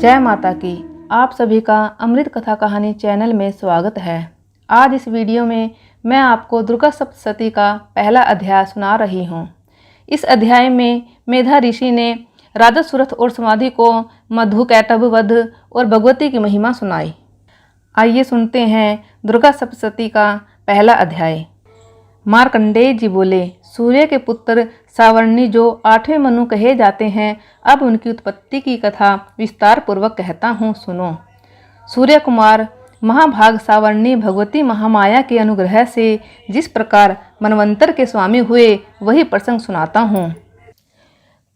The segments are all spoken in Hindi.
जय माता की। आप सभी का अमृत कथा कहानी चैनल में स्वागत है। आज इस वीडियो में मैं आपको दुर्गा सप्तशती का पहला अध्याय सुना रही हूँ। इस अध्याय में मेधा ऋषि ने राजा सुरथ और समाधि को मधुकैटभ वध और भगवती की महिमा सुनाई। आइए सुनते हैं दुर्गा सप्तशती का पहला अध्याय। मार्कंडेय जी बोले, सूर्य के पुत्र सावर्णी जो 8वें मनु कहे जाते हैं, अब उनकी उत्पत्ति की कथा विस्तार पूर्वक कहता हूँ, सुनो। सूर्य कुमार महाभाग सावर्णी भगवती महामाया के अनुग्रह से जिस प्रकार मनवंतर के स्वामी हुए, वही प्रसंग सुनाता हूँ।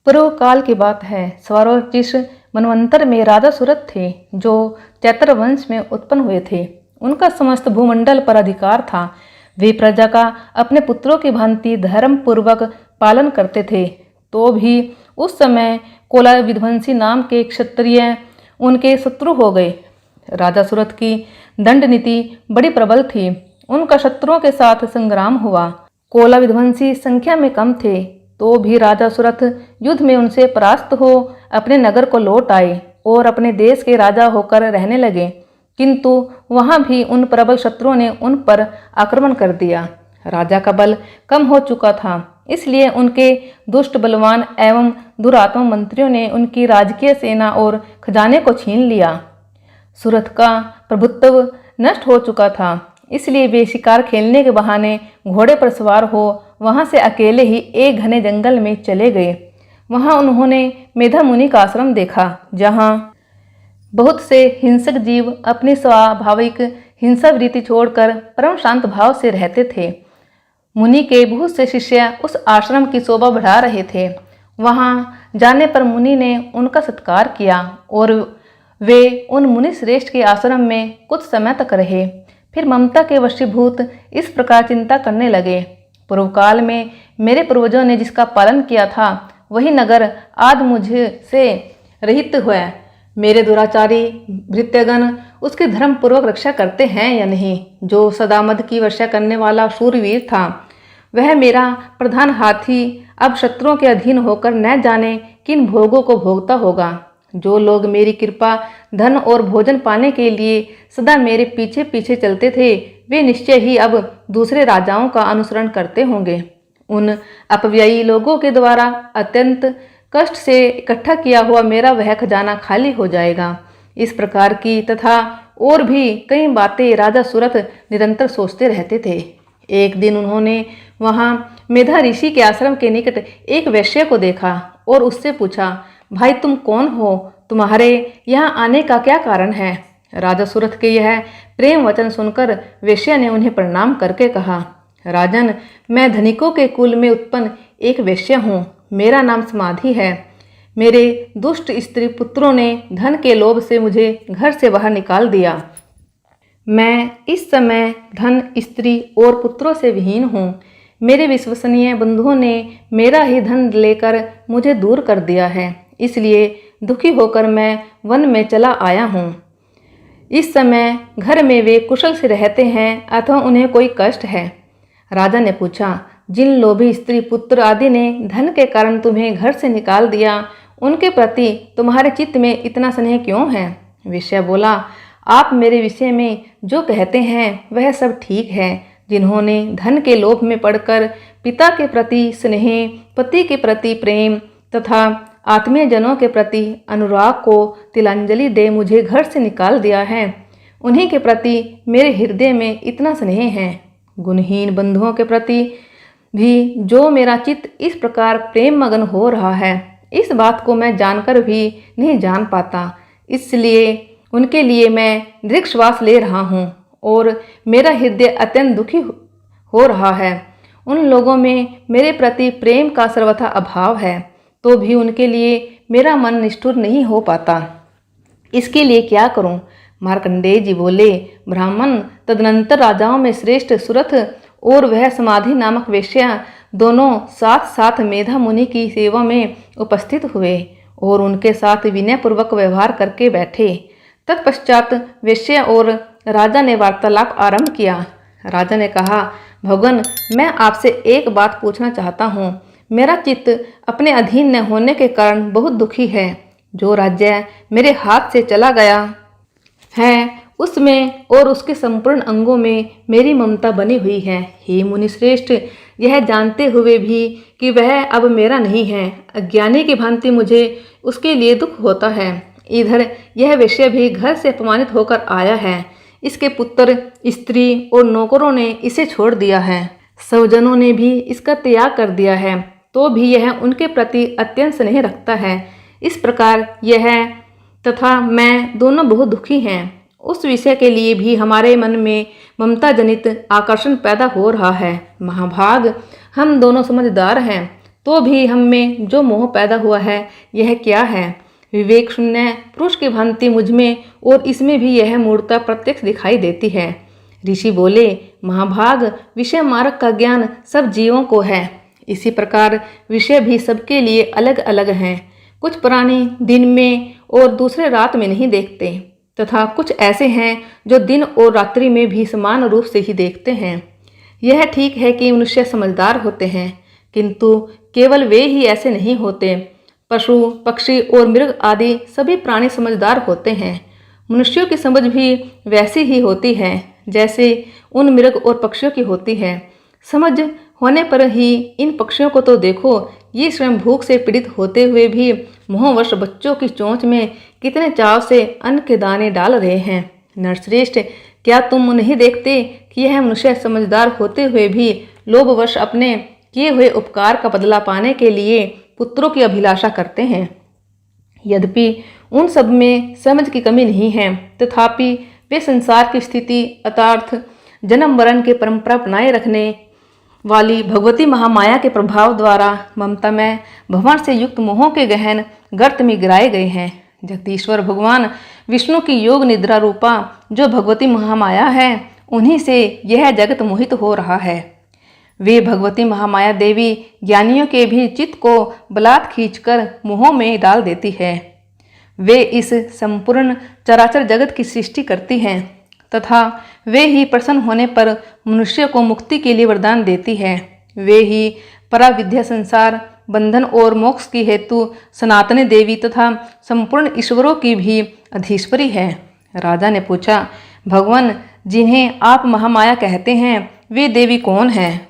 पूर्व काल की बात है। स्वरोचिष मनवंतर में राजा सुरथ थे, जो चैत्र वंश में उत्पन्न हुए थे। उनका समस्त भूमंडल पर अधिकार था। वे प्रजा का अपने पुत्रों की भांति धर्म पूर्वक पालन करते थे। तो भी उस समय कोला विध्वंसी नाम के क्षत्रिय उनके शत्रु हो गए। राजा सुरथ की दंड नीति बड़ी प्रबल थी। उनका शत्रुओं के साथ संग्राम हुआ। कोला विध्वंसी संख्या में कम थे, तो भी राजा सुरथ युद्ध में उनसे परास्त हो अपने नगर को लौट आए और अपने देश के राजा होकर रहने लगे। किंतु वहां भी उन प्रबल शत्रुओं ने उन पर आक्रमण कर दिया। राजा का बल कम हो चुका था, इसलिए उनके दुष्ट बलवान एवं दुरात्मा मंत्रियों ने उनकी राजकीय सेना और खजाने को छीन लिया। सुरथ का प्रभुत्व नष्ट हो चुका था, इसलिए वे शिकार खेलने के बहाने घोड़े पर सवार हो वहां से अकेले ही एक घने जंगल में चले गए। वहां उन्होंने मेधा मुनि का आश्रम देखा, जहाँ बहुत से हिंसक जीव अपनी स्वाभाविक हिंसा वृत्ति छोड़कर परम शांत भाव से रहते थे। मुनि के बहुत से शिष्य उस आश्रम की शोभा बढ़ा रहे थे। वहां जाने पर मुनि ने उनका सत्कार किया और वे उन मुनि श्रेष्ठ के आश्रम में कुछ समय तक रहे। फिर ममता के वशीभूत इस प्रकार चिंता करने लगे, पूर्व काल में मेरे पूर्वजों ने जिसका पालन किया था, वही नगर आज मुझसे रहित हुआ। मेरे दुराचारी भृत्यगण उसकी धर्म पूर्वक रक्षा करते हैं या नहीं। जो सदामद की वर्षा करने वाला शूरवीर था, वह मेरा प्रधान हाथी अब शत्रुओं के अधीन होकर न जाने किन भोगों को भोगता होगा। जो लोग मेरी कृपा, धन और भोजन पाने के लिए सदा मेरे पीछे पीछे चलते थे, वे निश्चय ही अब दूसरे राजाओं का अनुसरण करते होंगे। उन अपव्ययी लोगों के द्वारा अत्यंत कष्ट से इकट्ठा किया हुआ मेरा वह खजाना खाली हो जाएगा। इस प्रकार की तथा और भी कई बातें राजा सुरथ निरंतर सोचते रहते थे। एक दिन उन्होंने वहां मेधा ऋषि के आश्रम के निकट एक वैश्य को देखा और उससे पूछा, भाई तुम कौन हो? तुम्हारे यहाँ आने का क्या कारण है? राजा सुरथ के यह प्रेम वचन सुनकर वैश्य ने उन्हें प्रणाम करके कहा, राजन, मैं धनिकों के कुल में उत्पन्न एक वैश्य हूँ। मेरा नाम समाधि है। मेरे दुष्ट स्त्री पुत्रों ने धन के लोभ से मुझे घर से बाहर निकाल दिया। मैं इस समय धन, स्त्री और पुत्रों से विहीन हूँ। मेरे विश्वसनीय बंधुओं ने मेरा ही धन लेकर मुझे दूर कर दिया है, इसलिए दुखी होकर मैं वन में चला आया हूँ। इस समय घर में वे कुशल से रहते हैं अथवा उन्हें कोई कष्ट है? राजा ने पूछा, जिन लोभी स्त्री पुत्र आदि ने धन के कारण तुम्हें घर से निकाल दिया, उनके प्रति तुम्हारे चित्त में इतना स्नेह क्यों है? वैश्य बोला, आप मेरे विषय में जो कहते हैं वह सब ठीक है। जिन्होंने धन के लोभ में पड़कर पिता के प्रति स्नेह, पति के प्रति प्रेम तथा आत्मीय जनों के प्रति अनुराग को तिलांजलि दे मुझे घर से निकाल दिया है, उन्हीं के प्रति मेरे हृदय में इतना स्नेह है। गुणहीन बंधुओं के प्रति भी जो मेरा चित्त इस प्रकार प्रेम मगन हो रहा है, इस बात को मैं जानकर भी नहीं जान पाता। इसलिए उनके लिए मैं दीर्घ श्वास ले रहा हूँ और मेरा हृदय अत्यंत दुखी हो रहा है। उन लोगों में मेरे प्रति प्रेम का सर्वथा अभाव है, तो भी उनके लिए मेरा मन निष्ठुर नहीं हो पाता। इसके लिए क्या करूँ? मार्कंडेय जी बोले, ब्राह्मण तदनंतर राजाओं में श्रेष्ठ सुरथ और वह समाधि नामक वैश्य दोनों साथ साथ मेधा मुनि की सेवा में उपस्थित हुए और उनके साथ विनय पूर्वक व्यवहार करके बैठे। तत्पश्चात वैश्य और राजा ने वार्तालाप आरंभ किया। राजा ने कहा, भगवान, मैं आपसे एक बात पूछना चाहता हूँ। मेरा चित्त अपने अधीन न होने के कारण बहुत दुखी है। जो राज्य मेरे हाथ से चला गया है उसमें और उसके संपूर्ण अंगों में मेरी ममता बनी हुई है। हे मुनिश्रेष्ठ, यह जानते हुए भी कि वह अब मेरा नहीं है, अज्ञानी की भांति मुझे उसके लिए दुख होता है। इधर यह विषय भी घर से अपमानित होकर आया है। इसके पुत्र, स्त्री और नौकरों ने इसे छोड़ दिया है। स्वजनों ने भी इसका त्याग कर दिया है, तो भी यह उनके प्रति अत्यंत स्नेह रखता है। इस प्रकार यह तथा मैं दोनों बहुत दुखी हैं। उस विषय के लिए भी हमारे मन में ममता जनित आकर्षण पैदा हो रहा है। महाभाग, हम दोनों समझदार हैं, तो भी हम में जो मोह पैदा हुआ है यह क्या है? विवेक शून्य पुरुष की भांति मुझ में और इसमें भी यह मूर्ता प्रत्यक्ष दिखाई देती है। ऋषि बोले, महाभाग, विषय मार्ग का ज्ञान सब जीवों को है। इसी प्रकार विषय भी सबके लिए अलग अलग हैं। कुछ प्राणी दिन में और दूसरे रात में नहीं देखते, तथा कुछ ऐसे हैं जो दिन और रात्रि में भी समान रूप से ही देखते हैं। यह ठीक है कि मनुष्य समझदार होते हैं, किंतु केवल वे ही ऐसे नहीं होते। पशु, पक्षी और मृग आदि सभी प्राणी समझदार होते हैं। मनुष्यों की समझ भी वैसी ही होती है जैसे उन मृग और पक्षियों की होती है। समझ होने पर ही इन पक्षियों को तो देखो, ये स्वयं भूख से पीड़ित होते हुए भी मोहवश बच्चों की चोंच में कितने चाव से अन्न के दाने डाल रहे हैं। नरश्रेष्ठ, क्या तुम नहीं देखते कि यह मनुष्य समझदार होते हुए भी लोभवश अपने किए हुए उपकार का बदला पाने के लिए पुत्रों की अभिलाषा करते हैं? यद्यपि उन सब में समझ की कमी नहीं है, तथापि वे संसार की स्थिति अर्थात जन्म मरण के परंपरा बनाए रखने वाली भगवती महामाया के प्रभाव द्वारा ममता में भंवर से युक्त मोहों के गहन गर्त में गिराए गए हैं। जगदीश्वर भगवान विष्णु की योग निद्रा रूपा जो भगवती महामाया है, उन्हीं से यह जगत मोहित हो रहा है। वे भगवती महामाया देवी ज्ञानियों के भी चित्त को बलात् खींचकर मोहों में डाल देती है। वे इस संपूर्ण चराचर जगत की सृष्टि करती हैं तथा वे ही प्रसन्न होने पर मनुष्य को मुक्ति के लिए वरदान देती है। वे ही पराविद्या संसार बंधन और मोक्ष की हेतु सनातनी देवी तथा संपूर्ण ईश्वरों की भी अधीश्वरी है। राजा ने पूछा, भगवान, जिन्हें आप महामाया कहते हैं, वे देवी कौन हैं?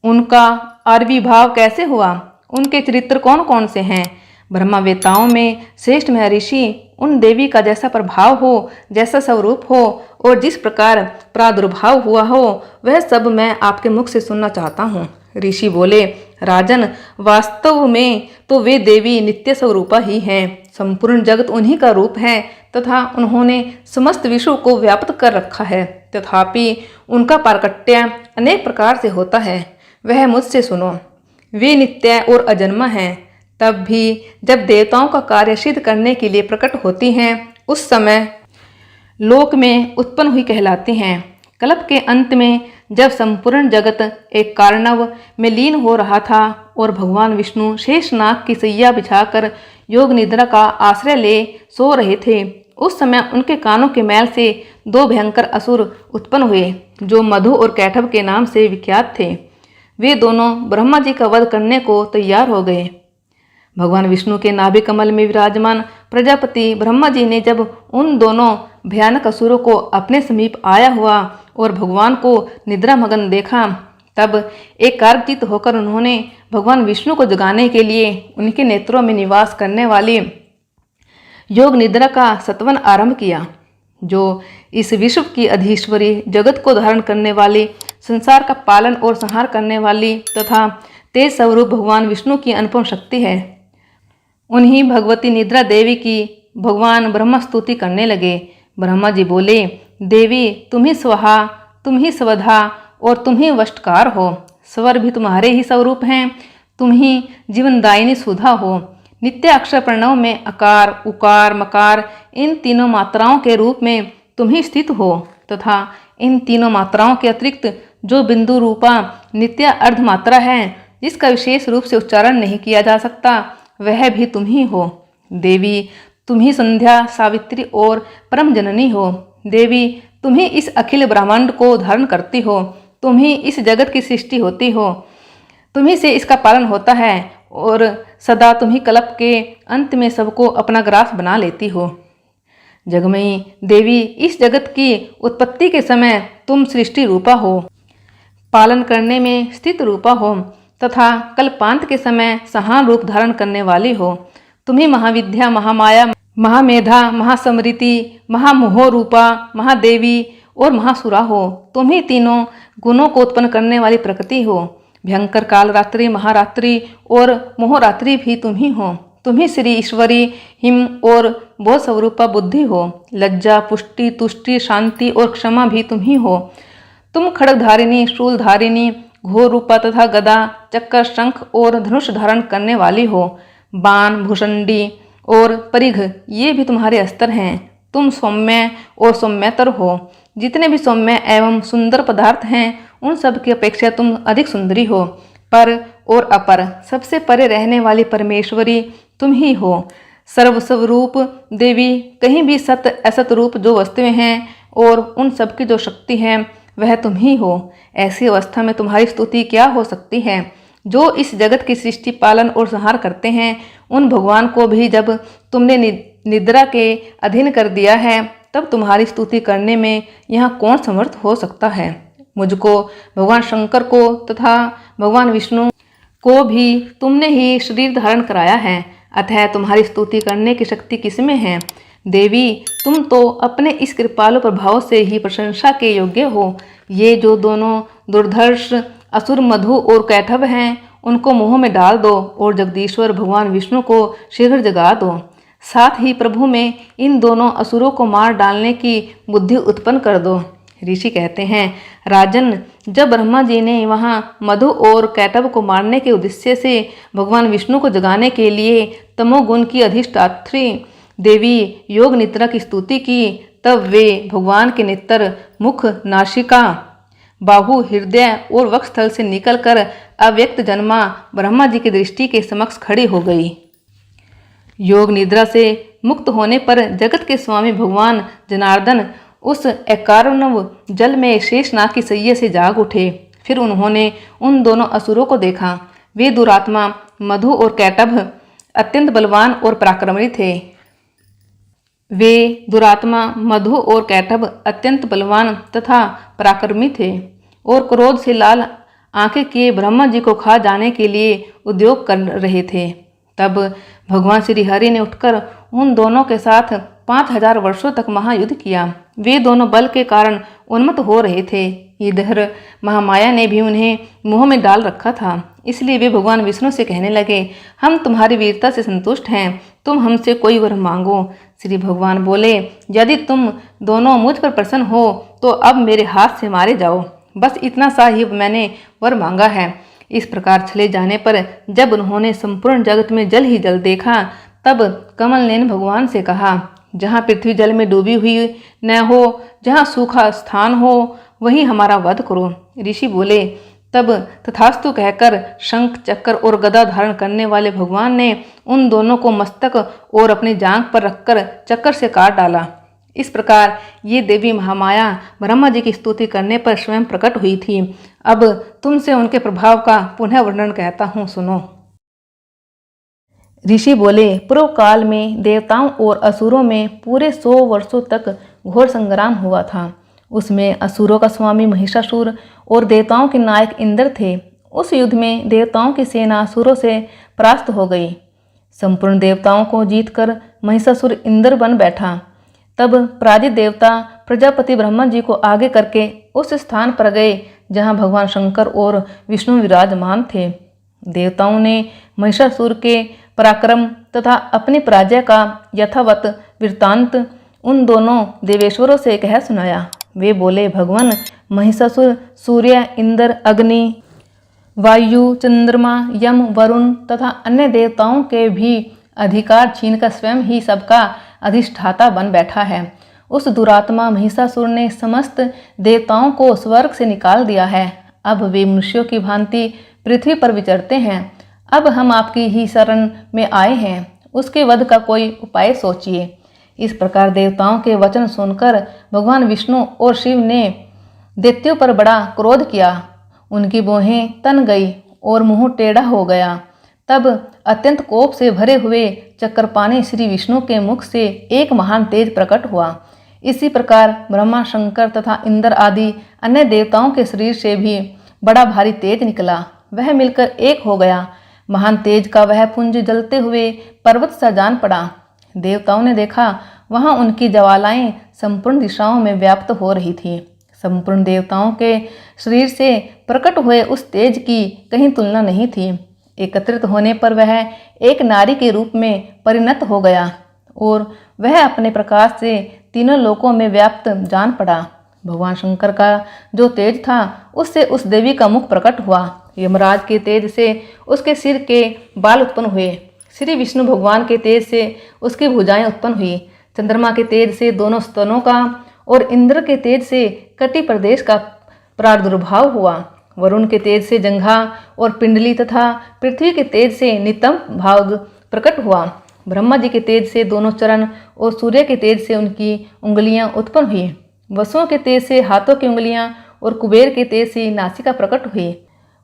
उनका आविर्भाव कैसे हुआ? उनके चरित्र कौन कौन से हैं? ब्रह्मवेताओं में श्रेष्ठ महर्षि उन देवी का जैसा प्रभाव हो, जैसा स्वरूप हो और जिस प्रकार प्रादुर्भाव हुआ हो, वह सब मैं आपके मुख से सुनना चाहता हूँ। ऋषि बोले, राजन, वास्तव में तो वे देवी नित्य स्वरूपा ही हैं। संपूर्ण जगत उन्हीं का रूप है तथा उन्होंने समस्त विश्व को व्याप्त कर रखा है। तथापि उनका प्राकट्य अनेक प्रकार से होता है। वह मुझसे सुनो। वे नित्य और अजन्मा हैं। तब भी जब देवताओं का कार्य सिद्ध करने के लिए प्रकट होती हैं, उस समय लोक में उत्पन्न हुई कहलाती हैं। कल्प के अंत में जब संपूर्ण जगत एक कारणव में लीन हो रहा था और भगवान विष्णु शेषनाग की सैया बिछाकर योग निद्रा का आश्रय ले सो रहे थे, उस समय उनके कानों के मैल से दो भयंकर असुर उत्पन्न हुए जो मधु और कैटभ के नाम से विख्यात थे। वे दोनों ब्रह्मा जी का वध करने को तैयार हो गए। भगवान विष्णु के नाभि कमल में विराजमान प्रजापति ब्रह्मा जी ने जब उन दोनों भयानक असुरों को अपने समीप आया हुआ और भगवान को निद्रा मगन देखा, तब एक कार्पचित होकर उन्होंने भगवान विष्णु को जगाने के लिए उनके नेत्रों में निवास करने वाली योग निद्रा का सत्वन आरंभ किया, जो इस विश्व की अधीश्वरी, जगत को धारण करने वाली, संसार का पालन और संहार करने वाली तथा तेज स्वरूप भगवान विष्णु की अनुपम शक्ति है। उन्हीं भगवती निद्रा देवी की भगवान ब्रह्मा स्तुति करने लगे। ब्रह्मा जी बोले, देवी, तुम ही स्वाहा, तुम ही स्वधा और तुम ही वष्टकार हो। स्वर भी तुम्हारे ही स्वरूप हैं। तुम ही जीवनदायिनी सुधा हो। नित्य अक्षर प्रणव में अकार, उकार, मकार इन तीनों मात्राओं के रूप में तुम ही स्थित हो तथा इन तीनों मात्राओं के अतिरिक्त जो बिंदु रूपा नित्य अर्ध मात्रा है, जिसका विशेष रूप से उच्चारण नहीं किया जा सकता, वह भी तुम ही हो। देवी, तुम ही संध्या, सावित्री और परम जननी हो। देवी, तुम ही इस अखिल ब्रह्मांड को धारण करती हो। तुम ही इस जगत की सृष्टि होती हो। तुम ही से इसका पालन होता है और सदा तुम ही कल्प के अंत में सबको अपना ग्रास बना लेती हो। जगमयी देवी, इस जगत की उत्पत्ति के समय तुम सृष्टि रूपा हो, पालन करने में स्थित रूपा हो तथा कल्पांत के समय सहान रूप धारण करने वाली हो। तुम ही महाविद्या, महामाया, महामेधा, महासमृति, महामोह रूपा, महादेवी और महासुरा हो। तुम ही तीनों गुणों को उत्पन्न करने वाली प्रकृति हो। भयंकर कालरात्रि, महारात्रि और मोहरात्रि भी तुम ही हो। तुम ही श्री ईश्वरी, हिम और बोध स्वरूपा बुद्धि हो। लज्जा, पुष्टि, तुष्टि, शांति और क्षमा भी तुम ही हो। तुम खड्गधारिणी, शूलधारिणी, घोर रूपा तथा गदा, चक्कर, शंख और धनुष धारण करने वाली हो। बाण, भूषंडी और परिघ ये भी तुम्हारे अस्त्र हैं। तुम सौम्य और सौम्यतर हो। जितने भी सौम्य एवं सुंदर पदार्थ हैं उन सब की अपेक्षा तुम अधिक सुंदरी हो। पर और अपर, सबसे परे रहने वाली परमेश्वरी तुम ही हो। सर्वस्वरूप देवी, कहीं भी सत असत रूप जो वस्तुएं हैं और उन सब की जो शक्ति है वह तुम ही हो। ऐसी अवस्था में तुम्हारी स्तुति क्या हो सकती है। जो इस जगत की सृष्टि, पालन और संहार करते हैं उन भगवान को भी जब तुमने निद्रा के अधीन कर दिया है तब तुम्हारी स्तुति करने में यहाँ कौन समर्थ हो सकता है। मुझको, भगवान शंकर को तथा भगवान विष्णु को भी तुमने ही शरीर धारण कराया है, अतः तुम्हारी स्तुति करने की शक्ति किसमें है। देवी, तुम तो अपने इस कृपालु प्रभाव से ही प्रशंसा के योग्य हो। ये जो दोनों दुर्धर्ष असुर मधु और कैटभ हैं उनको मोह में डाल दो और जगदीश्वर भगवान विष्णु को शीघ्र जगा दो। साथ ही प्रभु में इन दोनों असुरों को मार डालने की बुद्धि उत्पन्न कर दो। ऋषि कहते हैं, राजन, जब ब्रह्मा जी ने वहाँ मधु और कैटभ को मारने के उद्देश्य से भगवान विष्णु को जगाने के लिए तमोगुण की अधिष्ठात्री देवी योग निद्रा की स्तुति की, तब वे भगवान के नेत्र, मुख, नासिका, बाहु, हृदय और वक्षस्थल से निकलकर अव्यक्त जन्मा ब्रह्मा जी की दृष्टि के समक्ष खड़ी हो गई। योग निद्रा से मुक्त होने पर जगत के स्वामी भगवान जनार्दन उस एकार्णव जल में शेषनाग की सैया से जाग उठे। फिर उन्होंने उन दोनों असुरों को देखा। वे दुरात्मा मधु और कैटभ अत्यंत बलवान और पराक्रमी थे। वे दुरात्मा मधु और कैटभ अत्यंत बलवान तथा पराक्रमी थे और क्रोध से लाल आंखें किए ब्रह्मा जी को खा जाने के लिए उद्योग कर रहे थे। तब भगवान श्री हरि ने उठकर उन दोनों के साथ 5000 वर्षों तक महायुद्ध किया। वे दोनों बल के कारण उन्मत्त हो रहे थे। इधर महामाया ने भी उन्हें मोह में डाल रखा था, इसलिए वे भगवान विष्णु से कहने लगे, हम तुम्हारी वीरता से संतुष्ट हैं, तुम हमसे कोई वर मांगो। श्री भगवान बोले, यदि तुम दोनों मुझ पर प्रसन्न हो तो अब मेरे हाथ से मारे जाओ, बस इतना सा ही मैंने वर मांगा है। इस प्रकार चले जाने पर जब उन्होंने संपूर्ण जगत में जल ही जल देखा, तब कमल ने भगवान से कहा, जहाँ पृथ्वी जल में डूबी हुई न हो, जहाँ सूखा स्थान हो, वहीं हमारा वध करो। ऋषि बोले, तब तथास्तु कहकर शंख, चक्र और गदा धारण करने वाले भगवान ने उन दोनों को मस्तक और अपनी जांघ पर रखकर चक्कर से काट डाला। इस प्रकार ये देवी महामाया ब्रह्मा जी की स्तुति करने पर स्वयं प्रकट हुई थी। अब तुमसे उनके प्रभाव का पुनः वर्णन कहता हूँ, सुनो। ऋषि बोले, पूर्व काल में देवताओं और असुरों में पूरे 100 वर्षों तक घोर संग्राम हुआ था। उसमें असुरों का स्वामी महिषासुर और देवताओं के नायक इंद्र थे। उस युद्ध में देवताओं की सेना असुरों से परास्त हो गई। संपूर्ण देवताओं को जीतकर महिषासुर इंद्र बन बैठा। तब पराजित देवता प्रजापति ब्रह्मा जी को आगे करके उस स्थान पर गए जहाँ भगवान शंकर और विष्णु विराजमान थे। देवताओं ने महिषासुर के पराक्रम तथा अपनी पराजय का यथावत वृत्तांत उन दोनों देवेश्वरों से कह सुनाया। वे बोले, भगवान महिषासुर सूर्य, इंद्र, अग्नि, वायु, चंद्रमा, यम, वरुण तथा अन्य देवताओं के भी अधिकार छीनकर स्वयं ही सबका अधिष्ठाता बन बैठा है। उस दुरात्मा महिषासुर ने समस्त देवताओं को स्वर्ग से निकाल दिया है। अब वे मनुष्यों की भांति पृथ्वी पर विचरते हैं। अब हम आपकी ही शरण में आए हैं, उसके वध का कोई उपाय सोचिए। इस प्रकार देवताओं के वचन सुनकर भगवान विष्णु और शिव ने दैत्यों पर बड़ा क्रोध किया। उनकी भौहें तन गई और मुंह टेढ़ा हो गया। तब अत्यंत कोप से भरे हुए चक्रपाणी श्री विष्णु के मुख से एक महान तेज प्रकट हुआ। इसी प्रकार ब्रह्मा, शंकर तथा इंद्र आदि अन्य देवताओं के शरीर से भी बड़ा भारी तेज निकला। वह मिलकर एक हो गया। महान तेज का वह पुंज जलते हुए पर्वत सा जान पड़ा। देवताओं ने देखा, वहां उनकी ज्वालाएं संपूर्ण दिशाओं में व्याप्त हो रही थी। संपूर्ण देवताओं के शरीर से प्रकट हुए उस तेज की कहीं तुलना नहीं थी। एकत्रित होने पर वह एक नारी के रूप में परिणत हो गया और वह अपने प्रकाश से तीनों लोकों में व्याप्त जान पड़ा। भगवान शंकर का जो तेज था उससे उस देवी का मुख प्रकट हुआ। यमराज के तेज से उसके सिर के बाल उत्पन्न हुए। श्री विष्णु भगवान के तेज से उसकी भुजाएं उत्पन्न हुई। चंद्रमा के तेज से दोनों स्तनों का और इंद्र के तेज से कटी प्रदेश का प्रादुर्भाव हुआ। वरुण के तेज से जंघा और पिंडली तथा पृथ्वी के तेज से नितंब भाग प्रकट हुआ। ब्रह्मा जी के तेज से दोनों चरण और सूर्य के तेज से उनकी उंगलियां उत्पन्न हुई। वसुओं के तेज से हाथों की उंगलियां और कुबेर के तेज से नासिका प्रकट हुई।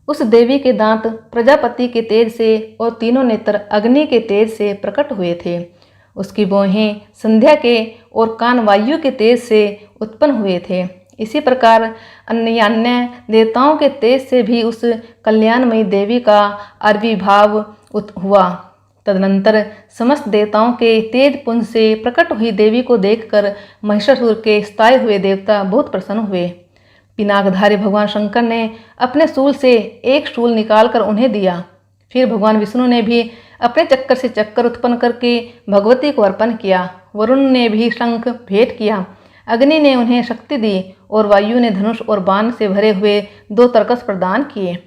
उस देवी के दांत प्रजापति के तेज से और तीनों नेत्र अग्नि के तेज से प्रकट हुए थे। उसकी भौहें संध्या के और कान वायु के तेज से उत्पन्न हुए थे। इसी प्रकार अन्य देवताओं के तेज से भी उस कल्याणमयी देवी का आविर्भाव हुआ। तदनंतर समस्त देवताओं के तेज पुंज से प्रकट हुई देवी को देखकर महिषासुर के स्थायी हुए देवता बहुत प्रसन्न हुए। पिनाकधारी भगवान शंकर ने अपने शूल से एक शूल निकालकर उन्हें दिया। फिर भगवान विष्णु ने भी अपने चक्कर से चक्कर उत्पन्न करके भगवती को अर्पण किया। वरुण ने भी शंख भेंट किया। अग्नि ने उन्हें शक्ति दी और वायु ने धनुष और बाण से भरे हुए 2 तरकस प्रदान किए।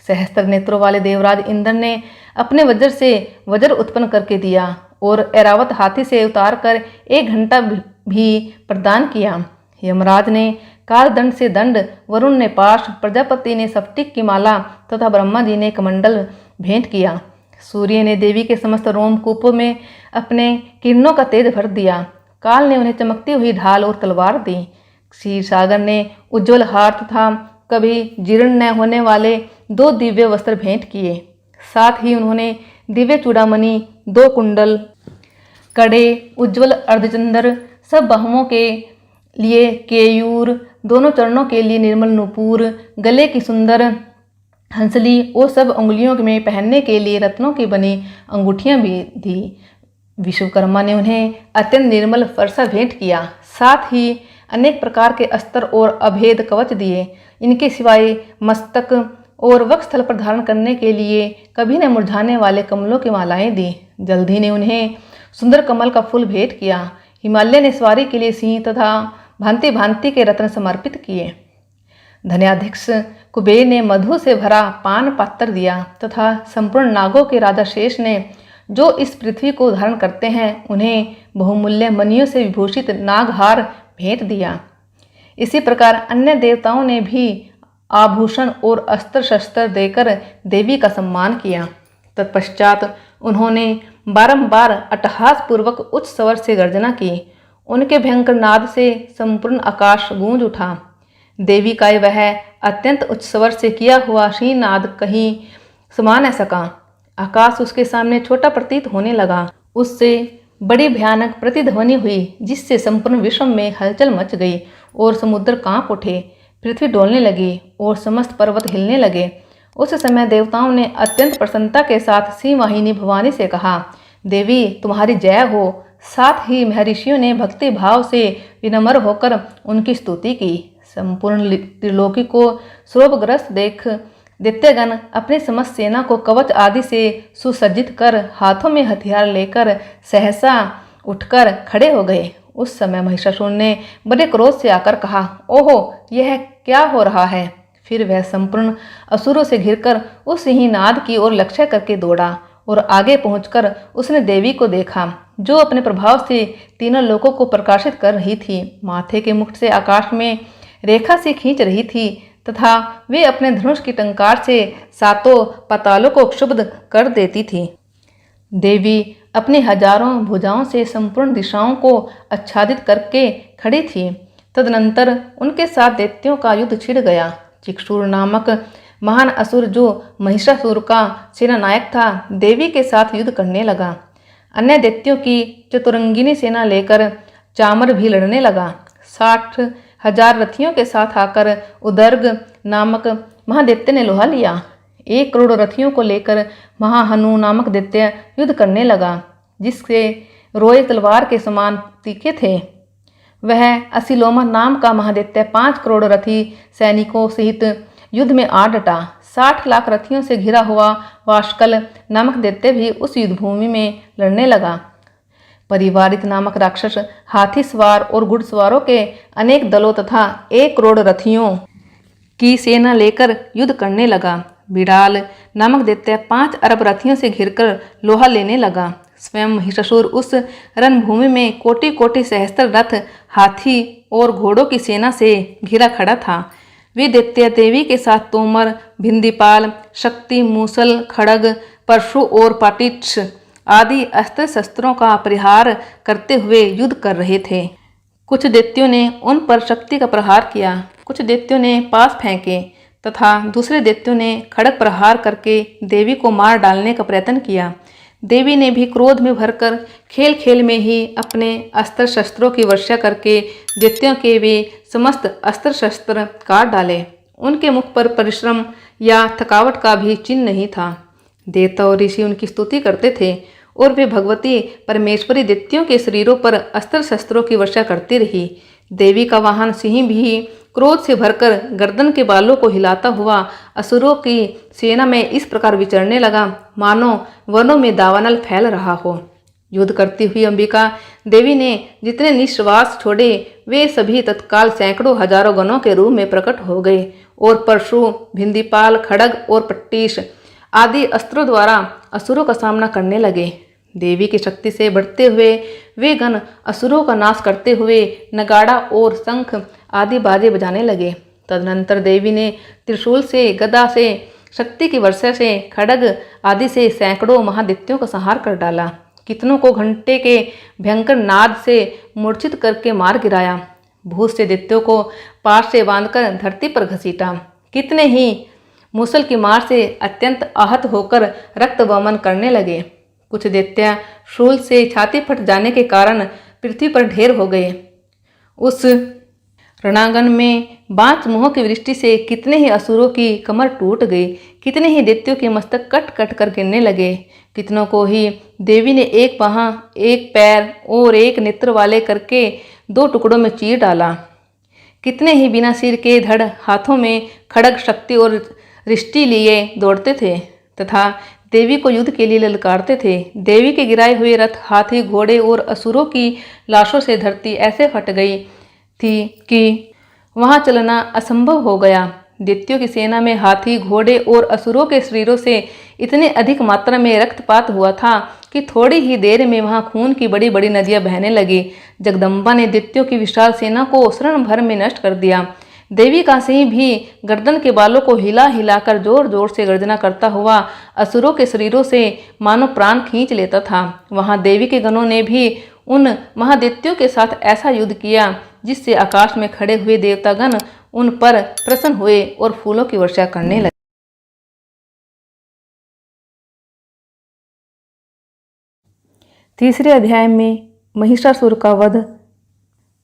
सहस्त्र नेत्रों वाले देवराज इंद्र ने अपने वज्र से वज्र उत्पन्न करके दिया और ऐरावत हाथी से उतार कर 1 घंटा भी प्रदान किया। यमराज ने कालदंड से दंड, वरुण ने पाश, प्रजापति ने स्फटिक की माला तथा ब्रह्मा जी ने कमंडल भेंट किया। सूर्य ने देवी के समस्त रोमकूपों में अपने किरणों का तेज भर दिया। काल ने उन्हें चमकती हुई ढाल और तलवार दी। क्षीर सागर ने उज्ज्वल हार तथा कभी जीर्ण न होने वाले 2 दिव्य वस्त्र भेंट किए। साथ ही उन्होंने दिव्य चूड़ामणि, 2 कुंडल, कड़े, उज्ज्वल अर्धचंद्र, सब बाहुओं के लिए केयूर, दोनों चरणों के लिए निर्मल नूपुर, गले की सुंदर हंसली और सब उंगलियों में पहनने के लिए रत्नों की बनी अंगूठियां भी दी। विश्वकर्मा ने उन्हें अत्यंत निर्मल फरसा भेंट किया। साथ ही अनेक प्रकार के अस्त्र और अभेद कवच दिए। इनके सिवाय मस्तक और वक्षस्थल पर धारण करने के लिए कभी न मुरझाने वाले कमलों की मालाएं दी। जल्दी ने उन्हें सुंदर कमल का फूल भेंट किया। हिमालय ने सवारी के लिए सिंह तथा भांति भांति के रत्न समर्पित किए। धन्याध्यक्ष कुबेर ने मधु से भरा पान पात्र दिया तथा संपूर्ण नागों के राजा शेष ने जो इस पृथ्वी को धारण करते हैं उन्हें बहुमूल्य मणियों से विभूषित नागहार भेंट दिया। इसी प्रकार अन्य देवताओं ने भी आभूषण और अस्त्र शस्त्र देकर देवी का सम्मान किया। तत्पश्चात उन्होंने बारंबार अट्टहास पूर्वक उच्च स्वर से गर्जना की। उनके भयंकर नाद से संपूर्ण आकाश गूंज उठा। देवी का वह अत्यंत उच्च स्वर से किया हुआ श्रीनाद कहीं समा न सका। आकाश उसके सामने छोटा प्रतीत होने लगा। उससे बड़ी भयानक प्रतिध्वनि हुई जिससे संपूर्ण विश्व में हलचल मच गई और समुद्र कांप उठे, पृथ्वी डोलने लगी और समस्त पर्वत हिलने लगे। उस समय देवताओं ने अत्यंत प्रसन्नता के साथ सिंह वाहिनी भवानी से कहा, देवी तुम्हारी जय हो। साथ ही महर्षियों ने भक्ति भाव से विनम्र होकर उनकी स्तुति की। संपूर्ण त्रिलोकी को शोभग्रस्त देख दैत्यगण अपनी समस्त सेना को कवच आदि से सुसज्जित कर हाथों में हथियार लेकर सहसा उठकर खड़े हो गए। उस समय महिषासुर ने बड़े क्रोध से आकर कहा, ओहो यह क्या हो रहा है। फिर वह संपूर्ण असुरों से घिरकर उस सिंहनाद की ओर लक्ष्य करके दौड़ा और आगे पहुंचकर उसने देवी को देखा जो अपने प्रभाव से तीनों लोकों को प्रकाशित कर रही थी। माथे के मुकुट से आकाश में रेखा से खींच रही थी तथा वे अपने धनुष की टंकार से 7 पातालों को क्षुब्ध कर देती थी। देवी अपनी हजारों भुजाओं से संपूर्ण दिशाओं को आच्छादित करके खड़ी थी। तदनंतर उनके साथ दैत्यों का युद्ध छिड़ गया। चिक्षुर नामक महान असुर जो महिषासुर का सेनानायक था देवी के साथ युद्ध करने लगा। अन्य दैत्यों की चतुरंगिनी सेना लेकर चामर भी लड़ने लगा। 60,000 रथियों के साथ आकर उदर्ग नामक महादैत्य ने लोहा लिया। 1 करोड़ रथियों को लेकर महाहनु नामक दैत्य युद्ध करने लगा, जिसके रोए तलवार के समान तीखे थे। वह असिलोमा नाम का महादैत्य 5 करोड़ रथी सैनिकों सहित युद्ध में आ डटा। 60 लाख रथियों से घिरा हुआ वाशकल नामक दैत्य भी उस युद्धभूमि में लड़ने लगा। परिवारित नामक राक्षस हाथी सवार और घुड़सवारों के अनेक दलों तथा 1 करोड़ रथियों की सेना लेकर युद्ध करने लगा। बिडाल नामक दैत्य 5 अरब रथियों से घिरकर लोहा लेने लगा। स्वयं महिषासुर उस रणभूमि में कोटि कोटि सहस्त्र रथ, हाथी और घोड़ों की सेना से घिरा खड़ा था। वे दैत्य देवी के साथ तोमर, भिंदीपाल, शक्ति, मूसल, खड़ग, परशु और पाटिच्छ आदि अस्त्र शस्त्रों का प्रहार करते हुए युद्ध कर रहे थे। कुछ दैत्यों ने उन पर शक्ति का प्रहार किया, कुछ दैत्यों ने पास फेंके तथा दूसरे दैत्यों ने खड़ग प्रहार करके देवी को मार डालने का प्रयत्न किया। देवी ने भी क्रोध में भरकर खेल खेल में ही अपने अस्त्र शस्त्रों की वर्षा करके दैत्यों के वे समस्त अस्त्र शस्त्र काट डाले। उनके मुख पर परिश्रम या थकावट का भी चिन्ह नहीं था। देवता और ऋषि उनकी स्तुति करते थे और वे भगवती परमेश्वरी दैत्यों के शरीरों पर अस्त्र शस्त्रों की वर्षा करती रही। देवी का वाहन सिंह भी क्रोध से भरकर गर्दन के बालों को हिलाता हुआ असुरों की सेना में इस प्रकार विचरने लगा मानो वनों में दावानल फैल रहा हो। युद्ध करती हुई अंबिका देवी ने जितने निश्वास छोड़े वे सभी तत्काल सैकड़ों हजारों गणों के रूप में प्रकट हो गए और परशु, भिंदीपाल, खड़ग और पट्टीश आदि अस्त्रों द्वारा असुरों का सामना करने लगे। देवी की शक्ति से बढ़ते हुए वे गण असुरों का नाश करते हुए नगाड़ा और शंख आदि बाजे बजाने लगे। तदनंतर देवी ने त्रिशूल से, गदा से, शक्ति की वर्षा से, खड़ग आदि से सैकड़ों महादैत्यों का संहार कर डाला। कितनों को घंटे के भयंकर नाद से मूर्छित करके मार गिराया। भूत से दैत्यों को पास से बांधकर धरती पर घसीटा। कितने ही मूसल की मार से अत्यंत आहत होकर रक्त वमन करने लगे। कुछ दैत्य शूल से छाती फट जाने के कारण पृथ्वी पर ढेर हो गए। उस रणांगन में बांस मुँह की वृष्टि से कितने ही असुरों की कमर टूट गई। कितने ही दैत्यों के मस्तक कट कट कर गिरने लगे। कितनों को ही देवी ने 1 बांह, 1 पैर और 1 नेत्र वाले करके 2 टुकड़ों में चीर डाला। कितने ही बिना सिर के धड़ हाथों में खड़ग, शक्ति और रिष्टि लिए दौड़ते थे तथा देवी को युद्ध के लिए ललकारते थे। देवी के गिराए हुए रथ, हाथी, घोड़े और असुरों की लाशों से धरती ऐसे फट गई थी कि वहां चलना असंभव हो गया। दैत्यों की सेना में हाथी, घोड़े और असुरों के शरीरों से इतने अधिक मात्रा में रक्तपात हुआ था कि थोड़ी ही देर में वहां खून की बड़ी बड़ी नदियां बहने लगी। जगदम्बा ने दैत्यों की विशाल सेना को क्षण भर में नष्ट कर दिया। देवी का सिंह भी गर्दन के बालों को हिला हिलाकर जोर जोर से गर्जना करता हुआ असुरों के शरीरों से मानो प्राण खींच लेता था। वहां देवी के गणों ने भी उन महादैत्यों के साथ ऐसा युद्ध किया जिससे आकाश में खड़े हुए देवतागण उन पर प्रसन्न हुए और फूलों की वर्षा करने लगे। तीसरे अध्याय में महिषासुर का वध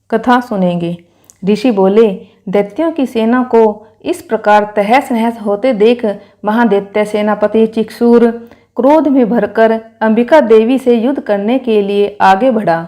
कथा सुनेंगे। ऋषि बोले, दैत्यों की सेना को इस प्रकार तहस नहस होते देख महादैत्य सेनापति चिक्षुर क्रोध में भरकर अंबिका देवी से युद्ध करने के लिए आगे बढ़ा।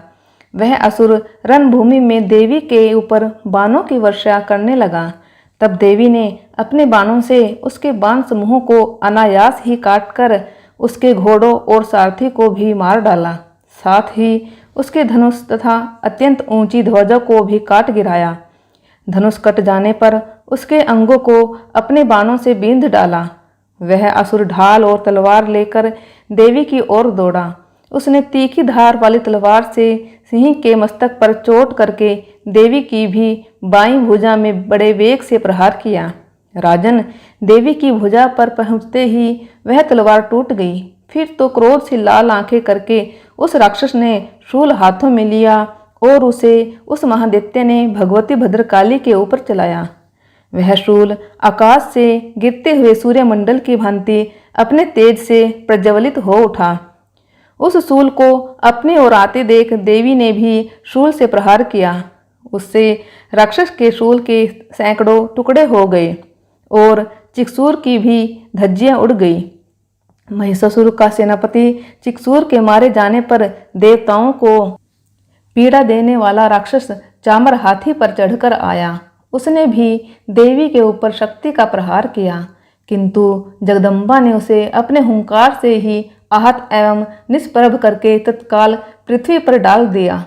वह असुर रणभूमि में देवी के ऊपर बाणों की वर्षा करने लगा। तब देवी ने अपने बाणों से उसके बाण समूहों को अनायास ही काटकर उसके घोड़ों और सारथी को भी मार डाला। साथ ही उसके धनुष तथा अत्यंत ऊंची ध्वजा को भी काट गिराया। धनुष कट जाने पर उसके अंगों को अपने बाणों से बींध डाला। वह असुर ढाल और तलवार लेकर देवी की ओर दौड़ा। उसने तीखी धार वाली तलवार से सिंह के मस्तक पर चोट करके देवी की भी बाईं भुजा में बड़े वेग से प्रहार किया। राजन, देवी की भुजा पर पहुंचते ही वह तलवार टूट गई। फिर तो क्रोध से लाल आंखें करके उस राक्षस ने शूल हाथों में लिया और उसे उस महादैत्य ने भगवती भद्रकाली के ऊपर चलाया। वह शूल आकाश से गिरते हुए सूर्यमंडल की भांति अपने तेज से प्रज्वलित हो उठा। उस शूल को अपनी ओर आते देख देवी ने भी शूल से प्रहार किया। उससे राक्षस के शूल के सैकड़ों टुकड़े हो गए और चिक्सूर की भी धज्जियां उड़ गई। महिषासुर का सेनापति चिक्सूर के मारे जाने पर देवताओं को पीड़ा देने वाला राक्षस चामर हाथी पर चढ़कर आया। उसने भी देवी के ऊपर शक्ति का प्रहार किया, किंतु जगदम्बा ने उसे अपने हुंकार से ही आहत एवं निष्प्रभ करके तत्काल पृथ्वी पर डाल दिया।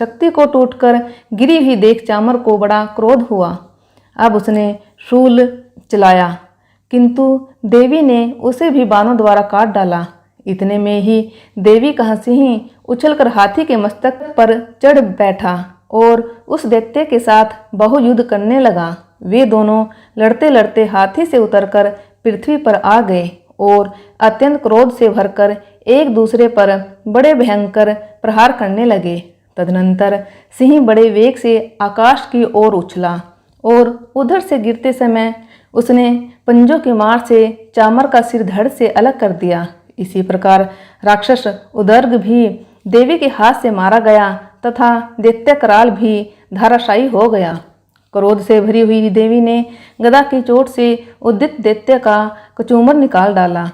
शक्ति को टूटकर गिरी हुई देख चामर को बड़ा क्रोध हुआ। अब उसने शूल चलाया, किंतु देवी ने उसे भी बाणों द्वारा काट डाला। इतने में ही देवी का सिंह उछलकर हाथी के मस्तक पर चढ़ बैठा और उस दैत्य के साथ बहुयुद्ध करने लगा। वे दोनों लड़ते लड़ते हाथी से उतरकर पृथ्वी पर आ गए और अत्यंत क्रोध से भरकर एक दूसरे पर बड़े भयंकर प्रहार करने लगे। तदनंतर सिंह बड़े वेग से आकाश की ओर उछला और उधर से गिरते समय उसने पंजों की मार से चामर का सिर धड़ से अलग कर दिया। इसी प्रकार राक्षस उदर्ग भी देवी के हाथ से मारा गया तथा दैत्य कराल भी धाराशायी हो गया। क्रोध से भरी हुई देवी ने गदा की चोट से उद्यत दैत्य का कचूमर निकाल डाला।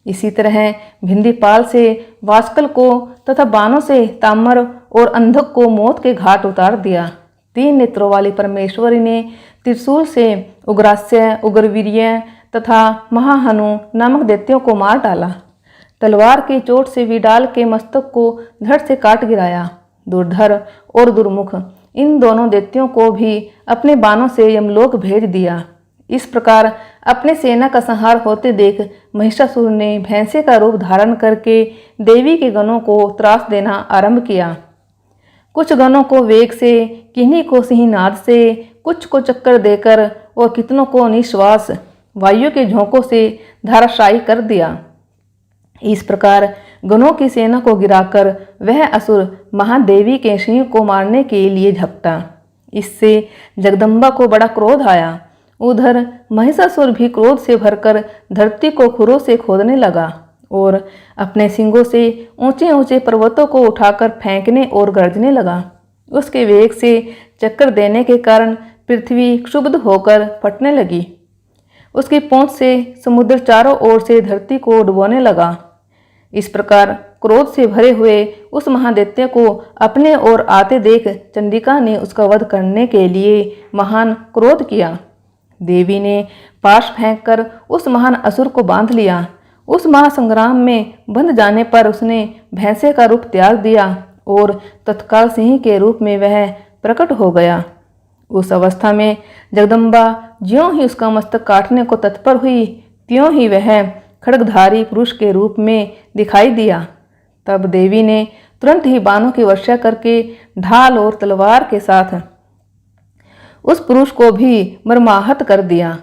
इसी तरह भिंदीपाल से वास्कल को तथा बाणों से तामर और अंधक को मौत के घाट उतार दिया। 3 नेत्रों वाली परमेश्वरी ने त्रिशूल से उग्रास्य, उग्रवीर्य तथा महाहनु नामक दैत्यों को मार डाला। तलवार की चोट से विडाल के मस्तक को धड़ से काट गिराया। दुर्धर और दुर्मुख इन दोनों दैत्यों को भी अपने बाणों से यमलोक भेज दिया। इस प्रकार अपने सेना का संहार होते देख महिषासुर ने भैंसे का रूप धारण करके देवी के गणों को त्रास देना आरंभ किया। कुछ गणों को वेग से, किन्हीं को सिंहनाद से, कुछ को चक्कर देकर और कितनों को निश्वास वायु के झोंकों से धाराशायी कर दिया। इस प्रकार गणों की सेना को गिराकर वह असुर महादेवी के सिंह को मारने के लिए झपटा। इससे जगदम्बा को बड़ा क्रोध आया। उधर महिषासुर भी क्रोध से भरकर धरती को खुरों से खोदने लगा और अपने सींगों से ऊंचे ऊंचे पर्वतों को उठाकर फेंकने और गरजने लगा। उसके वेग से चक्कर देने के कारण पृथ्वी क्षुब्ध होकर फटने लगी। उसकी पूंछ से समुद्र चारों ओर से धरती को डुबोने लगा। इस प्रकार क्रोध से भरे हुए उस महादैत्य को अपने ओर आते देख चंडिका ने उसका वध करने के लिए महान क्रोध किया। देवी ने पाश फेंककर उस महान असुर को बांध लिया। उस महासंग्राम में बंध जाने पर उसने भैंसे का रूप त्याग दिया और तत्काल सिंह के रूप में वह प्रकट हो गया। उस अवस्था में जगदम्बा ज्यों ही उसका मस्तक काटने को तत्पर हुई, त्यों ही वह खड्गधारी पुरुष के रूप में दिखाई दिया। तब देवी ने तुरंत ही बाणों की वर्षा करके ढाल और तलवार के साथ उस पुरुष को भी मर्माहत कर दिया।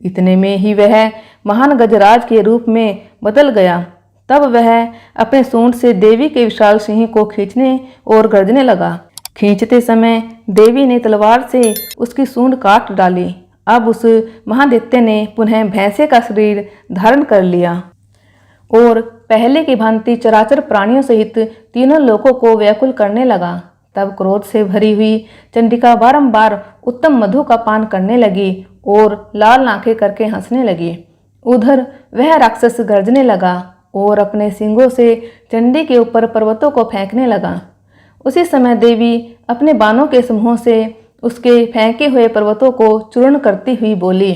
इतने में ही वह महान गजराज के रूप में बदल गया। तब वह अपने सूंड से देवी के विशाल सिंह को खींचने और गर्जने लगा। खींचते समय देवी ने तलवार से उसकी सूंड काट डाली। अब उस महादैत्य ने पुनः भैंसे का शरीर धारण कर लिया और पहले की भांति चराचर प्राणियों सहित तीनों लोकों को व्याकुल करने लगा। तब क्रोध से भरी हुई चंडिका बारंबार उत्तम मधु का पान करने लगी और लाल आंखें करके हंसने लगी। उधर वह राक्षस गर्जने लगा और अपने सींगों से चंडी के ऊपर पर्वतों को फेंकने लगा। उसी समय देवी अपने बाणों के समूह से उसके फेंके हुए पर्वतों को चूर्ण करती हुई बोली।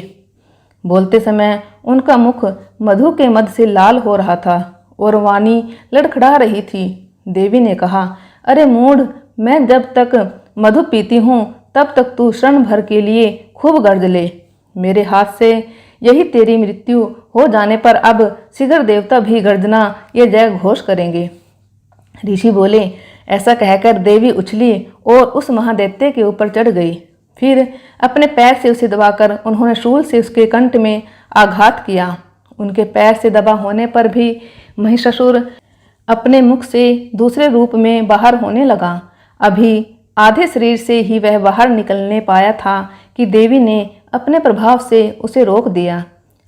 बोलते समय उनका मुख मधु के मद से लाल हो रहा था और वाणी लड़खड़ा रही थी। देवी ने कहा, अरे मूढ़, मैं जब तक मधु पीती हूँ तब तक तू क्षण भर के लिए खूब गर्ज ले। मेरे हाथ से यही तेरी मृत्यु हो जाने पर अब शीघ्र देवता भी गर्जना ये जय घोष करेंगे। ऋषि बोले। ऐसा कहकर देवी उछली और उस महादैत्य के ऊपर चढ़ गई। फिर अपने पैर से उसे दबाकर उन्होंने शूल से उसके कंठ में आघात किया। उनके पैर से दबा होने पर भी महिषासुर अपने मुख से दूसरे रूप में बाहर होने लगा। अभी आधे शरीर से ही वह बाहर निकलने पाया था कि देवी ने अपने प्रभाव से उसे रोक दिया।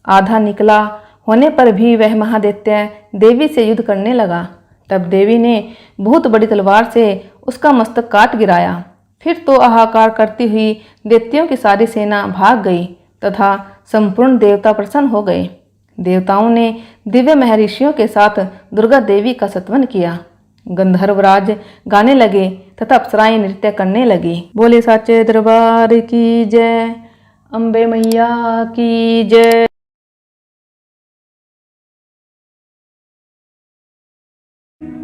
आधा निकला होने पर भी वह महादैत्य देवी से युद्ध करने लगा। तब देवी ने बहुत बड़ी तलवार से उसका मस्तक काट गिराया। फिर तो हाहाकार करती हुई दैत्यों की सारी सेना भाग गई तथा संपूर्ण देवता प्रसन्न हो गए। देवताओं ने दिव्य महर्षियों के साथ दुर्गा देवी का स्तवन किया। गंधर्वराज गाने लगे तथा अप्सराएं नृत्य करने लगी। बोले साचे दरबार की जय, अम्बे मैया की जय।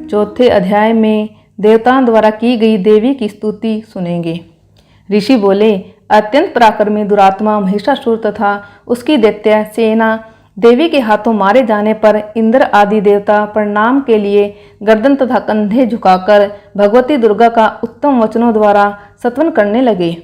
चौथे अध्याय में देवताओं द्वारा की गई देवी की स्तुति सुनेंगे। ऋषि बोले, अत्यंत पराक्रमी दुरात्मा महिषासुर तथा उसकी दैत्य सेना देवी के हाथों मारे जाने पर इंद्र आदि देवता प्रणाम के लिए गर्दन तथा कंधे झुकाकर भगवती दुर्गा का उत्तम वचनों द्वारा स्तवन करने लगे।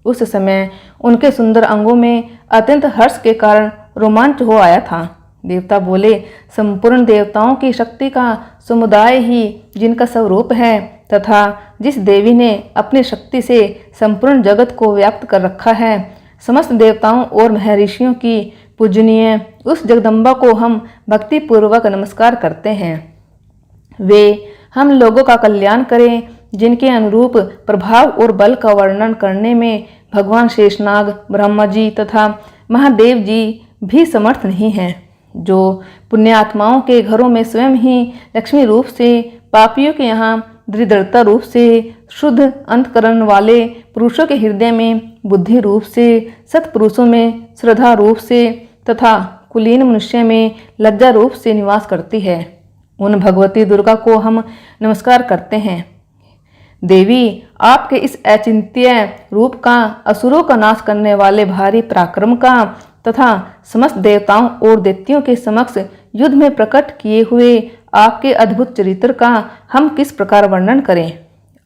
उस समय उनके सुंदर अंगों में अत्यंत हर्ष के कारण रोमांच हो आया था। देवता बोले, संपूर्ण देवताओं की शक्ति का समुदाय ही जिनका स्वरूप है तथा जिस देवी ने अपनी शक्ति से संपूर्ण जगत को व्याप्त कर रखा है, समस्त देवताओं और महर्षियों की पूजनीय उस जगदम्बा को हम भक्ति पूर्वक नमस्कार करते हैं। वे हम लोगों का कल्याण करें, जिनके अनुरूप प्रभाव और बल का वर्णन करने में भगवान शेषनाग, ब्रह्मा जी तथा महादेव जी भी समर्थ नहीं हैं। जो पुण्यात्माओं के घरों में स्वयं ही लक्ष्मी रूप से, पापियों के यहाँ दरिद्रता रूप से, शुद्ध अंतकरण वाले पुरुषों के हृदय में बुद्धि रूप से, सत्पुरुषों में श्रद्धा रूप से तथा कुलीन मनुष्य में लज्जा रूप से निवास करती है, उन भगवती दुर्गा को हम नमस्कार करते हैं। देवी, आपके इस अचिंत्य रूप का, असुरों का नाश करने वाले भारी पराक्रम का तथा समस्त देवताओं और दैत्यों के समक्ष युद्ध में प्रकट किए हुए आपके अद्भुत चरित्र का हम किस प्रकार वर्णन करें।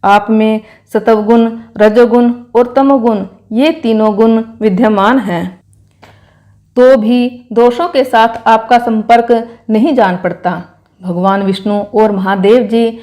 आप में सत्वगुण, रजोगुण और तमोगुण ये तीनों गुण विद्यमान हैं, तो भी दोषों के साथ आपका संपर्क नहीं जान पड़ता। भगवान विष्णु और महादेव जी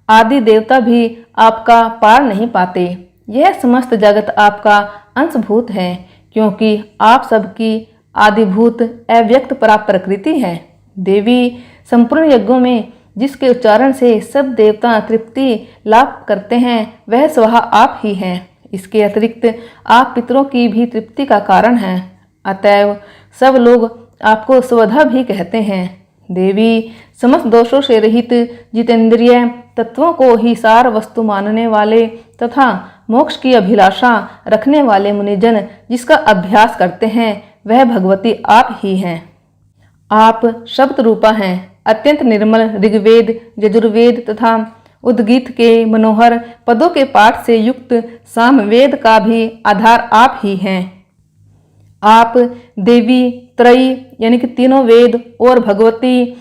आदि देवता भी आपका पार नहीं पाते। यह समस्त जगत आपका अंशभूत है, क्योंकि आप सबकी आदिभूत अव्यक्त परा प्रकृति है। देवी, संपूर्ण यज्ञों में जिसके उच्चारण से सब देवता तृप्ति लाभ करते हैं, वह स्वहा आप ही हैं। इसके अतिरिक्त आप पितरों की भी तृप्ति का कारण हैं। अतएव सब लोग आपको स्वधा भी कहते हैं। देवी, समस्त दोषों से रहित जितेंद्रिय तत्वों को ही सार वस्तु मानने वाले तथा मोक्ष की अभिलाषा रखने वाले मुनिजन जिसका अभ्यास करते हैं, वह भगवती आप ही हैं। आप शब्द रूपा हैं। अत्यंत निर्मल ऋग्वेद, यजुर्वेद तथा उद्गीत के मनोहर पदों के पाठ से युक्त सामवेद का भी आधार आप ही हैं। आप देवी, त्रयी यानी कि तीनों वेद और भगवती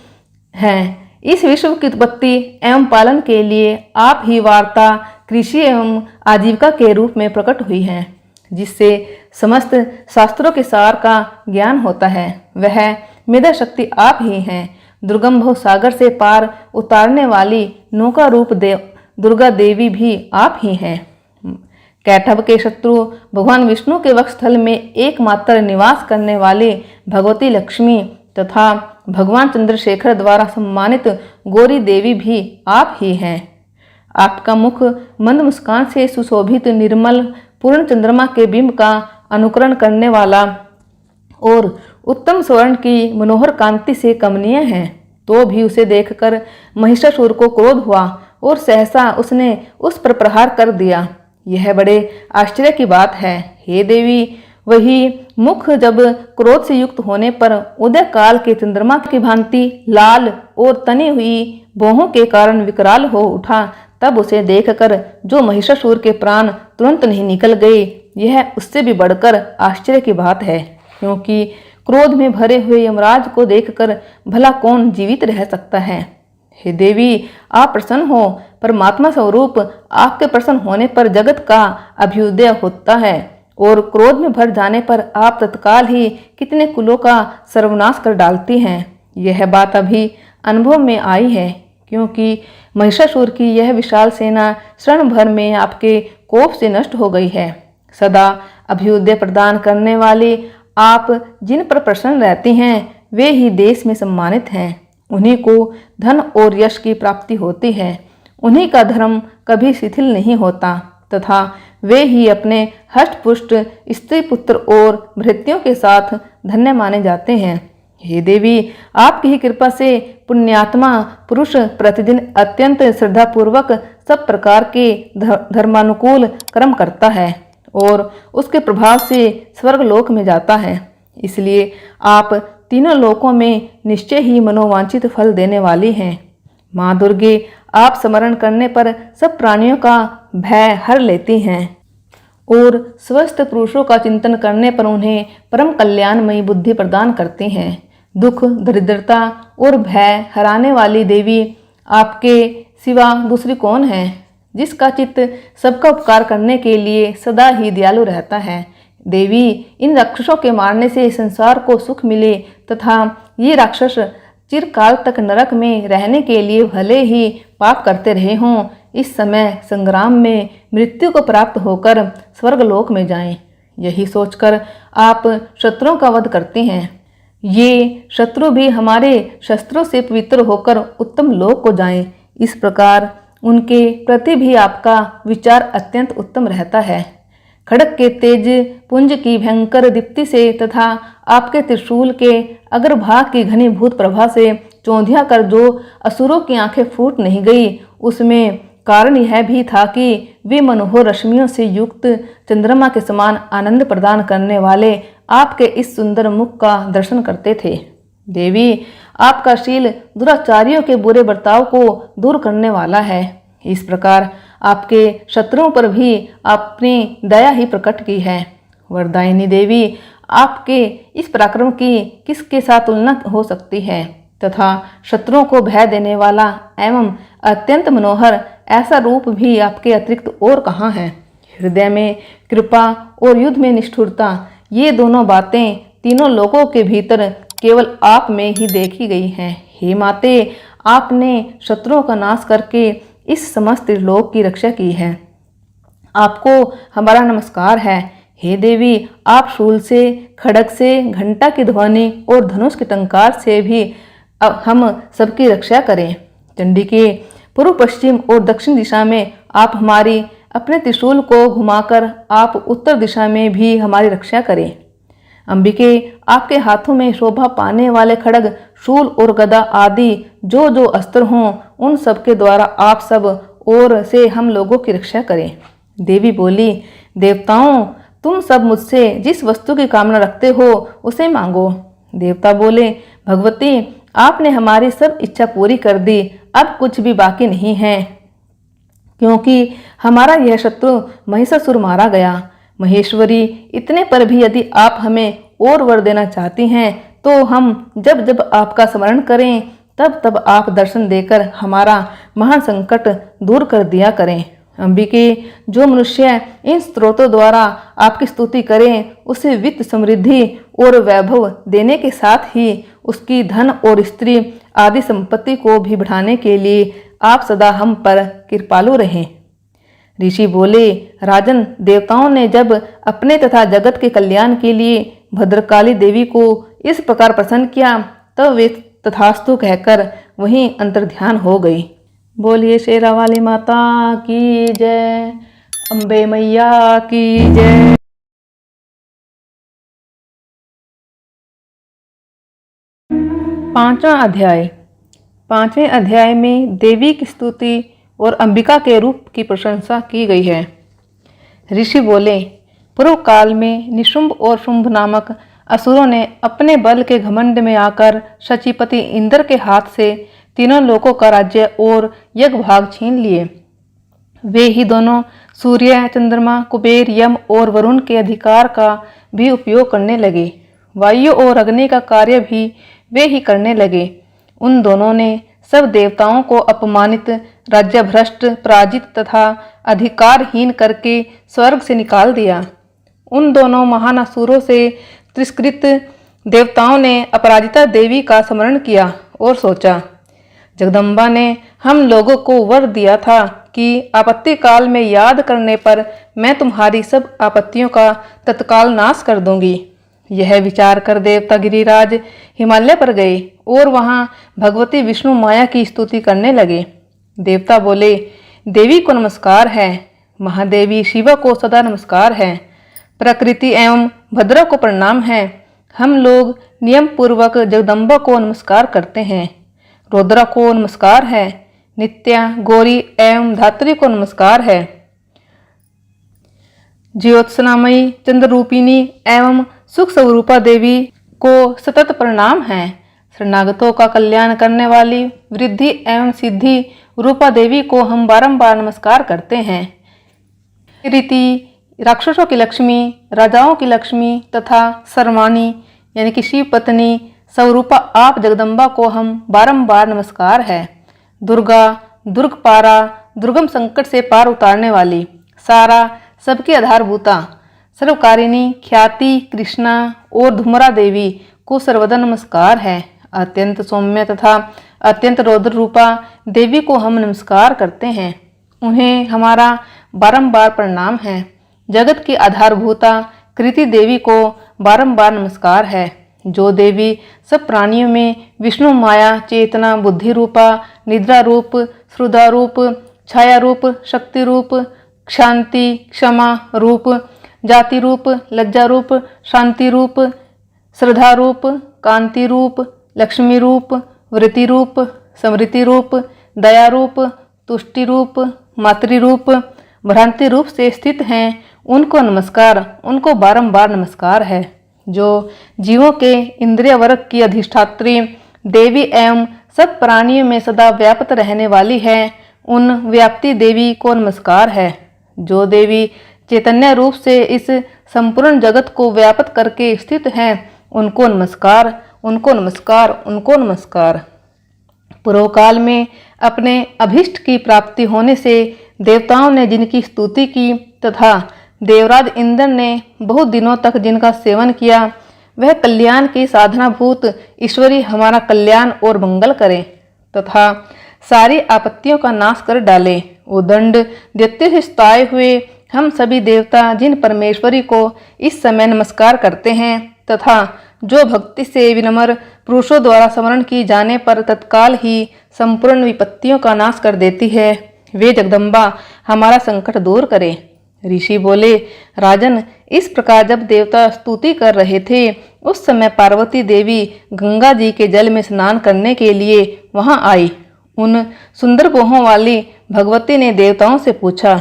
हैं। इस विश्व की उत्पत्ति एवं पालन के लिए आप ही वार्ता, कृषि एवं आजीविका के रूप में प्रकट हुई हैं, जिससे समस्त शास्त्रों के सार का ज्ञान होता है। वह मेधा शक्ति आप ही हैं। दुर्गम भव सागर से पार उतारने वाली नौका रूप दुर्गा देवी भी आप ही हैं। कैटभ के शत्रु भगवान विष्णु के वक्षस्थल में एकमात्र निवास करने वाले भगवती लक्ष्मी तथा भगवान चंद्रशेखर द्वारा सम्मानित गौरी देवी भी आप ही हैं। आपका मुख मंद मुस्कान से सुशोभित निर्मल पूर्ण चंद्रमा के बिंब का अनुकरण करने वाला और उत्तम स्वर्ण की मनोहर कांति से कमनीय है। तो भी उसे देखकर महिषासुर को क्रोध हुआ और सहसा उसने उस पर प्रहार कर दिया। यह बड़े आश्चर्य की बात है। हे देवी, वही मुख जब क्रोध से युक्त होने पर उदय काल के चंद्रमा की भांति लाल और तनी हुई भौहों के कारण विकराल हो उठा, तब उसे देखकर जो महिषासुर के प्राण तुरंत नहीं निकल गए, यह उससे भी बढ़कर आश्चर्य की बात है। क्योंकि क्रोध में भरे हुए यमराज को देखकर भला कौन जीवित रह सकता है। हे देवी, आप प्रसन्न हो। परमात्मा स्वरूप आपके प्रसन्न होने पर जगत का अभ्युदय होता है और क्रोध में भर जाने पर आप तत्काल ही कितने कुलों का सर्वनाश कर डालती हैं। यह बात अभी अनुभव में आई है, क्योंकि महिषासुर की यह विशाल सेना क्षण भर में आपके कोप से नष्ट हो गई है। सदा अभ्युदय प्रदान करने वाले आप जिन पर प्रसन्न रहते हैं वे ही देश में सम्मानित हैं। उन्हीं को धन और यश की प्राप्ति होती है। उन्हीं का धर्म कभी शिथिल नहीं होता तथा वे ही अपने हष्टपुष्ट स्त्री पुत्र और भृत्यों के साथ धन्य माने जाते हैं। हे देवी, आपकी ही कृपा से पुण्यात्मा पुरुष प्रतिदिन अत्यंत श्रद्धापूर्वक सब प्रकार के धर्मानुकूल कर्म करता है और उसके प्रभाव से स्वर्गलोक में जाता है। इसलिए आप तीनों लोकों में निश्चय ही मनोवांछित फल देने वाली हैं। माँ दुर्गे, आप स्मरण करने पर सब प्राणियों का भय हर लेती हैं और स्वस्थ पुरुषों का चिंतन करने पर उन्हें परम कल्याणमयी बुद्धि प्रदान करती हैं। दुख, दरिद्रता और भय हराने वाली देवी, आपके सिवा दूसरी कौन है जिसका चित्त सबका उपकार करने के लिए सदा ही दयालु रहता है। देवी, इन राक्षसों के मारने से संसार को सुख मिले तथा ये राक्षस चिरकाल तक नरक में रहने के लिए भले ही पाप करते रहे हों, इस समय संग्राम में मृत्यु को प्राप्त होकर स्वर्गलोक में जाएं। यही सोचकर आप शत्रुओं का वध करते हैं। ये शत्रु भी हमारे शस्त्रों से पवित्र होकर उत्तम लोक को जाएं। इस प्रकार उनके प्रति भी आपका विचार अत्यंत उत्तम रहता है। खड़ग के तेज पुंज की भयंकर दीप्ति से तथा आपके त्रिशूल के अग्रभाग की घनीभूत प्रभा से चौंधिया कर जो असुरों की आंखें फूट नहीं गई, उसमें कारण यह भी था कि वे मनोहर रश्मियों से युक्त चंद्रमा के समान आनंद प्रदान करने वाले आपके इस सुंदर मुख का दर्शन करते थे। देवी, आपका शील दुराचारियों के बुरे बर्ताव को दूर करने वाला है। इस प्रकार आपके शत्रुओं पर भी अपनी दया ही प्रकट की है। वरदायिनी देवी, आपके इस पराक्रम की किसके साथ तुलना हो सकती है तथा शत्रुओं को भय देने वाला एवं अत्यंत मनोहर ऐसा रूप भी आपके अतिरिक्त और कहाँ है। हृदय में कृपा और युद्ध में निष्ठुरता, ये दोनों बातें तीनों लोगों के भीतर केवल आप में ही देखी गई हैं। हे माते, आपने शत्रुओं का नाश करके इस समस्त लोक की रक्षा की है। आपको हमारा नमस्कार है। हे देवी, आप शूल से, खड़ग से, घंटा की ध्वनि और धनुष के टंकार से भी हम सबकी रक्षा करें। चंडी के पूर्व, पश्चिम और दक्षिण दिशा में आप हमारी अपने त्रिशूल को घुमाकर आप उत्तर दिशा में भी हमारी रक्षा करें। अंबिके, आपके हाथों में शोभा पाने वाले खड़ग, शूल और गदा आदि जो जो अस्त्र हों, उन सब के द्वारा आप सब ओर से हम लोगों की रक्षा करें। देवी बोली, देवताओं, तुम सब मुझसे जिस वस्तु की कामना रखते हो उसे मांगो। देवता बोले, भगवती, आपने हमारी सब इच्छा पूरी कर दी, अब कुछ भी बाकी नहीं है, क्योंकि हमारा यह शत्रु महिषासुर मारा गया। महेश्वरी, इतने पर भी यदि आप हमें और वर देना चाहती हैं तो हम जब जब आपका स्मरण करें तब तब आप दर्शन देकर हमारा महान संकट दूर कर दिया करें। अंबिके, जो मनुष्य इन स्त्रोतों द्वारा आपकी स्तुति करें उसे वित्त, समृद्धि और वैभव देने के साथ ही उसकी धन और स्त्री आदि संपत्ति को भी बढ़ाने के लिए आप सदा हम पर कृपालु रहें। ऋषि बोले, राजन, देवताओं ने जब अपने तथा जगत के कल्याण के लिए भद्रकाली देवी को इस प्रकार प्रसन्न किया तब वे तथास्तु कहकर वहीं अंतर्ध्यान हो गई। बोलिए शेरा वाली माता की जय, अम्बे मैया की जय। पांचवें अध्याय में देवी की स्तुति और अंबिका के रूप की प्रशंसा की गई है। ऋषि बोले, पूर्व काल में निशुंभ और शुंभ नामक असुरों ने अपने बल के घमंड में आकर शचीपति इंद्र के हाथ से तीनों लोकों का राज्य और यज्ञ भाग छीन लिए। वे ही दोनों सूर्य, चंद्रमा, कुबेर, यम और वरुण के अधिकार का भी उपयोग करने लगे। वायु और अग्नि का कार्य भी वे ही करने लगे। उन दोनों ने सब देवताओं को अपमानित, राज्यभ्रष्ट, पराजित तथा अधिकारहीन करके स्वर्ग से निकाल दिया। उन दोनों महान असुरों से तिरस्कृत देवताओं ने अपराजिता देवी का स्मरण किया और सोचा, जगदम्बा ने हम लोगों को वर दिया था कि आपत्ति काल में याद करने पर मैं तुम्हारी सब आपत्तियों का तत्काल नाश कर दूंगी। यह विचार कर देवता गिरिराज हिमालय पर गए और वहां भगवती विष्णु माया की स्तुति करने लगे। देवता बोले, देवी को नमस्कार है, महादेवी शिवा को सदा नमस्कार है, प्रकृति एवं भद्रा को प्रणाम है। हम लोग नियम पूर्वक जगदम्बा को नमस्कार करते हैं। रुद्रा को नमस्कार है, नित्या, गौरी एवं धात्री को नमस्कार है। ज्योत्सनामयी, चंद्ररूपिणी एवं सुख स्वरूपा देवी को सतत प्रणाम है। शरणागतों का कल्याण करने वाली वृद्धि एवं सिद्धि रूपा देवी को हम बारंबार नमस्कार करते हैं। रीति राक्षसों की लक्ष्मी, राजाओं की लक्ष्मी तथा सर्वाणी यानी कि शिव पत्नी स्वरूपा आप जगदम्बा को हम बारंबार नमस्कार है। दुर्गा, दुर्गपारा, दुर्गम संकट से पार उतारने वाली, सारा सबकी आधारभूता, सर्वकारिणी, ख्याति, कृष्णा और धुमरा देवी को सर्वदा नमस्कार है। अत्यंत सौम्य तथा अत्यंत रौद्र रूपा देवी को हम नमस्कार करते हैं। उन्हें हमारा बारंबार प्रणाम है। जगत की आधारभूता कृति देवी को बारंबार नमस्कार है। जो देवी सब प्राणियों में विष्णु माया, चेतना, बुद्धि रूपा, निद्रा रूप, श्रुदा रूप, छाया रूप, शक्ति रूप, शांति, क्षमा रूप, जाति रूप, लज्जा रूप, शांति रूप, श्रद्धा रूप, कांति रूप, लक्ष्मी रूप, वृत्ति रूप, समृद्धि रूप, दया रूप, तुष्टि रूप, मातृ रूप, भ्रांति रूप से स्थित हैं, उनको नमस्कार, उनको बारंबार नमस्कार है। जो जीवों के इंद्रिय वर्ग की अधिष्ठात्री देवी एवं सब प्राणियों में सदा व्याप्त रहने वाली है, उन व्याप्ति देवी को नमस्कार है। जो देवी चैतन्य रूप से इस संपूर्ण जगत को व्याप्त करके स्थित हैं, उनको नमस्कार, उनको नमस्कार, उनको नमस्कार। पूर्व काल में अपने अभीष्ट की प्राप्ति होने से देवताओं ने जिनकी स्तुति की तथा देवराज इंद्र ने बहुत दिनों तक जिनका सेवन किया, वह कल्याण की साधनाभूत ईश्वरी हमारा कल्याण और मंगल करे तथा सारी आपत्तियों का नाश कर डाले। उदंड देते से स्थाये हुए हम सभी देवता जिन परमेश्वरी को इस समय नमस्कार करते हैं तथा जो भक्ति से विनम्र पुरुषों द्वारा स्मरण की जाने पर तत्काल ही संपूर्ण विपत्तियों का नाश कर देती है, वे जगदम्बा हमारा संकट दूर करे। ऋषि बोले, राजन, इस प्रकार जब देवता स्तुति कर रहे थे, उस समय पार्वती देवी गंगा जी के जल में स्नान करने के लिए वहां आई। उन सुंदर बाहों वाली भगवती ने देवताओं से पूछा,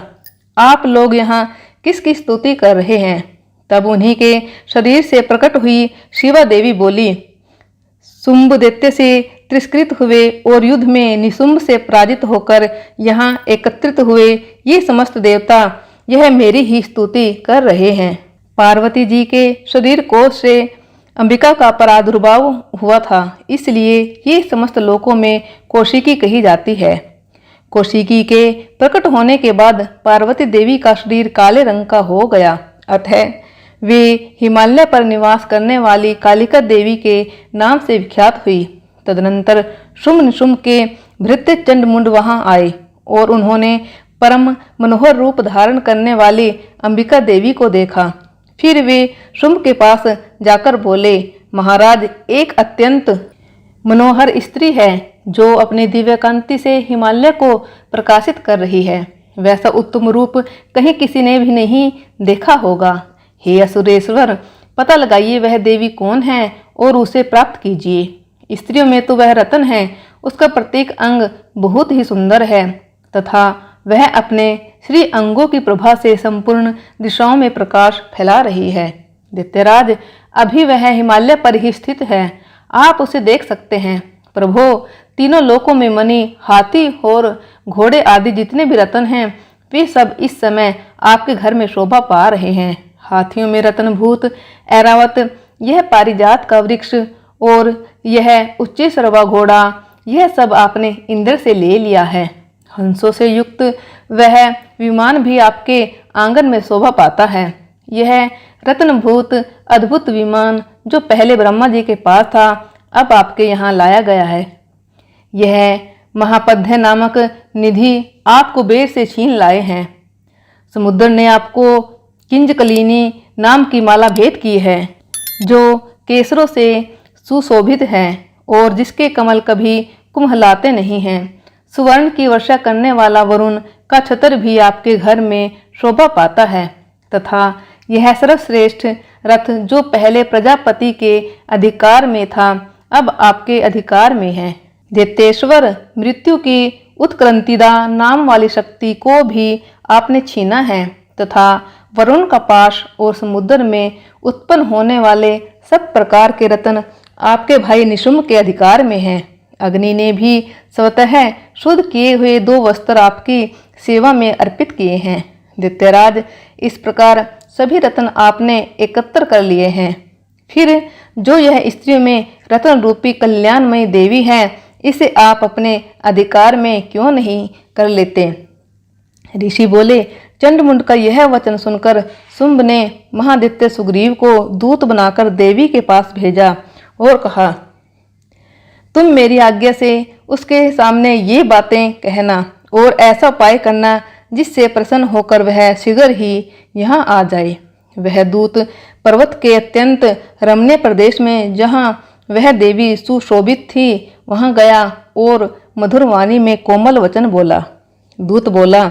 आप लोग यहाँ किसकी स्तुति कर रहे हैं? तब उन्हीं के शरीर से प्रकट हुई शिवा देवी बोली, शुंभ दैत्य से तिरस्कृत हुए और युद्ध में निशुंभ से पराजित होकर यहाँ एकत्रित हुए ये समस्त देवता यह मेरी ही स्तुति कर रहे हैं। पार्वती जी के शरीर कोश से अंबिका का प्रादुर्भाव हुआ था, इसलिए ये समस्त लोकों में कौशिकी कही जाती है। कौशिकी के प्रकट होने के बाद पार्वती देवी का शरीर काले रंग का हो गया, अतः वे हिमालय पर निवास करने वाली कालिका देवी के नाम से विख्यात हुई। तदनंतर शुंभ निशुंभ के भृत्य चंडमुंड वहां आए और उन्होंने परम मनोहर रूप धारण करने वाली अंबिका देवी को देखा। फिर वे शुंभ के पास जाकर बोले, महाराज, एक अत्यंत मनोहर स्त्री है जो अपनी दिव्य कांति से हिमालय को प्रकाशित कर रही है। वैसा उत्तम रूप कहीं किसी ने भी नहीं देखा होगा। हे असुरेश्वर, पता लगाइए वह देवी कौन है और उसे प्राप्त कीजिए। स्त्रियों में तो वह रतन है, उसका प्रत्येक अंग बहुत ही सुंदर है तथा वह अपने श्री अंगों की प्रभा से संपूर्ण दिशाओं में प्रकाश फैला रही है। दैत्यराज, अभी वह हिमालय पर ही स्थित है, आप उसे देख सकते हैं। प्रभो, तीनों लोकों में मणि, हाथी और घोड़े आदि जितने भी रत्न हैं, वे सब इस समय आपके घर में शोभा पा रहे हैं। हाथियों में रत्नभूत ऐरावत, यह पारिजात का वृक्ष और यह उच्चैःश्रवा घोड़ा, यह सब आपने इंद्र से ले लिया है। हंसों से युक्त वह विमान भी आपके आंगन में शोभा पाता है। यह रत्नभूत अद्भुत विमान जो पहले ब्रह्मा जी के पास था, अब आपके यहाँ लाया गया है। यह महापद्य नामक निधि आप कुबेर से छीन लाए हैं। समुद्र ने आपको किंजकलिनी नाम की माला भेंट की है, जो केसरों से सुशोभित है और जिसके कमल कभी कुम्हलाते नहीं हैं। सुवर्ण की वर्षा करने वाला वरुण का छत्र भी आपके घर में शोभा पाता है तथा यह सर्वश्रेष्ठ रथ जो पहले प्रजापति के अधिकार में था अब आपके अधिकार में है। दैत्येश्वर मृत्यु की उत्क्रांतिदा नाम वाली शक्ति को भी आपने छीना है तथा वरुण का पाश और समुद्र में उत्पन्न होने वाले सब प्रकार के रत्न आपके भाई निशुम्भ के अधिकार में हैं। अग्नि ने भी स्वतः शुद्ध किए हुए 2 वस्त्र आपकी सेवा में अर्पित किए हैं। दैत्यराज, इस प्रकार सभी रत्न आपने एकत्र कर लिए हैं। फिर जो यह स्त्रियों में रत्न रूपी कल्याणमयी देवी है, इसे आप अपने अधिकार में क्यों नहीं कर लेते? ऋषि बोले, चंडमुंड का यह वचन सुनकर शुंभ ने महादित्य सुग्रीव को दूत बनाकर देवी के पास भेजा और कहा, तुम मेरी आज्ञा से उसके सामने ये बातें कहना और ऐसा उपाय करना जिससे प्रसन्न होकर वह शीघ्र ही यहाँ आ जाए। वह दूत पर्वत के अत्यंत रमणीय प्रदेश में जहाँ वह देवी सुशोभित थी वहाँ गया और मधुर वाणी में कोमल वचन बोला। दूत बोला,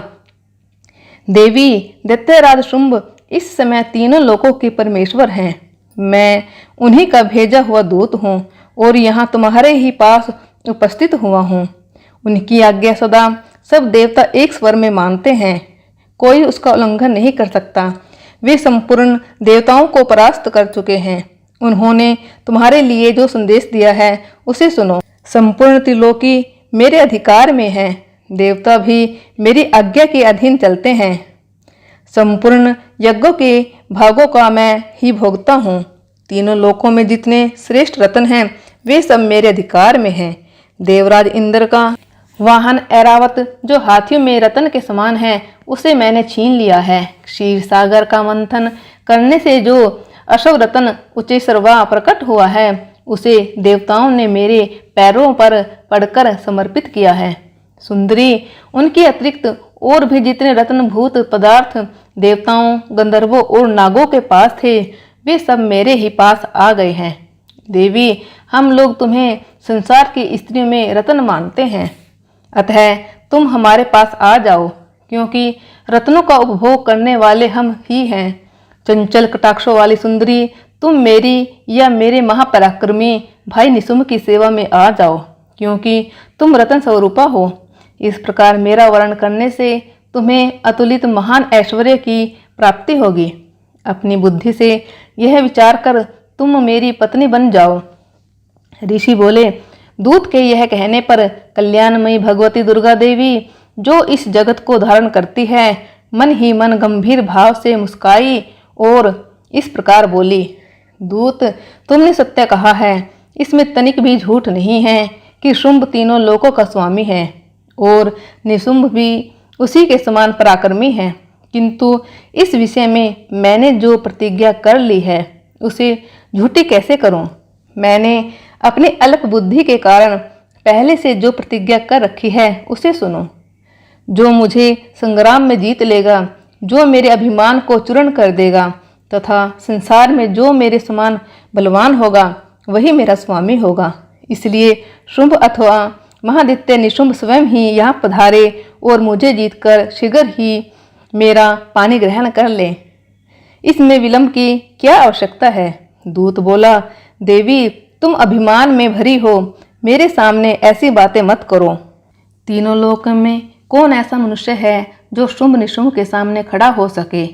देवी, दैत्यराज शुंभ इस समय तीनों लोकों के परमेश्वर हैं। मैं उन्हीं का भेजा हुआ दूत हूँ और यहाँ तुम्हारे ही पास उपस्थित हुआ हूँ। उनकी आज्ञा सदा सब देवता एक स्वर में मानते हैं, कोई उसका उल्लंघन नहीं कर सकता। वे संपूर्ण देवताओं को परास्त कर चुके हैं। उन्होंने तुम्हारे लिए जो संदेश दिया है उसे सुनो। संपूर्ण त्रिलोकी मेरे अधिकार में है, देवता भी मेरी आज्ञा के अधीन चलते हैं। संपूर्ण यज्ञों के भागों का मैं ही भोगता हूँ। तीनों लोकों में जितने श्रेष्ठ रत्न हैं वे सब मेरे अधिकार में हैं। देवराज इंद्र का वाहन ऐरावत जो हाथियों में रत्न के समान है उसे मैंने छीन लिया है। क्षीर सागर का मंथन करने से जो अशव रत्न उच्चैःसर्वा प्रकट हुआ है उसे देवताओं ने मेरे पैरों पर पड़कर समर्पित किया है। सुंदरी, उनके अतिरिक्त और भी जितने रत्नभूत पदार्थ देवताओं, गंधर्वों और नागों के पास थे वे सब मेरे ही पास आ गए हैं। देवी, हम लोग तुम्हें संसार की स्त्रियों में रत्न मानते हैं, अतः तुम हमारे पास आ जाओ, क्योंकि रत्नों का उपभोग करने वाले हम ही हैं। चंचल कटाक्षों वाली सुंदरी, तुम मेरी या मेरे महापराक्रमी भाई निशुम्भ की सेवा में आ जाओ, क्योंकि तुम रत्न स्वरूपा हो। इस प्रकार मेरा वर्ण करने से तुम्हें अतुलित महान ऐश्वर्य की प्राप्ति होगी। अपनी बुद्धि से यह विचार कर तुम मेरी पत्नी बन जाओ। ऋषि बोले, दूत के यह कहने पर कल्याणमयी भगवती दुर्गा देवी जो इस जगत को धारण करती है मन ही मन गंभीर भाव से मुस्काई और इस प्रकार बोली, दूत, तुमने सत्य कहा है, इसमें तनिक भी झूठ नहीं है कि शुंभ तीनों लोकों का स्वामी है और निशुंभ भी उसी के समान पराक्रमी है। किंतु इस विषय में मैंने जो प्रतिज्ञा कर ली है उसे झूठी कैसे करूं? मैंने अपनी अल्प बुद्धि के कारण पहले से जो प्रतिज्ञा कर रखी है उसे सुनो। जो मुझे संग्राम में जीत लेगा, जो मेरे अभिमान को चूर्ण कर देगा तथा संसार में जो मेरे समान बलवान होगा वही मेरा स्वामी होगा। इसलिए शुंभ अथवा महादित्य निशुंभ स्वयं ही यहाँ पधारे और मुझे जीतकर शीघ्र ही मेरा पानी ग्रहण कर ले। इसमें विलंब की क्या आवश्यकता है? दूत बोला, देवी, तुम अभिमान में भरी हो, मेरे सामने ऐसी बातें मत करो। तीनों लोकों में कौन ऐसा मनुष्य है जो शुंभ निशुंभ के सामने खड़ा हो सके?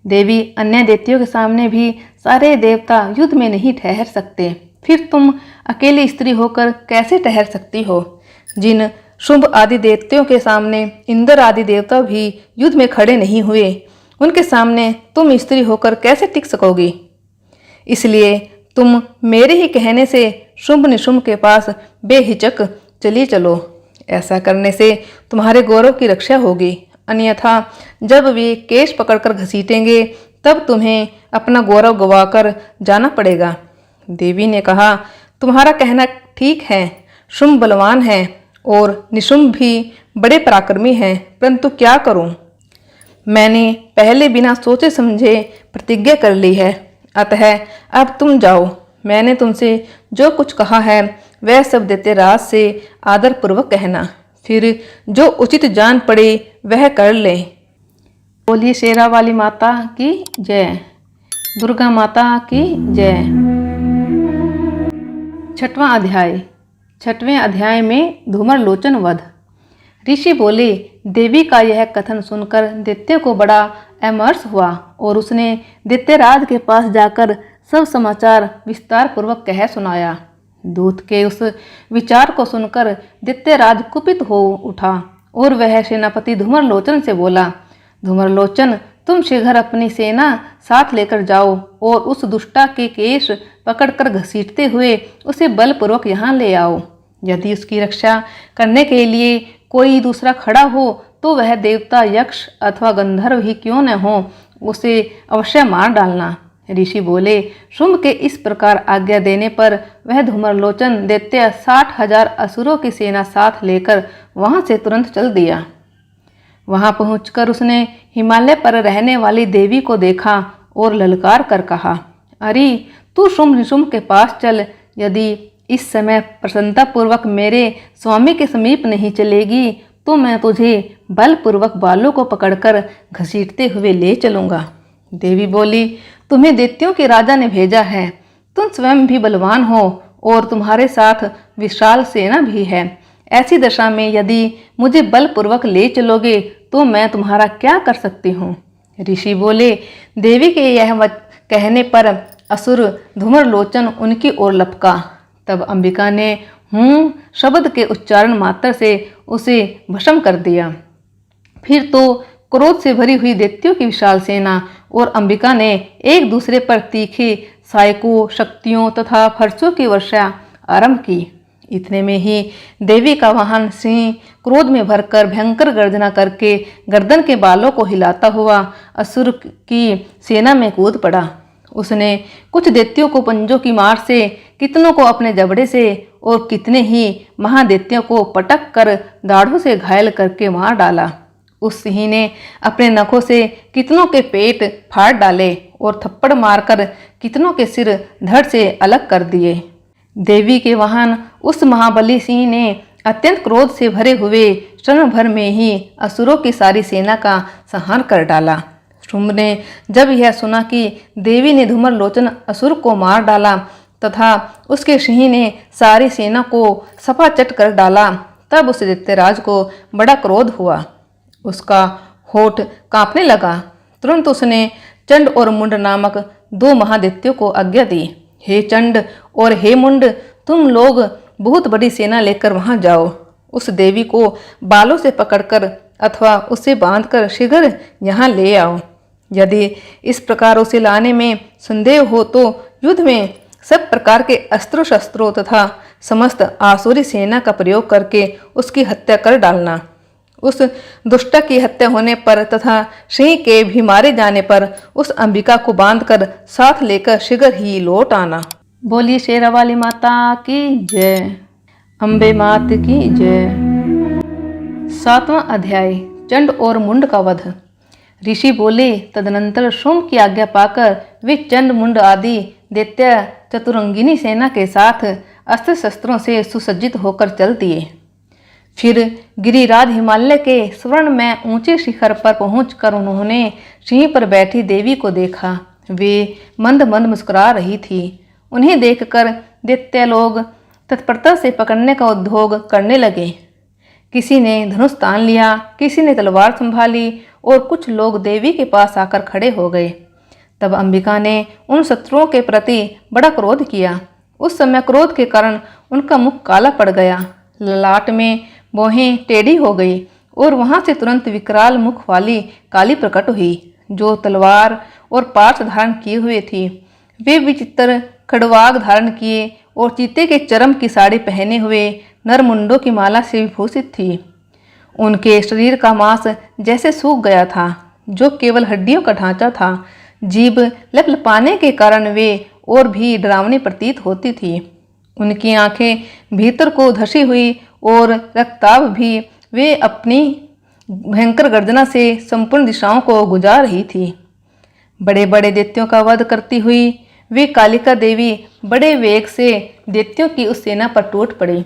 देवी, अन्य दैत्यों के सामने भी सारे देवता युद्ध में नहीं ठहर सकते, फिर तुम अकेली स्त्री होकर कैसे ठहर सकती हो? जिन शुंभ आदि दैत्यों के सामने इंद्र आदि देवता भी युद्ध में खड़े नहीं हुए, उनके सामने तुम स्त्री होकर कैसे टिक सकोगी? इसलिए तुम मेरे ही कहने से शुंभ निशुंभ के पास बेहिचक चली चलो। ऐसा करने से तुम्हारे गौरव की रक्षा होगी, अन्यथा जब वे केश पकड़कर घसीटेंगे तब तुम्हें अपना गौरव गवाकर जाना पड़ेगा। देवी ने कहा, तुम्हारा कहना ठीक है, शुंभ बलवान है और निशुंभ भी बड़े पराक्रमी हैं, परंतु क्या करूं? मैंने पहले बिना सोचे समझे प्रतिज्ञा कर ली है, अतः अब तुम जाओ। मैंने तुमसे जो कुछ कहा है वह सब दैत्यराज से आदरपूर्वक कहना, फिर जो उचित जान पड़े वह कर ले। बोलिए शेरा वाली माता की जय, दुर्गा माता की जय। छठवां अध्याय। छठवें अध्याय में धूमर लोचन वध। ऋषि बोले, देवी का यह कथन सुनकर दैत्य को बड़ा अमर्ष हुआ और उसने दैत्यराज के पास जाकर सब समाचार विस्तार पूर्वक कह सुनाया। दूत के उस विचार को सुनकर दैत्यराज कुपित हो उठा और वह सेनापति धूमरलोचन से बोला, धूमरलोचन, तुम शीघ्र अपनी सेना साथ लेकर जाओ और उस दुष्टा के केश पकड़कर घसीटते हुए उसे बलपूर्वक यहाँ ले आओ। यदि उसकी रक्षा करने के लिए कोई दूसरा खड़ा हो तो वह देवता, यक्ष अथवा गंधर्व ही क्यों न हो, उसे अवश्य मार डालना। ऋषि बोले, शुंभ के इस प्रकार आज्ञा देने पर वह धूमरलोचन दैत्य 60,000 असुरों की सेना साथ लेकर वहां से तुरंत चल दिया। वहां पहुंचकर उसने हिमालय पर रहने वाली देवी को देखा और ललकार कर कहा, अरे तू शुंभ निशुंभ के पास चल। यदि इस समय प्रसन्नतापूर्वक मेरे स्वामी के समीप नहीं चलेगी तो मैं तुझे बलपूर्वक बालों को पकड़कर घसीटते हुए ले चलूंगा। देवी बोली, तुम्हें दैत्यों के राजा ने भेजा है, तुम स्वयं भी बलवान हो और तुम्हारे साथ विशाल सेना भी है। ऐसी दशा में यदि मुझे बलपूर्वक ले चलोगे तो मैं तुम्हारा क्या कर सकती हूँ? ऋषि बोले, देवी के यह कहने पर असुर धूमरलोचन उनकी ओर लपका। तब अंबिका ने हूँ शब्द के उच्चारण मात्र से उसे भस्म कर दिया। फिर तो क्रोध से भरी हुई दैत्यों की विशाल सेना और अंबिका ने एक दूसरे पर तीखे सायकों, शक्तियों तथा फरसों की वर्षा आरंभ की। इतने में ही देवी का वाहन सिंह क्रोध में भरकर भयंकर गर्जना करके गर्दन के बालों को हिलाता हुआ असुर की सेना में कूद पड़ा। उसने कुछ दैत्यों को पंजों की मार से, कितनों को अपने जबड़े से और कितने ही महादैत्यों को पटक कर दाढ़ों से घायल करके मार डाला। उस सिंह ने अपने नखों से कितनों के पेट फाड़ डाले और थप्पड़ मारकर कितनों के सिर धड़ से अलग कर दिए। देवी के वाहन उस महाबली सिंह ने अत्यंत क्रोध से भरे हुए क्षण भर में ही असुरों की सारी सेना का संहार कर डाला। शुंभ ने जब यह सुना कि देवी ने धूमरलोचन असुर को मार डाला तथा उसके सिंह ने सारी सेना को सपाचट कर डाला, तब उस दैत्यराज को बड़ा क्रोध हुआ। उसका होठ कांपने लगा। तुरंत उसने चंड और मुंड नामक 2 महादैत्यों को आज्ञा दी, हे चंड और हे मुंड, तुम लोग बहुत बड़ी सेना लेकर वहां जाओ। उस देवी को बालों से पकड़कर अथवा उसे बांधकर शीघ्र यहाँ ले आओ। यदि इस प्रकार उसे लाने में संदेह हो तो युद्ध में सब प्रकार के अस्त्रों शस्त्रों तथा समस्त आसुरी सेना का प्रयोग करके उसकी हत्या कर डालना। उस दुष्ट की हत्या होने पर तथा सिंह के भी मारे जाने पर उस अंबिका को बांधकर साथ लेकर शीघ्र ही लौट आना। बोलिए शेरा वाली माता की जय, अम्बे मात की जय। 7वां अध्याय। चंड और मुंड का वध। ऋषि बोले, तदनंतर शुंभ की आज्ञा पाकर वे चंड मुंड आदि दैत्य चतुरंगिनी सेना के साथ अस्त्र शस्त्रों से सुसज्जित होकर चल दिए। फिर गिरिराज हिमालय के स्वर्ण में ऊंचे शिखर पर पहुंचकर उन्होंने सिंह पर बैठी देवी को देखा। वे मंद मंद मुस्कुरा रही थी। उन्हें देखकर दैत्य लोग तत्परता से पकड़ने का उद्योग करने लगे। किसी ने धनुष तान लिया, किसी ने तलवार संभाली और कुछ लोग देवी के पास आकर खड़े हो गए। तब अंबिका ने उन शत्रुओं के प्रति बड़ा क्रोध किया। उस समय क्रोध के कारण उनका मुख काला पड़ गया, ललाट में भौहें टेढ़ी हो गई और वहां से तुरंत विकराल मुख वाली काली प्रकट हुई, जो तलवार और पार्श धारण किए हुए थी। वे विचित्र खड़वाग धारण किए और चीते के चर्म की साड़ी पहने हुए नरमुंडों की माला से विभूषित थी। उनके शरीर का मांस जैसे सूख गया था, जो केवल हड्डियों का ढांचा था। जीभ लपलपाने के कारण वे और भी डरावनी प्रतीत होती थी। उनकी आंखें भीतर को धसी हुई और रक्ताभ भी वे अपनी भयंकर गर्जना से संपूर्ण दिशाओं को गुजार रही थी। बड़े बड़े दैत्यों का वध करती हुई वे कालिका देवी बड़े वेग से दैत्यों की उस सेना पर टूट पड़ी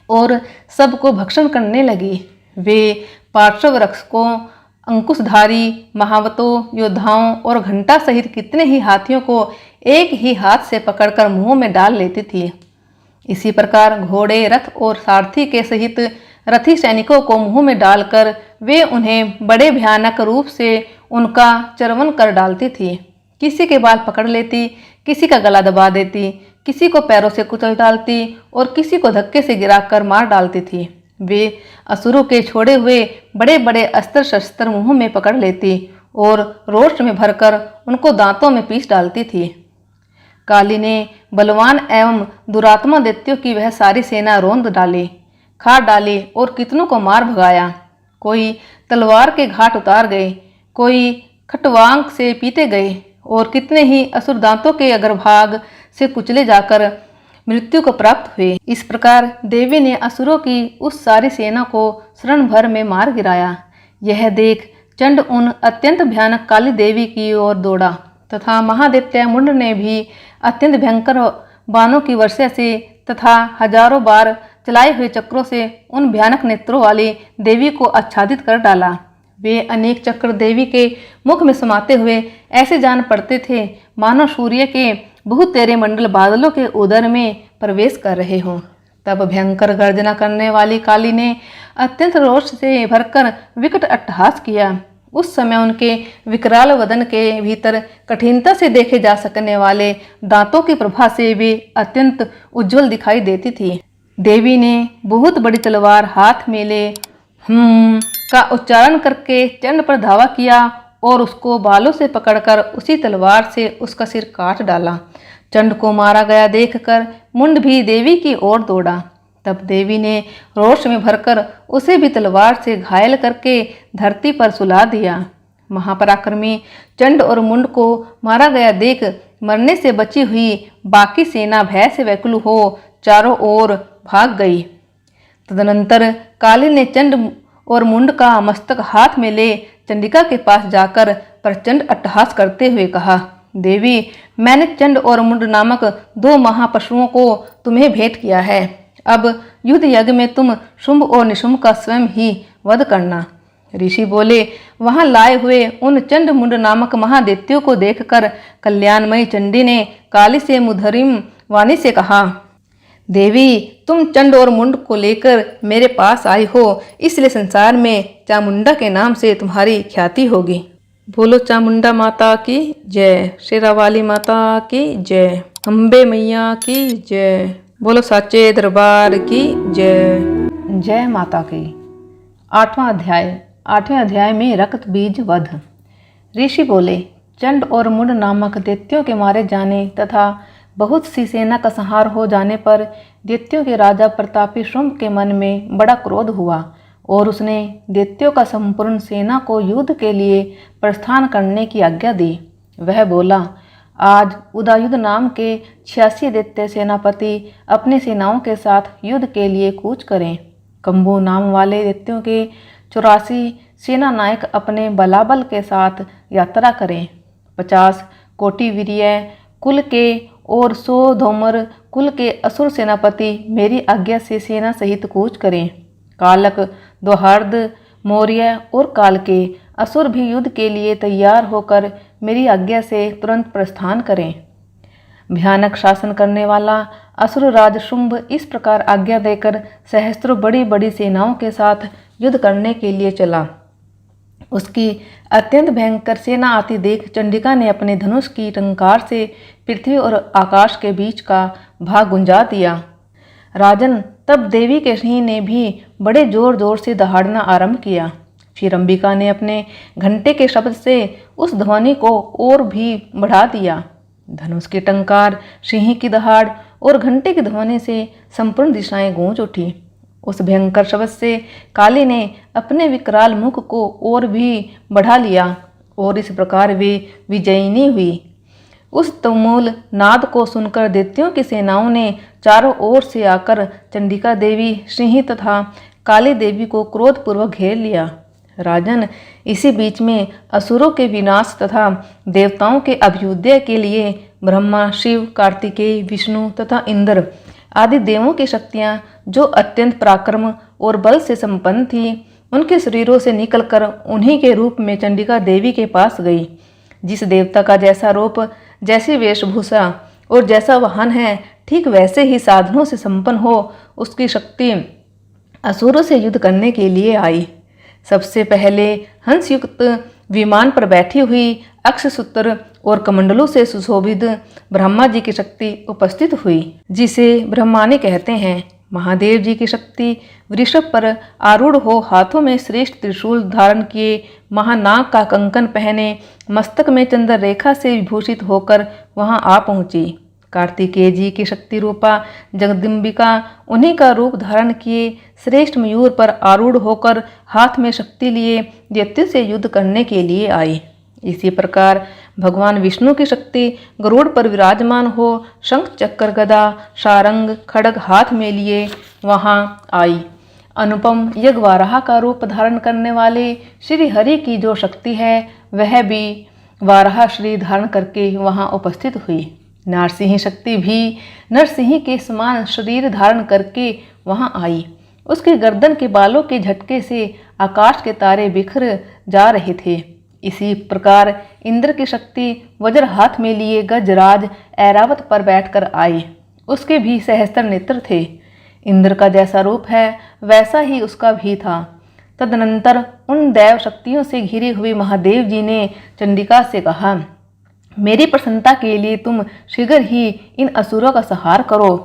और सबको भक्षण करने लगी। वे पार्श्व रक्षकों, अंकुशधारी महावतों, योद्धाओं और घंटा सहित कितने ही हाथियों को एक ही हाथ से पकड़कर मुंह में डाल लेती थी। इसी प्रकार घोड़े, रथ और सारथी के सहित रथी सैनिकों को मुंह में डालकर वे उन्हें बड़े भयानक रूप से उनका चर्वण कर डालती थी। किसी के बाल पकड़ लेती, किसी का गला दबा देती, किसी को पैरों से कुचल डालती और किसी को धक्के से गिराकर मार डालती थी। वे असुरों के छोड़े हुए बड़े बड़े अस्त्र शस्त्र मुंह में पकड़ लेती और रोष में भरकर उनको दांतों में पीस डालती थी। काली ने बलवान एवं दुरात्मा दैत्यों की वह सारी सेना रौंद डाली, खा डाली और कितनों को मार भगाया। कोई तलवार के घाट उतार गए, कोई खटवांग से पीटे गए और कितने ही असुर दांतों के अग्रभाग से कुचले जाकर मृत्यु को प्राप्त हुए। इस प्रकार देवी ने असुरों की उस सारी सेना को क्षण भर में मार गिराया। यह देख चंड उन अत्यंत भयानक काली देवी की ओर दौड़ा तथा महादैत्य मुंड ने भी अत्यंत भयंकर बाणों की वर्षा से तथा हजारों बार चलाए हुए चक्रों से उन भयानक नेत्रों वाली देवी को आच्छादित कर डाला। वे अनेक चक्र देवी के मुख में समाते हुए ऐसे जान पड़ते थे मानो सूर्य के बहुत तेरे मंडल बादलों के उदर में प्रवेश कर रहे हों। तब भयंकर गर्जना करने वाली काली ने अत्यंत रोष से भरकर विकट अट्टहास किया। उस समय उनके विकराल वदन के भीतर कठिनता से देखे जा सकने वाले दांतों की प्रभा से भी अत्यंत उज्जवल दिखाई देती थी। देवी ने बहुत बड़ी तलवार हाथ में ले का उच्चारण करके चंड पर धावा किया और उसको बालों से पकड़कर उसी तलवार से उसका सिर काट डाला। चंड को मारा गया देखकर मुंड भी देवी की ओर दौड़ा। तब देवी ने रोष में भरकर उसे भी तलवार से घायल करके धरती पर सुला दिया। महापराक्रमी चंड और मुंड को मारा गया देख मरने से बची हुई बाकी सेना भय से व्याकुल हो चारों ओर भाग गई। तदनंतर काली ने चंड और मुंड का मस्तक हाथ में ले चंडिका के पास जाकर प्रचंड अट्टहास करते हुए कहा, देवी, मैंने चंड और मुंड नामक दो महापशुओं को तुम्हें भेंट किया है। अब युद्ध यज्ञ में तुम शुंभ और निशुंभ का स्वयं ही वध करना। ऋषि बोले, वहां लाए हुए उन चंड मुंड नामक महादैत्यों को देखकर कल्याणमयी चंडी ने काली से मुधरिम वाणी से कहा, देवी, तुम चंड और मुंड को लेकर मेरे पास आई हो, इसलिए संसार में चामुंडा के नाम से तुम्हारी ख्याति होगी। बोलो चामुंडा माता की जय, शेरावाली माता की जय, अम्बे मैया की जय, बोलो साचे दरबार की जय। जय माता की। 8वां अध्याय में रक्त बीज वध। ऋषि बोले, चंड और मुंड नामक दैत्यों के मारे जाने तथा बहुत सी सेना का संहार हो जाने पर दैत्यों के राजा प्रतापी शुंभ के मन में बड़ा क्रोध हुआ और उसने दैत्यों का संपूर्ण सेना को युद्ध के लिए प्रस्थान करने की आज्ञा दी। वह बोला, आज उदायुध नाम के 86 दैत्य सेनापति अपनी सेनाओं के साथ युद्ध के लिए कूच करें। कंबू नाम वाले दैत्यों के 84 सेना नायक अपने बलाबल के साथ यात्रा करें। 50 कोटि वीर्य कुल के और 100 धौमर कुल के असुर सेनापति मेरी आज्ञा से सेना सहित कूच करें। कालक, द्वाहार्द, मौर्य और काल के असुर भी युद्ध के लिए तैयार होकर मेरी आज्ञा से तुरंत प्रस्थान करें। भयानक शासन करने वाला असुर राज शुंभ इस प्रकार आज्ञा देकर सहस्त्रों बड़ी बड़ी सेनाओं के साथ युद्ध करने के लिए चला। उसकी अत्यंत भयंकर सेना आती देख चंडिका ने अपने धनुष की टंकार से पृथ्वी और आकाश के बीच का भाग गुंजा दिया। राजन, तब देवी के सिंह ने भी बड़े जोर जोर से दहाड़ना आरंभ किया। फिर अंबिका ने अपने घंटे के शब्द से उस ध्वनि को और भी बढ़ा दिया। धनुष की टंकार, सिंह की दहाड़ और घंटे की ध्वनि से संपूर्ण दिशाएं गूंज उठी। उस भयंकर शब्द से काली ने अपने विकराल मुख को और भी बढ़ा लिया और इस प्रकार वे विजयिनी हुई। उस तुमुल नाद को सुनकर दैत्यों की सेनाओं ने चारों ओर से आकर चंडिका देवी, सिंही तथा काली देवी को क्रोधपूर्वक घेर लिया। राजन, इसी बीच में असुरों के विनाश तथा देवताओं के अभ्युदय के लिए ब्रह्मा, शिव, कार्तिकेय, विष्णु तथा इंद्र आदि देवों की शक्तियां जो अत्यंत पराक्रम और बल से संपन्न थी, उनके शरीरों से निकलकर उन्हीं के रूप में चंडिका देवी के पास गई। जिस देवता का जैसा रूप, जैसी वेशभूषा और जैसा वाहन है, ठीक वैसे ही साधनों से संपन्न हो उसकी शक्ति असुरों से युद्ध करने के लिए आई। सबसे पहले हंसयुक्त विमान पर बैठी हुई अक्षसूत्र और कमंडलों से सुशोभित ब्रह्मा जी की शक्ति उपस्थित हुई, जिसे ब्रह्मानी कहते हैं। महादेव जी की शक्ति वृषभ पर आरूढ़ हो, हाथों में श्रेष्ठ त्रिशूल धारण किए, महानाग का कंकन पहने, मस्तक में चंद्र रेखा से विभूषित होकर वहां आ पहुंची। कार्तिकेय जी की शक्ति रूपा जगदम्बिका उन्हीं का रूप धारण किए श्रेष्ठ मयूर पर आरूढ़ होकर हाथ में शक्ति लिए दैत्यों से युद्ध करने के लिए आई। इसी प्रकार भगवान विष्णु की शक्ति गरुड़ पर विराजमान हो शंख, चक्र, गदा, सारंग, खड्ग हाथ में लिए वहां आई। अनुपम यज्ञवाराह का रूप धारण करने वाले श्री हरि की जो शक्ति है, वह भी वाराह श्री धारण करके वहां उपस्थित हुई। नारसिंह शक्ति भी नरसिंह के समान शरीर धारण करके वहां आई। उसके गर्दन के बालों के झटके से आकाश के तारे बिखर जा रहे थे। इसी प्रकार इंद्र की शक्ति वज्र हाथ में लिए गजराज ऐरावत पर बैठकर आई। उसके भी सहस्त्र नेत्र थे। इंद्र का जैसा रूप है, वैसा ही उसका भी था। तदनंतर उन दैव शक्तियों से घिरे हुए महादेव जी ने चंडिका से कहा, मेरी प्रसन्नता के लिए तुम शीघ्र ही इन असुरों का संहार करो।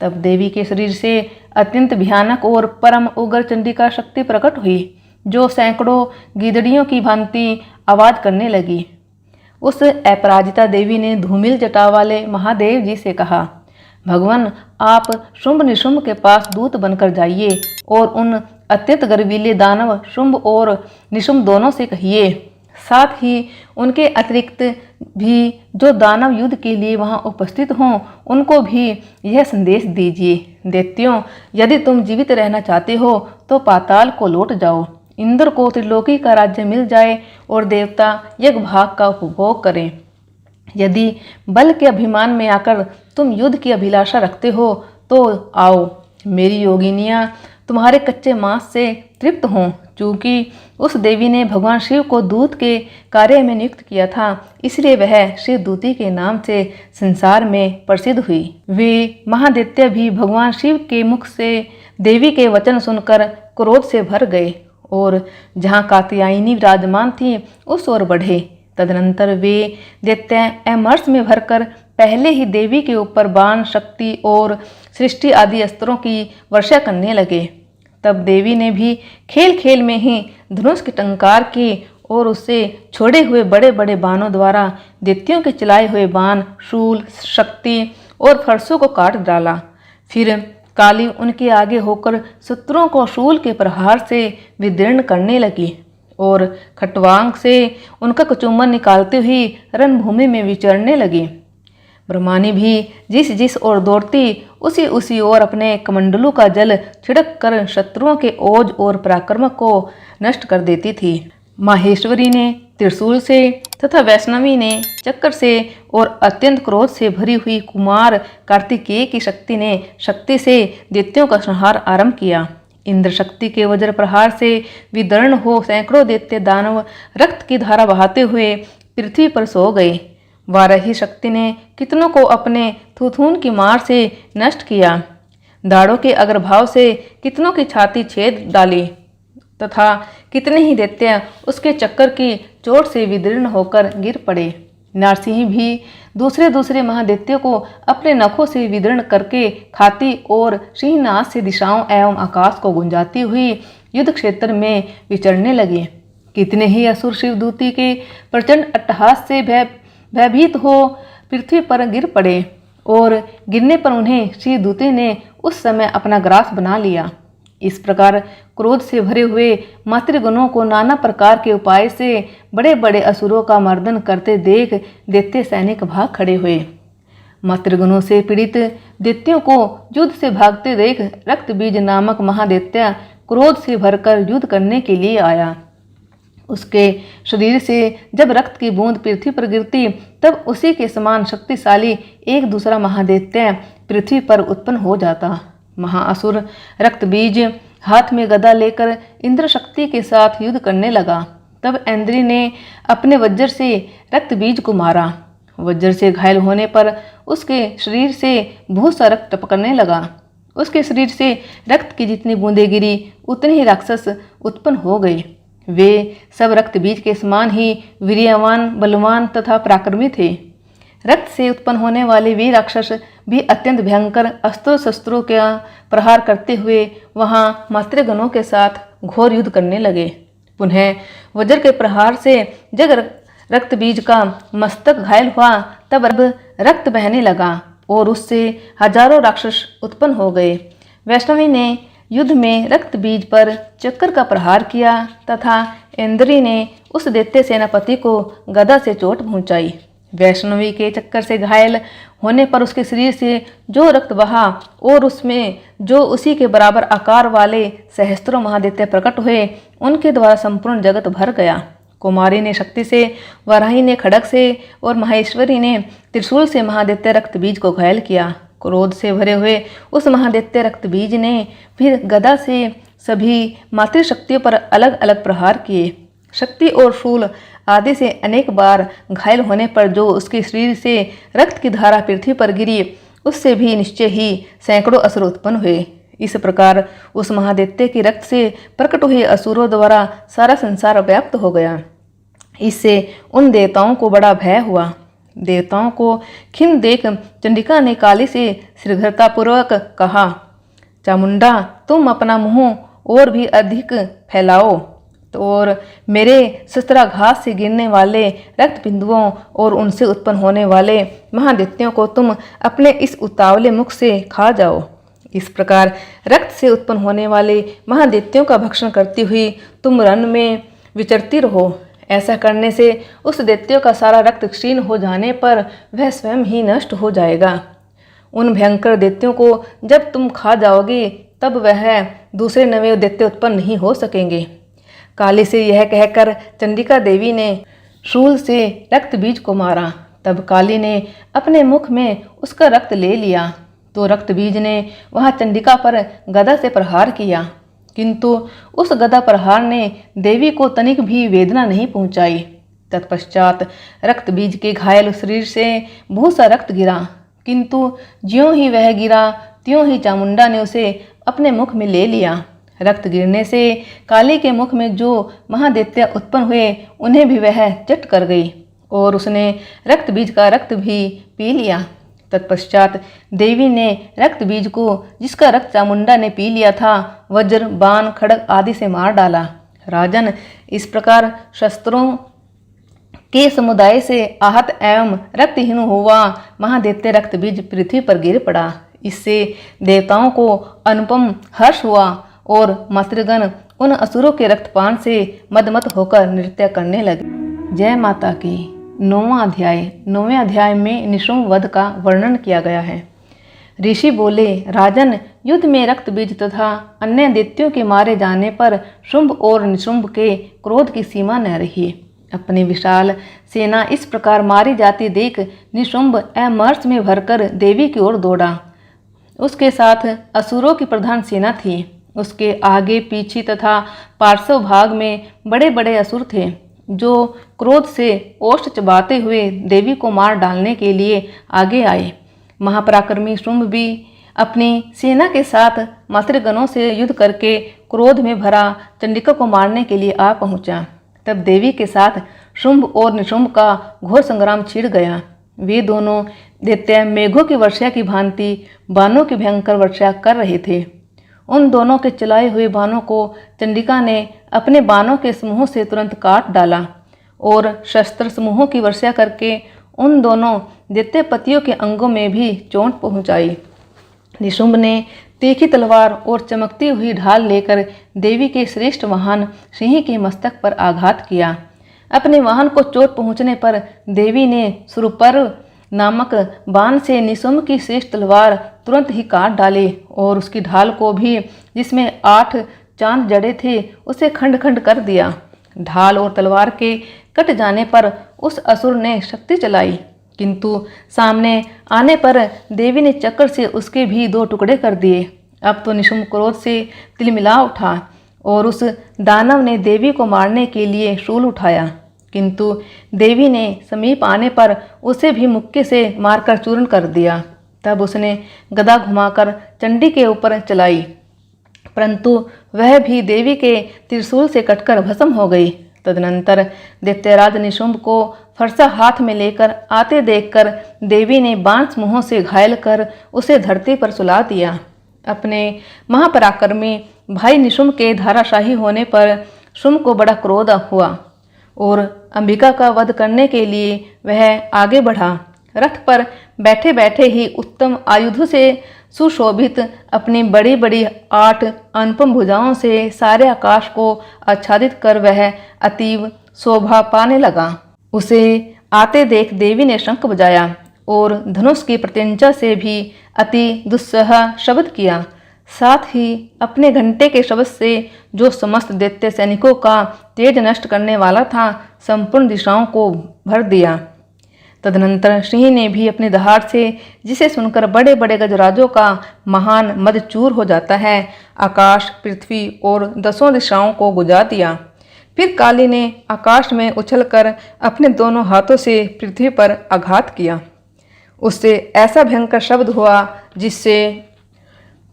तब देवी के शरीर से अत्यंत भयानक और परम उग्र चंडिका शक्ति प्रकट हुई, जो सैकड़ों गीदड़ियों की भांति आवाज करने लगी। उस अपराजिता देवी ने धूमिल जटा वाले महादेव जी से कहा, भगवान, आप शुंभ निशुंभ के पास दूत बनकर जाइए और उन अत्यंत गर्वीले दानव शुंभ और निशुंभ दोनों से कहिए, साथ ही उनके अतिरिक्त भी जो दानव युद्ध के लिए वहां उपस्थित हों, उनको भी यह संदेश दीजिए, दैत्यों, यदि तुम जीवित रहना चाहते हो तो पाताल को लौट जाओ। इंद्र को त्रिलोकी का राज्य मिल जाए और देवता यज्ञ भाग का उपभोग करें। यदि बल के अभिमान में आकर तुम युद्ध की अभिलाषा रखते हो तो आओ, मेरी योगिनियां तुम्हारे कच्चे मांस से तृप्त हों। चूंकि उस देवी ने भगवान शिव को दूत के कार्य में नियुक्त किया था, इसलिए वह शिवदूती के नाम से संसार में प्रसिद्ध हुई। वे महादैत्य भी भगवान शिव के मुख से देवी के वचन सुनकर क्रोध से भर गए और जहाँ कात्यायनी विराजमान थी उस ओर बढ़े। तदनंतर वे दैत्य अमरस में भरकर पहले ही देवी के ऊपर बाण, शक्ति और सृष्टि आदि अस्त्रों की वर्षा करने लगे। तब देवी ने भी खेल खेल में ही धनुष की टंकार की और उससे छोड़े हुए बड़े बड़े बाणों द्वारा दैत्यों के चलाए हुए बाण, शूल, शक्ति और फरसों को काट डाला। फिर काली उनके आगे होकर शत्रुओं को शूल के प्रहार से विदीर्ण करने लगी और खटवांग से उनका कचूमर निकालते हुए रणभूमि में विचरने लगी। ब्रह्मानी भी जिस जिस ओर दौड़ती उसी उसी ओर अपने कमंडलों का जल छिड़क कर शत्रुओं के ओज और पराक्रम को नष्ट कर देती थी। माहेश्वरी ने त्रिशूल से तथा वैष्णवी ने चक्र से और अत्यंत क्रोध से भरी हुई कुमार कार्तिकेय की शक्ति से दैत्यों का संहार आरंभ किया। इंद्र शक्ति के वज्र प्रहार से विदर्ण हो सैकड़ों दैत्य दानव रक्त की धारा बहाते हुए पृथ्वी पर सो गए। वाराही शक्ति ने कितनों को अपने थुथून की मार से नष्ट किया। दाढ़ों के अग्रभाव से कितनों की छाती छेद डाली तथा कितने ही दैत्य उसके चक्कर की चोट से विदीर्ण होकर गिर पड़े। नरसिंह भी दूसरे दूसरे महादैत्यों को अपने नखों से विदीर्ण करके खाती और सिंहनाद से दिशाओं एवं आकाश को गुंजाती हुई युद्ध क्षेत्र में विचरने लगे। कितने ही असुर शिवदूती के प्रचंड अट्टहास से भयभीत हो पृथ्वी पर गिर पड़े और गिरने पर उन्हें शिवदूती ने उस समय अपना ग्रास बना लिया। इस प्रकार क्रोध से भरे हुए मातृगणों को नाना प्रकार के उपाय से बड़े बड़े असुरों का मर्दन करते देख दैत्य सैनिक भाग खड़े हुए। मातृगुणों से पीड़ित दैत्यों को युद्ध से भागते देख रक्तबीज नामक महादैत्य क्रोध से भरकर युद्ध करने के लिए आया। उसके शरीर से जब रक्त की बूंद पृथ्वी पर गिरती तब उसी के समान शक्तिशाली एक दूसरा महादैत्य पृथ्वी पर उत्पन्न हो जाता। महाअसुर रक्तबीज हाथ में गदा लेकर इंद्र शक्ति के साथ युद्ध करने लगा। तब इंद्री ने अपने वज्र से रक्तबीज को मारा। वज्र से घायल होने पर उसके शरीर से बहुत सा रक्त टपकने लगा। उसके शरीर से रक्त की जितनी बूंदें गिरी उतने ही राक्षस उत्पन्न हो गए। वे सब रक्तबीज के समान ही वीर्यवान, बलवान तथा पराक्रमी थे। रक्त से उत्पन्न होने वाले वे राक्षस भी अत्यंत भयंकर अस्त्रों शस्त्रों का प्रहार करते हुए वहां मातृगणों के साथ घोर युद्ध करने लगे। पुनः वज्र के प्रहार से जब रक्तबीज का मस्तक घायल हुआ तब अब रक्त बहने लगा और उससे हजारों राक्षस उत्पन्न हो गए। वैष्णवी ने युद्ध में रक्तबीज पर चक्कर का प्रहार किया तथा इंद्री ने उस दैत्य सेनापति को गदा से चोट पहुंचाई। वैष्णवी के चक्कर से घायल होने पर उसके शरीर से जो रक्त बहा और उसमें जो उसी के बराबर आकार वाले सहस्त्रों महादैत्य प्रकट हुए, उनके द्वारा संपूर्ण जगत भर गया। कुमारी ने शक्ति से, वराही ने खड्ग से और महेश्वरी ने त्रिशूल से महादैत्य रक्तबीज को घायल किया। क्रोध से भरे हुए उस महादैत्य रक्तबीज ने फिर गदा से सभी मातृशक्तियों पर अलग अलग प्रहार किए। शक्ति और शूल आदि से अनेक बार घायल होने पर जो उसके शरीर से रक्त की धारा पृथ्वी पर गिरी, उससे भी निश्चय ही सैकड़ों असुर उत्पन्न हुए। इस प्रकार उस महादैत्य के रक्त से प्रकट हुए असुरों द्वारा सारा संसार व्याप्त हो गया। इससे उन देवताओं को बड़ा भय हुआ। देवताओं को खिन्न देख चंडिका ने काली से शीघ्रतापूर्वक कहा, चामुंडा, तुम अपना मुंह और भी अधिक फैलाओ और मेरे शस्त्राघात से गिरने वाले रक्त बिंदुओं और उनसे उत्पन्न होने वाले महादैत्यों को तुम अपने इस उतावले मुख से खा जाओ। इस प्रकार रक्त से उत्पन्न होने वाले महादैत्यों का भक्षण करती हुई तुम रण में विचरती रहो। ऐसा करने से उस दैत्यों का सारा रक्त क्षीण हो जाने पर वह स्वयं ही नष्ट हो जाएगा। उन भयंकर दैत्यों को जब तुम खा जाओगे तब वह दूसरे नवे दैत्य उत्पन्न नहीं हो सकेंगे। काली से यह कहकर चंडिका देवी ने शूल से रक्तबीज को मारा। तब काली ने अपने मुख में उसका रक्त ले लिया तो रक्तबीज ने वहां चंडिका पर गदा से प्रहार किया, किंतु उस गदा प्रहार ने देवी को तनिक भी वेदना नहीं पहुंचाई। तत्पश्चात रक्तबीज के घायल शरीर से बहुत सा रक्त गिरा, किंतु ज्यों ही वह गिरा त्यों ही चामुंडा ने उसे अपने मुख में ले लिया। रक्त गिरने से काली के मुख में जो महादैत्य उत्पन्न हुए उन्हें भी वह चट कर गई और उसने रक्तबीज का रक्त भी पी लिया। तत्पश्चात देवी ने रक्तबीज को, जिसका रक्त चामुंडा ने पी लिया था, वज्र, बाण, खड्ग आदि से मार डाला। राजन, इस प्रकार शस्त्रों के समुदाय से आहत एवं रक्तहीन हुआ महादैत्य रक्तबीज पृथ्वी पर गिर पड़ा। इससे देवताओं को अनुपम हर्ष हुआ और मातृगण उन असुरों के रक्तपान से मदमत होकर नृत्य करने लगे। जय माता की। 9वां अध्याय। 9वें अध्याय में निशुंभ वध का वर्णन किया गया है। ऋषि बोले, राजन, युद्ध में रक्तबीज तथा अन्य दैत्यों के मारे जाने पर शुंभ और निशुंभ के क्रोध की सीमा न रही। अपनी विशाल सेना इस प्रकार मारी जाती देख निशुंभ अमर्ष में भरकर देवी की ओर दौड़ा। उसके साथ असुरों की प्रधान सेना थी। उसके आगे पीछे तथा पार्श्व भाग में बड़े बड़े असुर थे जो क्रोध से ओष्ठ चबाते हुए देवी को मार डालने के लिए आगे आए। महापराक्रमी शुंभ भी अपनी सेना के साथ मातृगणों से युद्ध करके क्रोध में भरा चंडिका को मारने के लिए आ पहुंचा। तब देवी के साथ शुंभ और निशुंभ का घोर संग्राम छिड़ गया। वे दोनों दैत्य मेघों की वर्षा की भांति बाणों की भयंकर वर्षा कर रहे थे। उन दोनों के चलाए हुए बाणों को चंडिका ने अपने बाणों के समूह से तुरंत काट डाला और शस्त्र समूहों की वर्षा करके उन दोनों दैत्यपतियों के अंगों में भी चोट पहुंचाई। निशुंभ ने तीखी तलवार और चमकती हुई ढाल लेकर देवी के श्रेष्ठ वाहन सिंह के मस्तक पर आघात किया। अपने वाहन को चोट पहुंचने पर देवी ने सुरपर नामक बाण से निशुम्भ की श्रेष्ठ तलवार तुरंत ही काट डाले और उसकी ढाल को भी, जिसमें 8 चांद जड़े थे, उसे खंड खंड कर दिया। ढाल और तलवार के कट जाने पर उस असुर ने शक्ति चलाई, किंतु सामने आने पर देवी ने चक्र से उसके भी 2 टुकड़े कर दिए। अब तो निशुम्भ क्रोध से तिलमिला उठा और उस दानव ने देवी को मारने के लिए शूल उठाया, किंतु देवी ने समीप आने पर उसे भी मुक्के से मारकर चूर्ण कर दिया। तब उसने गदा घुमाकर चंडी के ऊपर चलाई, परंतु वह भी देवी के त्रिशूल से कटकर भस्म हो गई। तदनंतर दैत्यराज निशुम्भ को फरसा हाथ में लेकर आते देखकर देवी ने बाण मुँहों से घायल कर उसे धरती पर सुला दिया। अपने महापराक्रमी भाई निशुम्भ के धाराशाही होने पर शुम्भ को बड़ा क्रोध हुआ और अंबिका का वध करने के लिए वह आगे बढ़ा। रथ पर बैठे बैठे ही उत्तम आयुधों से सुशोभित अपनी बड़ी बड़ी 8 अनुपम भुजाओं से सारे आकाश को आच्छादित कर वह अतीव शोभा पाने लगा। उसे आते देख देवी ने शंख बजाया और धनुष की प्रत्यंचा से भी अति दुस्सह शब्द किया। साथ ही अपने घंटे के शब्द से जो समस्त दैत्य सैनिकों का तेज नष्ट करने वाला था, संपूर्ण दिशाओं को भर दिया। तदनंतर सिंह ने भी अपनी दहाड़ से, जिसे सुनकर बड़े बड़े गजराजों का महान मद चूर हो जाता है, आकाश, पृथ्वी और 10 दिशाओं को गुजा दिया। फिर काली ने आकाश में उछलकर अपने दोनों हाथों से पृथ्वी पर आघात किया। उससे ऐसा भयंकर शब्द हुआ जिससे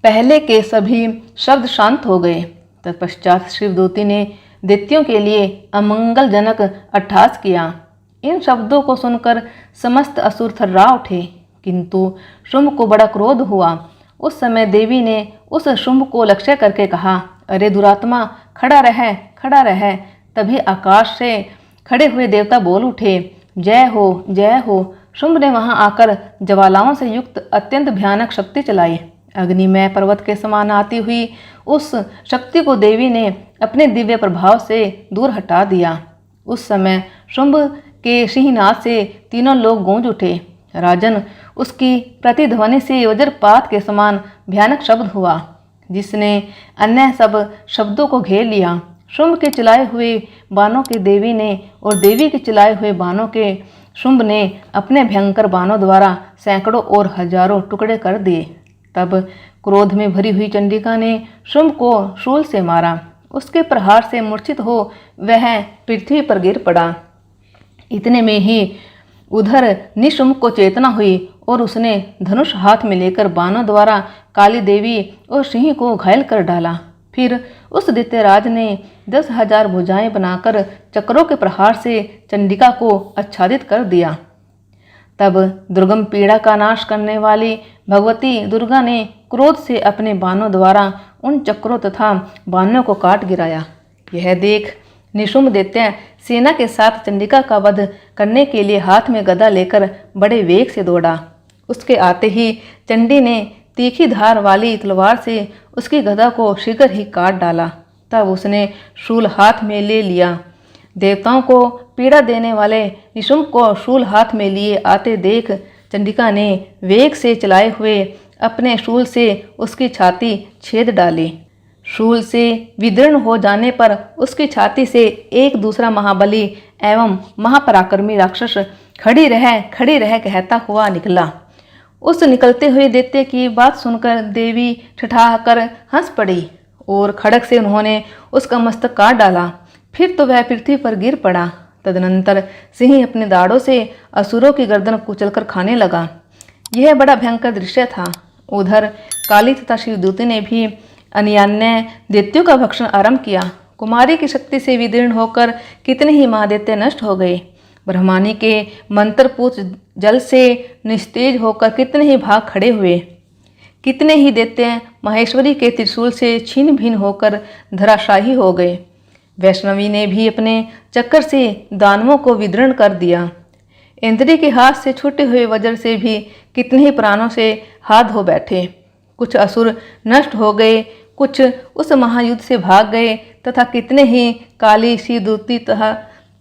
पहले के सभी शब्द शांत हो गए। तत्पश्चात शिवदूती ने दैत्यों के लिए अमंगलजनक अट्टहास किया। इन शब्दों को सुनकर समस्त असुर थर्रा उठे, किंतु शुम्भ को बड़ा क्रोध हुआ। उस समय देवी ने उस शुम्भ को लक्ष्य करके कहा, अरे दुरात्मा, खड़ा रह, खड़ा रह। तभी आकाश से खड़े हुए देवता बोल उठे, जय हो, जय हो। शुम्भ ने वहां आकर ज्वालाओं से युक्त अत्यंत भयानक शक्ति चलाई। अग्निमय पर्वत के समान आती हुई उस शक्ति को देवी ने अपने दिव्य प्रभाव से दूर हटा दिया। उस समय शुम्भ के सिंहनाद से तीनों लोग गूंज उठे। राजन, उसकी प्रतिध्वनि से वज्रपात के समान भयानक शब्द हुआ, जिसने अन्य सब शब्दों को घेर लिया। शुम्भ के चलाए हुए बाणों के देवी ने और देवी के चलाए हुए बाणों के शुम्भ ने अपने भयंकर बाणों द्वारा सैकड़ों और हजारों टुकड़े कर दिए। तब क्रोध में भरी हुई चंडिका ने शुम्भ को शूल से मारा। उसके प्रहार से मूर्छित हो वह पृथ्वी पर गिर पड़ा। इतने में ही उधर निशुम्भ को चेतना हुई और उसने धनुष हाथ में लेकर बाणों द्वारा काली देवी और सिंह को घायल कर डाला। फिर उस दैत्यराज ने 10,000 भुजाएं बनाकर चक्रों के प्रहार से चंडिका को आच्छादित कर दिया। तब दुर्गम पीड़ा का नाश करने वाली भगवती दुर्गा ने क्रोध से अपने बाणों द्वारा उन चक्रों तथा बाणों को काट गिराया। यह देख निशुम्भ दैत्य सेना के साथ चंडिका का वध करने के लिए हाथ में गदा लेकर बड़े वेग से दौड़ा। उसके आते ही चंडी ने तीखी धार वाली तलवार से उसकी गदा को शीघ्र ही काट डाला। तब उसने शूल हाथ में ले लिया। देवताओं को पीड़ा देने वाले निशुम्भ को शूल हाथ में लिए आते देख चंडिका ने वेग से चलाए हुए अपने शूल से उसकी छाती छेद डाली। शूल से विदीर्ण हो जाने पर उसकी छाती से एक दूसरा महाबली एवं महापराक्रमी राक्षस खड़ी रह कहता हुआ निकला। उस निकलते हुए दैत्य की बात सुनकर देवी ठठाकर हंस पड़ी और खड़ग से उन्होंने उसका मस्तक काट डाला। फिर तो वह पृथ्वी पर गिर पड़ा। तदनंतर सिंह अपने दाड़ों से असुरों की गर्दन कुचलकर खाने लगा। यह बड़ा भयंकर दृश्य था। उधर काली तथा शिवदूती ने भी अन्यान्य दैत्यों का भक्षण आरंभ किया। कुमारी की शक्ति से विदीर्ण होकर कितने ही महादैत्य नष्ट हो गए। ब्रह्मानी के मंत्रपूत जल से निस्तेज होकर कितने ही भाग खड़े हुए। कितने ही दैत्य महेश्वरी के त्रिशूल से छीन भिन्न होकर धराशाही हो गए। वैष्णवी ने भी अपने चक्कर से दानवों को विदीर्ण कर दिया। इंद्री के हाथ से छूटे हुए वज्र से भी कितने ही प्राणों से हाथ धो बैठे। कुछ असुर नष्ट हो गए, कुछ उस महायुद्ध से भाग गए तथा कितने ही काली शिवदूती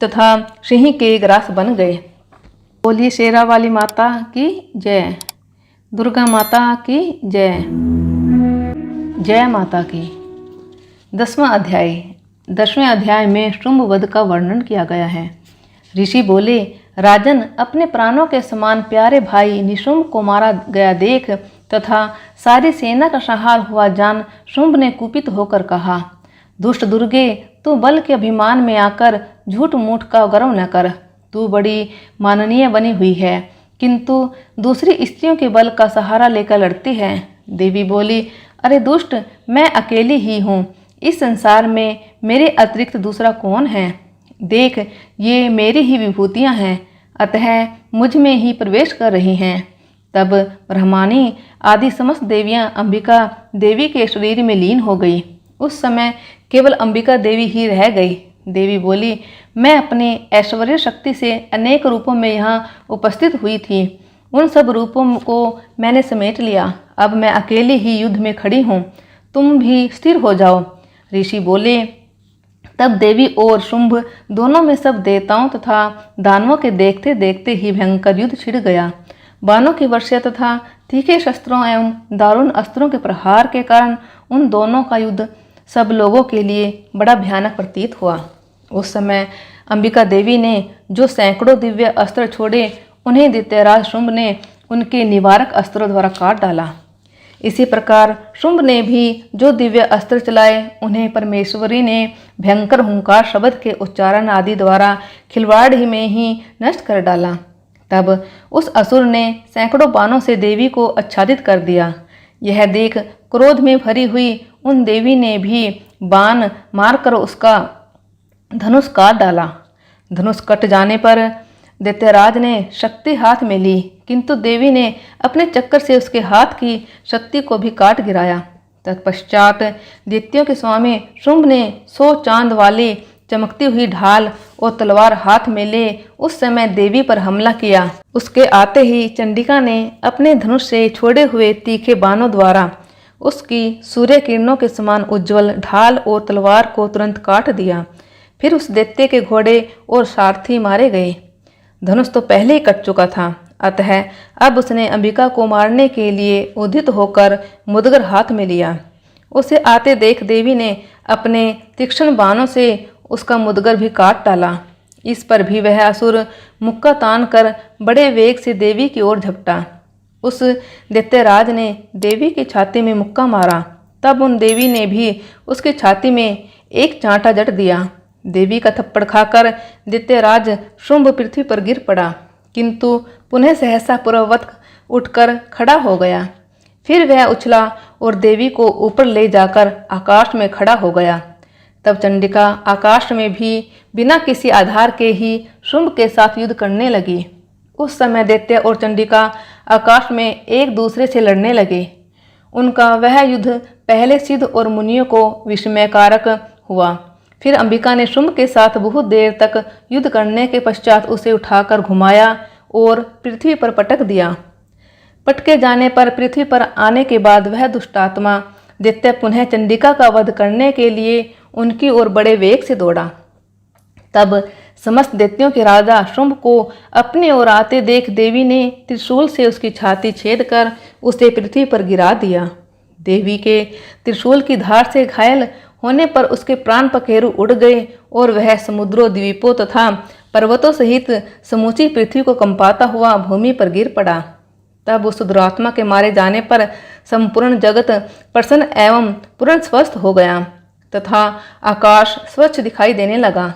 तथा सिंह के ग्रास बन गए। बोलिए शेरा वाली माता की जय, दुर्गा माता की जय, जय माता की। 10वां अध्याय। 10वें अध्याय में शुंभ वध का वर्णन किया गया है। ऋषि बोले, राजन, अपने प्राणों के समान प्यारे भाई निशुंभ को मारा गया देख तथा सारी सेना का संहार हुआ जान शुंभ ने कुपित होकर कहा, दुष्ट दुर्गे, तू बल के अभिमान में आकर झूठ मूठ का गर्व न कर। तू बड़ी माननीय बनी हुई है, किंतु दूसरी स्त्रियों के बल का सहारा लेकर लड़ती है। देवी बोली, अरे दुष्ट, मैं अकेली ही हूँ। इस संसार में मेरे अतिरिक्त दूसरा कौन है? देख, ये मेरी ही विभूतियाँ हैं, अतः मुझ में ही प्रवेश कर रही हैं। तब ब्रह्माणी आदि समस्त देवियाँ अंबिका देवी के शरीर में लीन हो गई। उस समय केवल अंबिका देवी ही रह गई। देवी बोली, मैं अपने ऐश्वर्य शक्ति से अनेक रूपों में यहाँ उपस्थित हुई थी। उन सब रूपों को मैंने समेट लिया। अब मैं अकेली ही युद्ध में खड़ी हूँ। तुम भी स्थिर हो जाओ। ऋषि बोले, तब देवी और शुंभ दोनों में सब देवताओं तथा दानवों के देखते देखते ही भयंकर युद्ध छिड़ गया। बाणों की वर्षा तथा तीखे शस्त्रों एवं दारुण अस्त्रों के प्रहार के कारण उन दोनों का युद्ध सब लोगों के लिए बड़ा भयानक प्रतीत हुआ। उस समय अंबिका देवी ने जो सैकड़ों दिव्य अस्त्र छोड़े, उन्हें दैत्यराज शुंभ ने उनके निवारक अस्त्रों द्वारा काट डाला। इसी प्रकार शुंभ ने भी जो दिव्य अस्त्र चलाए, उन्हें परमेश्वरी ने भयंकर हुंकार शब्द के उच्चारण आदि द्वारा खिलवाड़ ही में ही नष्ट कर डाला। तब उस असुर ने सैकड़ों बाणों से देवी को आच्छादित कर दिया। यह देख क्रोध में भरी हुई उन देवी ने भी बाण मारकर उसका धनुष काट डाला। धनुष कट जाने पर दैत्यराज ने शक्ति हाथ में ली, किंतु देवी ने अपने चक्कर से उसके हाथ की शक्ति को भी काट गिराया। तत्पश्चात दैत्यों के स्वामी शुंभ ने 100 चांद वाली चमकती हुई ढाल और तलवार हाथ में ले उस समय देवी पर हमला किया। उसके आते ही चंडिका ने अपने धनुष से छोड़े हुए तीखे बाणों द्वारा उसकी सूर्य किरणों के समान उज्ज्वल ढाल और तलवार को तुरंत काट दिया। फिर उस दैत्य के घोड़े और सारथी मारे गए। धनुष तो पहले ही कट चुका था, अतः अब उसने अंबिका को मारने के लिए उद्यत होकर मुदगर हाथ में लिया। उसे आते देख देवी ने अपने तीक्ष्ण बाणों से उसका मुदगर भी काट डाला। इस पर भी वह असुर मुक्का तान कर बड़े वेग से देवी की ओर झपटा। उस दैत्यराज ने देवी की छाती में मुक्का मारा। तब उन देवी ने भी उसकी छाती में एक चांटा जट दिया। देवी का थप्पड़ खाकर दैत्यराज शुंभ पृथ्वी पर गिर पड़ा, किंतु पुनः सहसा पूर्ववत उठकर खड़ा हो गया। फिर वह उछला और देवी को ऊपर ले जाकर आकाश में खड़ा हो गया। तब चंडिका आकाश में भी बिना किसी आधार के ही शुंभ के साथ युद्ध करने लगी। उस समय दैत्य और चंडिका आकाश में एक दूसरे से लड़ने लगे। उनका वह युद्ध पहले सिद्ध और मुनियों को विस्मयकारक हुआ। फिर अंबिका ने शुंभ के साथ बहुत देर तक युद्ध करने के पश्चात उसे उठाकर घुमाया और पृथ्वी पर पटक दिया। पटके जाने पर पृथ्वी पर आने के बाद वह दुष्टात्मा दैत्य पुनः चंडिका का वध करने के लिए उनकी ओर बड़े वेग से दौड़ा। तब समस्त दैत्यों के राजा शुंभ को अपनी ओर आते देख देवी ने त्रिशूल से उसकी छाती छेद कर उसे पृथ्वी पर गिरा दिया। देवी के त्रिशूल की धार से घायल होने पर उसके प्राण पखेरु उड़ गए और वह समुद्रों, द्वीपों तथा पर्वतों सहित समूची पृथ्वी को कंपाता हुआ भूमि पर गिर पड़ा। तब उस दुरात्मा के मारे जाने पर संपूर्ण जगत प्रसन्न एवं पूर्ण स्वस्थ हो गया तथा आकाश स्वच्छ दिखाई देने लगा।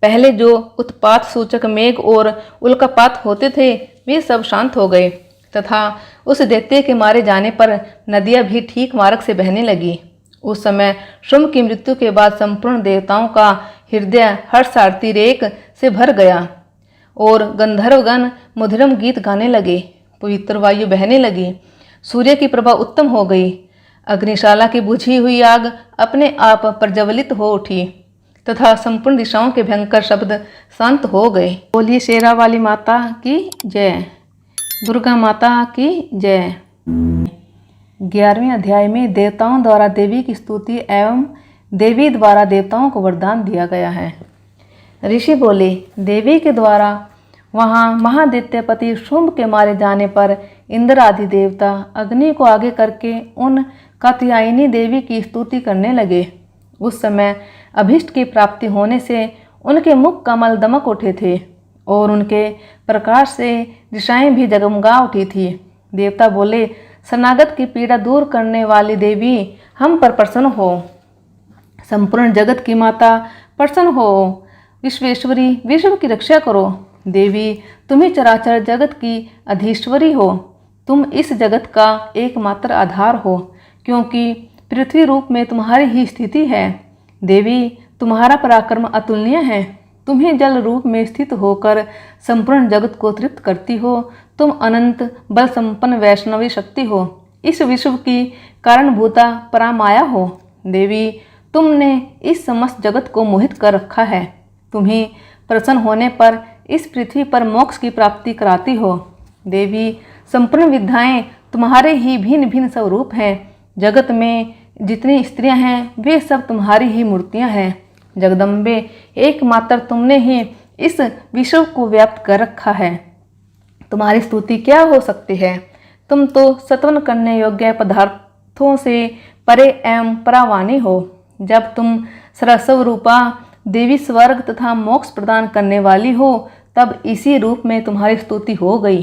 पहले जो उत्पात सूचक मेघ और उल्कापात होते थे, वे सब शांत हो गए तथा उस दैत्य के मारे जाने पर नदियां भी ठीक मार्ग से बहने लगी। उस समय शुंभ की मृत्यु के बाद संपूर्ण देवताओं का हृदय हर्षार्ति रेख से भर गया और गंधर्वगण मधुरम गीत गाने लगे। पवित्र वायु बहने लगी। सूर्य की प्रभा उत्तम हो गई। अग्निशाला की बुझी हुई आग अपने आप प्रज्वलित हो उठी तथा संपूर्ण दिशाओं के भयंकर शब्द शांत हो गए। बोलिए शेरा वाली माता की जय, दुर्गा माता की जय। 11वें अध्याय में देवताओं द्वारा देवी की स्तुति एवं देवी द्वारा देवताओं को वरदान दिया गया है। ऋषि बोले, देवी के द्वारा वहाँ महादैत्यपति शुंभ के मारे जाने पर इंद्र आदि देवता अग्नि को आगे करके उन कात्यायनी देवी की स्तुति करने लगे। उस समय अभीष्ट की प्राप्ति होने से उनके मुख कमल दमक उठे थे और उनके प्रकाश से दिशाएं भी जगमगा उठी थी। देवता बोले, शरणागत की पीड़ा दूर करने वाली देवी, हम पर प्रसन्न हो। संपूर्ण जगत की माता, प्रसन्न हो। विश्वेश्वरी, विश्व की रक्षा करो। देवी, तुम ही चराचर जगत की अधीश्वरी हो। तुम इस जगत का एकमात्र आधार हो, क्योंकि पृथ्वी रूप में तुम्हारी ही स्थिति है। देवी, तुम्हारा पराक्रम अतुलनीय है। तुम ही जल रूप में स्थित होकर संपूर्ण जगत को तृप्त करती हो। तुम अनंत बल संपन्न वैष्णवी शक्ति हो। इस विश्व की कारणभूता परामाया हो। देवी, तुमने इस समस्त जगत को मोहित कर रखा है। तुम्ही प्रसन्न होने पर इस पृथ्वी पर मोक्ष की प्राप्ति कराती हो। देवी, संपूर्ण विद्याएं तुम्हारे ही भिन्न भिन्न स्वरूप हैं। जगत में जितनी स्त्रियां हैं वे सब तुम्हारी ही मूर्तियां हैं। जगदम्बे, एकमात्र तुमने ही इस विश्व को व्याप्त कर रखा है। तुम्हारी स्तुति क्या हो सकती है। तुम तो सत्वन करने योग्य पदार्थों से परे एवं परावानी हो। जब तुम सरस्व रूपा देवी स्वर्ग तथा मोक्ष प्रदान करने वाली हो, तब इसी रूप में तुम्हारी स्तुति हो गई।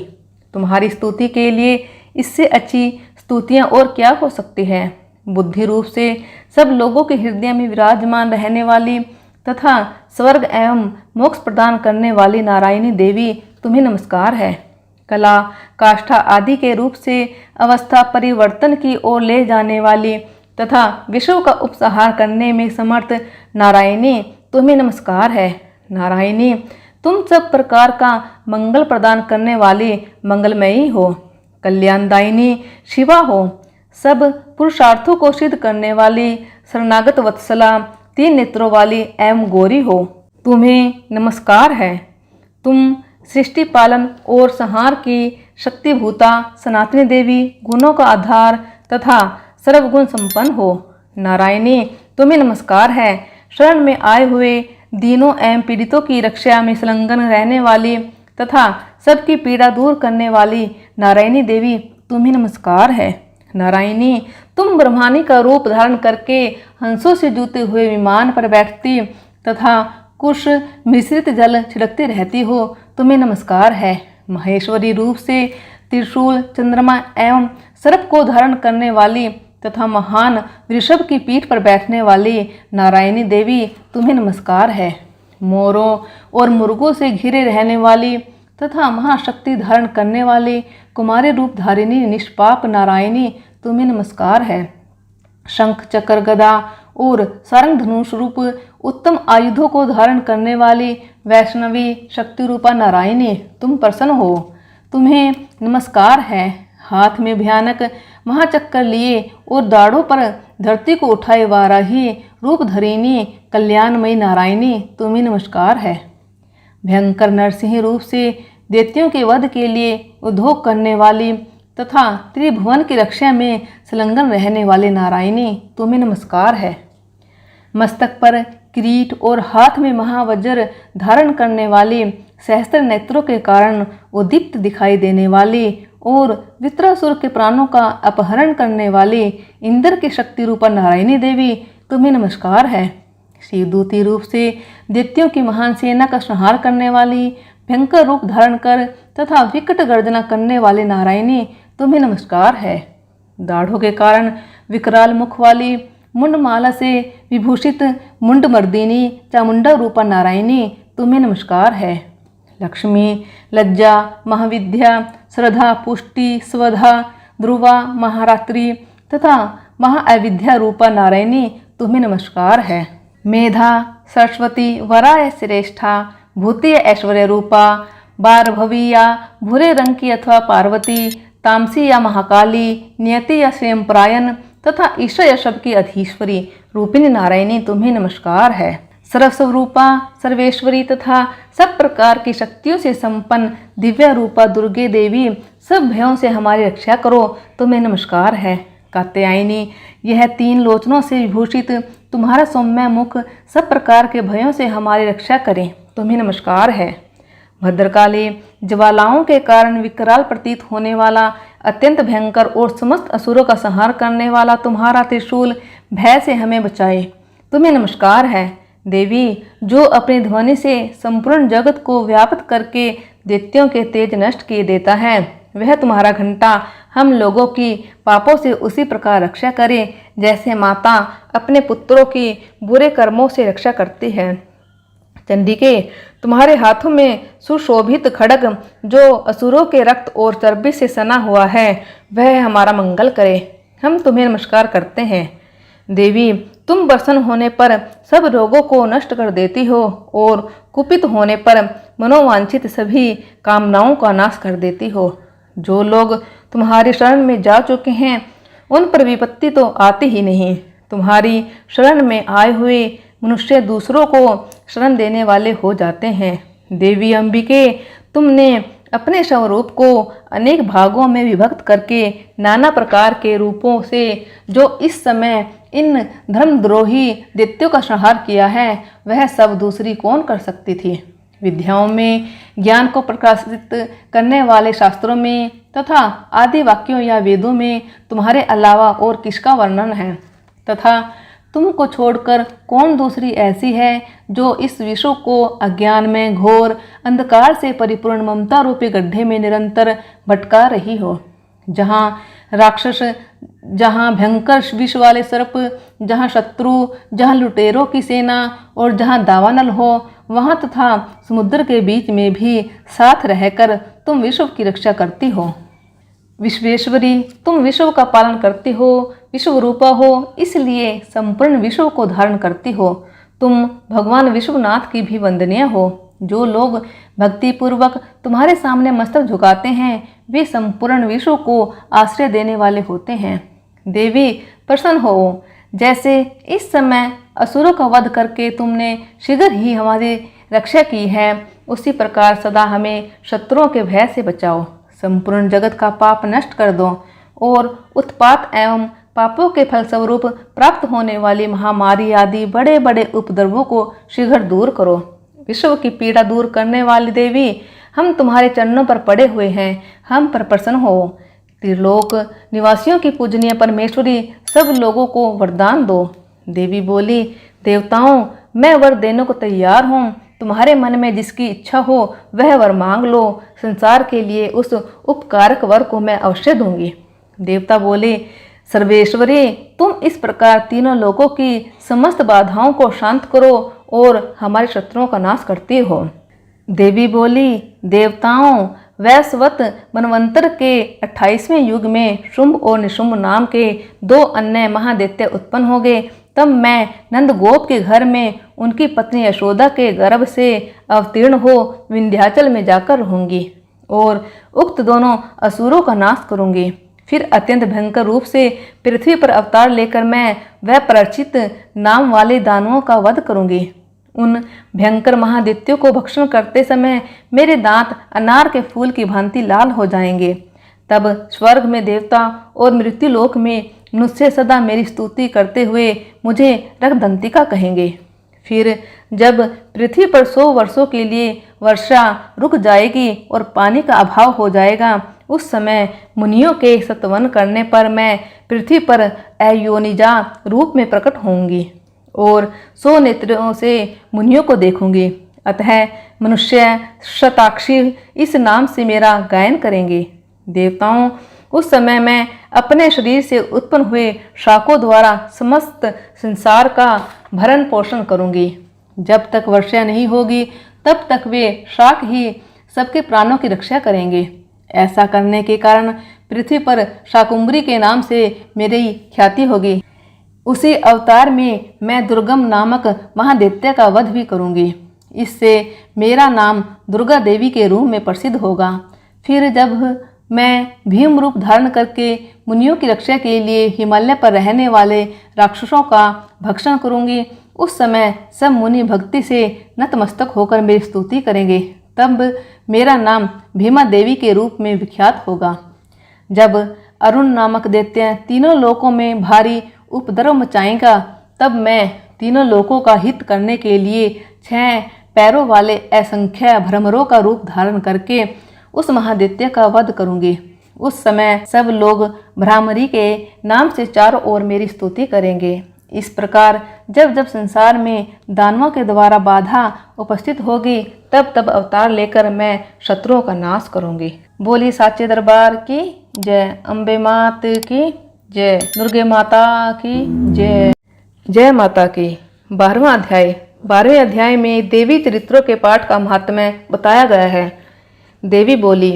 तुम्हारी स्तुति के लिए इससे अच्छी स्तुतियाँ और क्या हो सकती है। बुद्धि रूप से सब लोगों के हृदय में विराजमान रहने वाली तथा स्वर्ग एवं मोक्ष प्रदान करने वाली नारायणी देवी, तुम्हें नमस्कार है। कला, काष्ठा आदि के रूप से अवस्था परिवर्तन की ओर ले जाने वाली तथा विश्व का उपसंहार करने में समर्थ नारायणी, तुम्हें नमस्कार है। नारायणी, तुम सब प्रकार का मंगल प्रदान करने वाली मंगलमयी हो। कल्याणदायिनी शिवा हो। सब पुरुषार्थों को सिद्ध करने वाली शरणागत वत्सला, तीन नेत्रों वाली एवं गौरी हो। तुम्हें नमस्कार है। तुम सृष्टि पालन और संहार की शक्तिभूता सनातनी देवी, गुणों का आधार तथा सर्वगुण संपन्न हो। नारायणी, तुम्हें नमस्कार है। शरण में आए हुए दीनों एवं पीड़ितों की रक्षा में संलग्न रहने वाली तथा सबकी पीड़ा दूर करने वाली नारायणी देवी, तुम्हें नमस्कार है। नारायणी, तुम ब्रह्मानी का रूप धारण करके हंसों से जूते हुए विमान पर बैठती तथा कुश मिश्रित जल छिड़कती रहती हो। तुम्हें नमस्कार है। महेश्वरी रूप से त्रिशूल, चंद्रमा एवं सर्प को धारण करने वाली तथा महान वृषभ की पीठ पर बैठने वाली नारायणी देवी, तुम्हें नमस्कार है। मोरों और मुर्गों से घिरे रहने वाली तथा महाशक्ति धारण करने वाली कुमारी रूप धारिणी निष्पाप नारायणी, तुम्हें नमस्कार है। शंख, चक्र, गदा और सारंग धनुष रूप उत्तम आयुधों को धारण करने वाली वैष्णवी शक्ति रूपा नारायणी, तुम प्रसन्न हो। तुम्हें नमस्कार है। हाथ में भयानक महाचक्कर लिए और दाढ़ों पर धरती को उठाए वाराही रूप धरिणी कल्याणमयी नारायणी, तुम्हें नमस्कार है। भयंकर नरसिंह रूप से दैत्यों के वध के लिए उद्योग करने वाली तथा त्रिभुवन की रक्षा में संलग्न रहने वाली नारायणी, तुम्हें नमस्कार है। मस्तक पर किरीट और हाथ में महावज्र धारण करने वाली, सहस्त्र नेत्रों के कारण उद्दीप्त दिखाई देने वाली और वित्रासुर के प्राणों का अपहरण करने वाली इंद्र की शक्ति रूपा नारायणी देवी, तुम्हें नमस्कार है। शिवदूती रूप से दैत्यों की महान सेना का संहार करने वाली, भयंकर रूप धारण कर तथा विकट गर्जना करने वाली नारायणी, तुम्हें नमस्कार है। दाढ़ों के कारण विकराल मुख वाली, मुंडमाला से विभूषित मुंडमर्दिनी चामुंडा रूपा नारायणी, तुम्हें नमस्कार है। लक्ष्मी, लज्जा, महाविद्या, श्रद्धा, पुष्टि, स्वधा, ध्रुवा, महारात्रि तथा महाअविद्या रूपा नारायणी, तुम्हें नमस्कार है। मेधा, सरस्वती, वराय श्रेष्ठा, भूति ऐश्वर्य रूपा, बारभवी या भूरे रंग की अथवा पार्वती, तामसी या महाकाली, नियति या स्वयंपरायण तथा ईश्वर शब्द की अधीश्वरी रूपिणी नारायणी, तुम्हें नमस्कार है। सर्वस्वरूपा, सर्वेश्वरी तथा सब प्रकार की शक्तियों से संपन्न दिव्य रूपा दुर्गे देवी, सब भयों से हमारी रक्षा करो, तुम्हें नमस्कार है। कात्यायनी, यह तीन लोचनों से विभूषित तुम्हारा सौम्य मुख सब प्रकार के भयों से हमारी रक्षा करें, तुम्हें नमस्कार है। भद्रकाली ज्वालाओं के कारण विकराल प्रतीत होने वाला अत्यंत भयंकर और समस्त असुरों का संहार करने वाला तुम्हारा त्रिशूल भय से हमें बचाए। तुम्हें नमस्कार है देवी, जो अपनी ध्वनि से संपूर्ण जगत को व्याप्त करके दैत्यों के तेज नष्ट किए देता है। वह तुम्हारा घंटा हम लोगों की पापों से उसी प्रकार रक्षा करे जैसे माता अपने पुत्रों की बुरे कर्मों से रक्षा करती है। चंडिके, तुम्हारे हाथों में सुशोभित खड्ग जो असुरों के रक्त और चर्बी से सना हुआ है, वह हमारा मंगल करे। हम तुम्हें नमस्कार करते हैं देवी, तुम प्रसन्न होने पर सब रोगों को नष्ट कर देती हो और कुपित होने पर मनोवांछित सभी कामनाओं का नाश कर देती हो। जो लोग तुम्हारी शरण में जा चुके हैं उन पर विपत्ति तो आती ही नहीं। तुम्हारी शरण में आए हुए मनुष्य दूसरों को शरण देने वाले हो जाते हैं। देवी अम्बिके, तुमने अपने स्वरूप को अनेक भागों में विभक्त करके नाना प्रकार के रूपों से जो इस समय इन धर्मद्रोही दैत्यों का संहार किया है, वह सब दूसरी कौन कर सकती थी। विद्याओं में ज्ञान को प्रकाशित करने वाले शास्त्रों में तथा आदि वाक्यों या वेदों में तुम्हारे अलावा और किसका वर्णन है, तथा तुमको छोड़कर कौन दूसरी ऐसी है जो इस विश्व को अज्ञान में घोर अंधकार से परिपूर्ण ममता रूपी गड्ढे में निरंतर भटका रही हो। जहाँ राक्षस, जहाँ भयंकर विष वाले सर्प, जहाँ शत्रु, जहाँ लुटेरों की सेना और जहाँ दावानल हो, वहाँ तथा समुद्र के बीच में भी साथ रहकर तुम विश्व की रक्षा करती हो। विश्वेश्वरी, तुम विश्व का पालन करती हो, विश्व रूपा हो, इसलिए संपूर्ण विश्व को धारण करती हो। तुम भगवान विश्वनाथ की भी वंदनीय हो। जो लोग भक्तिपूर्वक तुम्हारे सामने मस्तक झुकाते हैं, वे संपूर्ण विश्व को आश्रय देने वाले होते हैं। देवी प्रसन्न हो, जैसे इस समय असुरों का वध करके तुमने शीघ्र ही हमारी रक्षा की है, उसी प्रकार सदा हमें शत्रुओं के भय से बचाओ। संपूर्ण जगत का पाप नष्ट कर दो और उत्पात एवं पापों के फलस्वरूप प्राप्त होने वाली महामारी आदि बड़े बड़े उपद्रवों को शीघ्र दूर करो। विश्व की पीड़ा दूर करने वाली देवी, हम तुम्हारे चरणों पर पड़े हुए हैं, हम पर प्रसन्न हो। त्रिलोक निवासियों की पूजनीय परमेश्वरी, सब लोगों को वरदान दो। देवी बोली, देवताओं, मैं वर देने को तैयार हूँ। तुम्हारे मन में जिसकी इच्छा हो वह वर मांग लो। संसार के लिए उस उपकारक वर को मैं अवश्य दूंगी। देवता बोले, सर्वेश्वरी, तुम इस प्रकार तीनों लोगों की समस्त बाधाओं को शांत करो और हमारे शत्रुओं का नाश करती हो। देवी बोली, देवताओं, वैश्वत मनवंतर के 28वें युग में शुंभ और निशुंभ नाम के 2 अन्य महादैत्य उत्पन्न हो गए। तब मैं नंदगोप के घर में उनकी पत्नी यशोदा के गर्भ से अवतीर्ण हो विंध्याचल में जाकर रहूंगी और उक्त दोनों असुरों का नाश करूंगी। फिर अत्यंत भयंकर रूप से पृथ्वी पर अवतार लेकर मैं वह परिचित नाम वाले दानवों का वध करूंगी। उन भयंकर महादैत्यों को भक्षण करते समय मेरे दांत अनार के फूल की भांति लाल हो जाएंगे। तब स्वर्ग में देवता और मृत्युलोक में मनुष्य सदा मेरी स्तुति करते हुए मुझे रक्तदंतिका कहेंगे। फिर जब पृथ्वी पर 100 वर्षों के लिए वर्षा रुक जाएगी और पानी का अभाव हो जाएगा, उस समय मुनियों के सत्वन करने पर मैं पृथ्वी पर अयोनिजा रूप में प्रकट होंगी और 100 नेत्रों से मुनियों को देखूंगी। अतः मनुष्य शताक्षी इस नाम से मेरा गायन करेंगे। देवताओं, उस समय मैं अपने शरीर से उत्पन्न हुए शाकों द्वारा समस्त संसार का भरण पोषण करूंगी। जब तक वर्षा नहीं होगी तब तक वे शाक ही सबके प्राणों की रक्षा करेंगे। ऐसा करने के कारण पृथ्वी पर शाकुंभरी के नाम से मेरी ख्याति होगी। उसी अवतार में मैं दुर्गम नामक महादैत्य का वध भी करूंगी। इससे मेरा नाम दुर्गा देवी के रूप में प्रसिद्ध होगा। फिर जब मैं भीम रूप धारण करके मुनियों की रक्षा के लिए हिमालय पर रहने वाले राक्षसों का भक्षण करूंगी, उस समय सब मुनि भक्ति से नतमस्तक होकर मेरी स्तुति करेंगे। तब मेरा नाम भीमा देवी के रूप में विख्यात होगा। जब अरुण नामक दैत्य तीनों लोकों में भारी उपद्रव मचाएगा, तब मैं तीनों लोकों का हित करने के लिए 6 पैरों वाले असंख्य भ्रमरों का रूप धारण करके उस महादैत्य का वध करूंगी। उस समय सब लोग भ्रामरी के नाम से चारों ओर मेरी स्तुति करेंगे। इस प्रकार जब जब संसार में दानवों के द्वारा बाधा उपस्थित होगी तब तब अवतार लेकर मैं शत्रुओं का नाश करूंगी। बोली साचे दरबार की जय, अम्बे मात की जय, दुर्गे माता की जय, जय माता की। 12वां अध्याय। 12वें अध्याय में देवी चरित्रों के पाठ का महात्म्य बताया गया है। देवी बोली,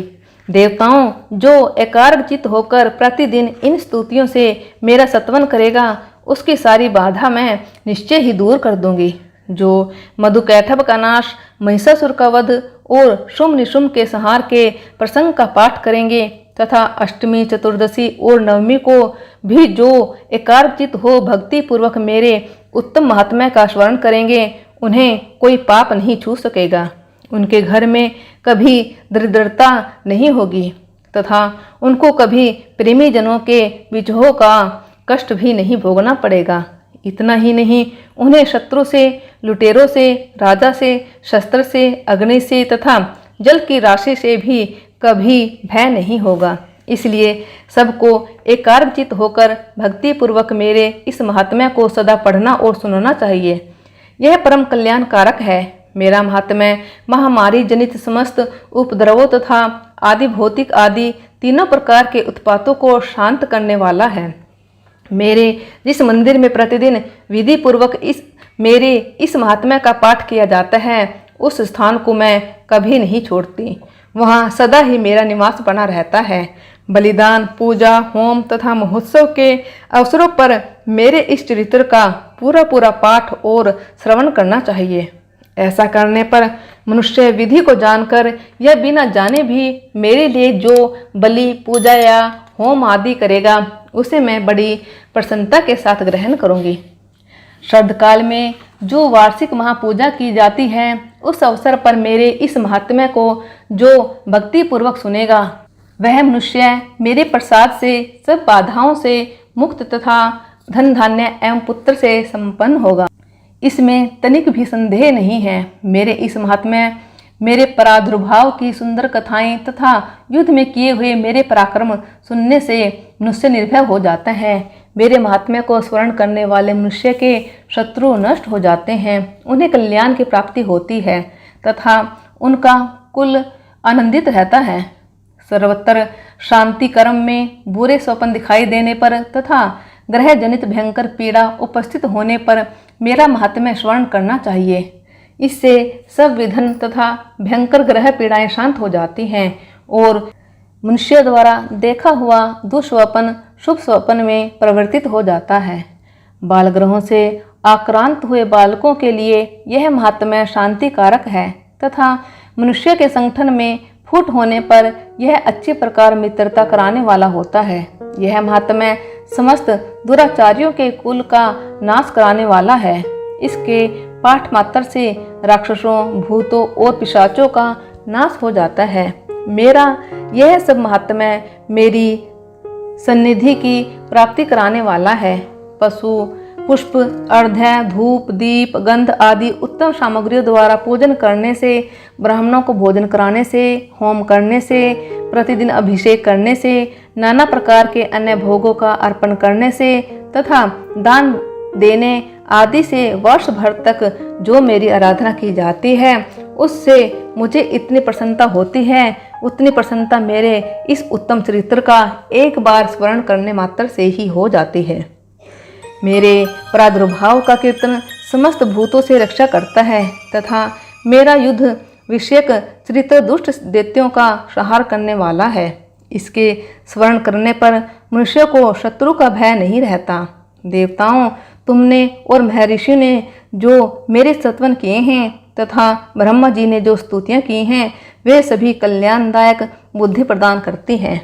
देवताओं, जो एकाग्रचित्त होकर प्रतिदिन इन स्तुतियों से मेरा सत्वन करेगा उसकी सारी बाधा मैं निश्चय ही दूर कर दूंगी। जो मधुकैटभ का नाश, महिषासुर का वध और शुम्भ निशुम्भ के संहार के प्रसंग का पाठ करेंगे तथा अष्टमी, चतुर्दशी और नवमी को भी जो एकाग्रचित्त हो भक्ति पूर्वक मेरे उत्तम महात्म्य का स्मरण करेंगे उन्हें कोई पाप नहीं छू सकेगा। उनके घर में कभी दरिद्रता नहीं होगी तथा उनको कभी प्रेमी जनों के विजहों का कष्ट भी नहीं भोगना पड़ेगा। इतना ही नहीं, उन्हें शत्रु से, लुटेरों से, राजा से, शस्त्र से, अग्नि से तथा जल की राशि से भी कभी भय नहीं होगा। इसलिए सबको एकाग्रचित्त होकर भक्ति पूर्वक मेरे इस महात्म्य को सदा पढ़ना और सुनना चाहिए। यह परम कल्याण कारक है। मेरा महात्म्य महामारी जनित समस्त उपद्रवों तथा आदि भौतिक आदि तीनों प्रकार के उत्पातों को शांत करने वाला है। मेरे जिस मंदिर में प्रतिदिन विधि पूर्वक मेरे इस महात्म्य का पाठ किया जाता है उस स्थान को मैं कभी नहीं छोड़ती। वहाँ सदा ही मेरा निवास बना रहता है। बलिदान, पूजा, होम तथा महोत्सव के अवसरों पर मेरे इस चरित्र का पूरा पूरा पाठ और श्रवण करना चाहिए। ऐसा करने पर मनुष्य विधि को जानकर या बिना जाने भी मेरे लिए जो बलि, पूजा या होम आदि करेगा उसे मैं बड़ी प्रसन्नता के साथ ग्रहण करूंगी। श्राद्धकाल में जो वार्षिक महापूजा की जाती है उस अवसर पर मेरे इस महात्म्य को जो भक्ति पूर्वक सुनेगा वह मनुष्य मेरे प्रसाद से सब बाधाओं से मुक्त तथा धन धान्य एवं पुत्र से संपन्न होगा। इसमें तनिक भी संदेह नहीं है। मेरे इस महात्म्य, मेरे प्रादुर्भाव की सुंदर कथाएं तथा युद्ध में किए हुए मेरे पराक्रम सुनने से मनुष्य निर्भय हो जाता है। मेरे महात्म्य को स्मरण करने वाले मनुष्य के शत्रु नष्ट हो जाते हैं, उन्हें कल्याण की प्राप्ति होती है तथा उनका कुल आनंदित रहता है। सर्वत्र शांति कर्म में बुरे स्वप्न दिखाई देने पर तथा ग्रह जनित भयंकर पीड़ा उपस्थित होने पर मेरा महात्म्य स्मरण करना चाहिए। इससे सब विघ्न तथा भयंकर ग्रह पीड़ाएं शांत हो जाती हैं और मनुष्य द्वारा देखा हुआ दुस्वप्न शुभ स्वप्न में परिवर्तित हो जाता है। बाल ग्रहों से आक्रांत हुए बालकों के लिए यह महात्म्य शांति कारक है तथा मनुष्य के संगठन में फूट होने पर यह अच्छी प्रकार मित्रता कराने वाला होता है। यह महात्म्य समस्त दुराचारियों के कुल का नाश कराने वाला है। इसके पाठ मात्र से राक्षसों, भूतों और पिशाचों का नाश हो जाता है। मेरा यह सब महात्म्य मेरी सन्निधि की प्राप्ति कराने वाला है। पशु, पुष्प, अर्घ्य, धूप, दीप, गंध आदि उत्तम सामग्रियों द्वारा पूजन करने से, ब्राह्मणों को भोजन कराने से, होम करने से, प्रतिदिन अभिषेक करने से, नाना प्रकार के अन्य भोगों का अर्पण करने से तथा दान देने आदि से वर्ष भर तक जो मेरी आराधना की जाती है उससे मुझे इतनी प्रसन्नता होती है, उतनी प्रसन्नता मेरे इस उत्तम चरित्र का एक बार स्मरण करने मात्र से ही हो जाती है। मेरे प्रादुर्भाव का कीर्तन समस्त भूतों से रक्षा करता है तथा मेरा युद्ध विषयक चरित्र दुष्ट दैत्यों का संहार करने वाला है। इसके स्मरण करने पर मनुष्य को शत्रु का भय नहीं रहता। देवताओं, तुमने और महर्षि ने जो मेरे सत्वन किए हैं तथा ब्रह्मा जी ने जो स्तुतियाँ की हैं वे सभी कल्याणदायक बुद्धि प्रदान करती हैं।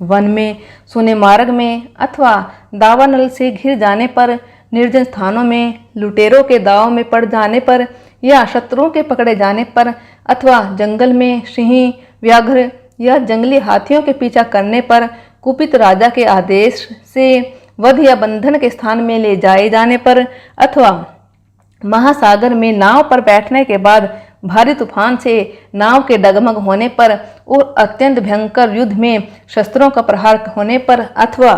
वन में, सुने मार्ग में अथवा दावानल से घिर जाने पर, निर्जन स्थानों में, लुटेरों के दाव में पड़ जाने पर या शत्रुओं के पकड़े जाने पर अथवा जंगल में सिंह, व्याघ्र या जंगली हाथियों के पीछा करने पर, कुपित राजा के आदेश से वध या बंधन के स्थान में ले जाए जाने पर अथवा महासागर में नाव पर बैठने के बाद भारी तूफान से, नाव के डगमग होने पर और अत्यंत भयंकर युद्ध में शस्त्रों का प्रहार होने पर अथवा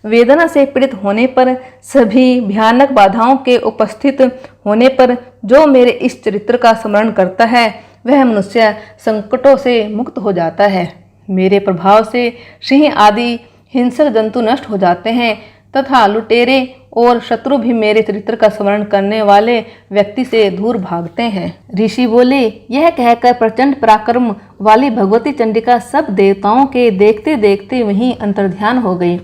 वेदना से पीड़ित होने पर, सभी भयानक बाधाओं के उपस्थित होने पर जो मेरे इस चरित्र का स्मरण करता है वह मनुष्य संकटों से मुक्त हो जाता है। मेरे प्रभाव से सिंह आदि हिंसक जंतु नष्ट हो जाते हैं तथा लुटेरे और शत्रु भी मेरे चरित्र का स्मरण करने वाले व्यक्ति से दूर भागते हैं। ऋषि बोले, यह कहकर प्रचंड पराक्रम वाली भगवती चंडिका सब देवताओं के देखते देखते वहीं अंतर्ध्यान हो गई।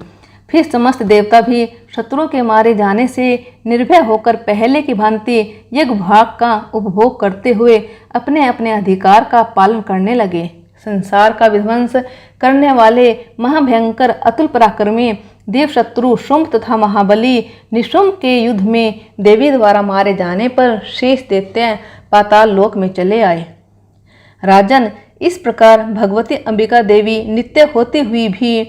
फिर समस्त देवता भी शत्रुओं के मारे जाने से निर्भय होकर पहले की भांति यज्ञ भाग का उपभोग करते हुए अपने अपने अधिकार का पालन करने लगे। संसार का विध्वंस करने वाले महाभयंकर अतुल पराक्रमी देव शत्रु शुंभ तथा महाबली निशुंभ के युद्ध में देवी द्वारा मारे जाने पर शेष दैत्य पाताल लोक में चले आए। राजन, इस प्रकार भगवती अंबिका देवी नित्य होती हुई भी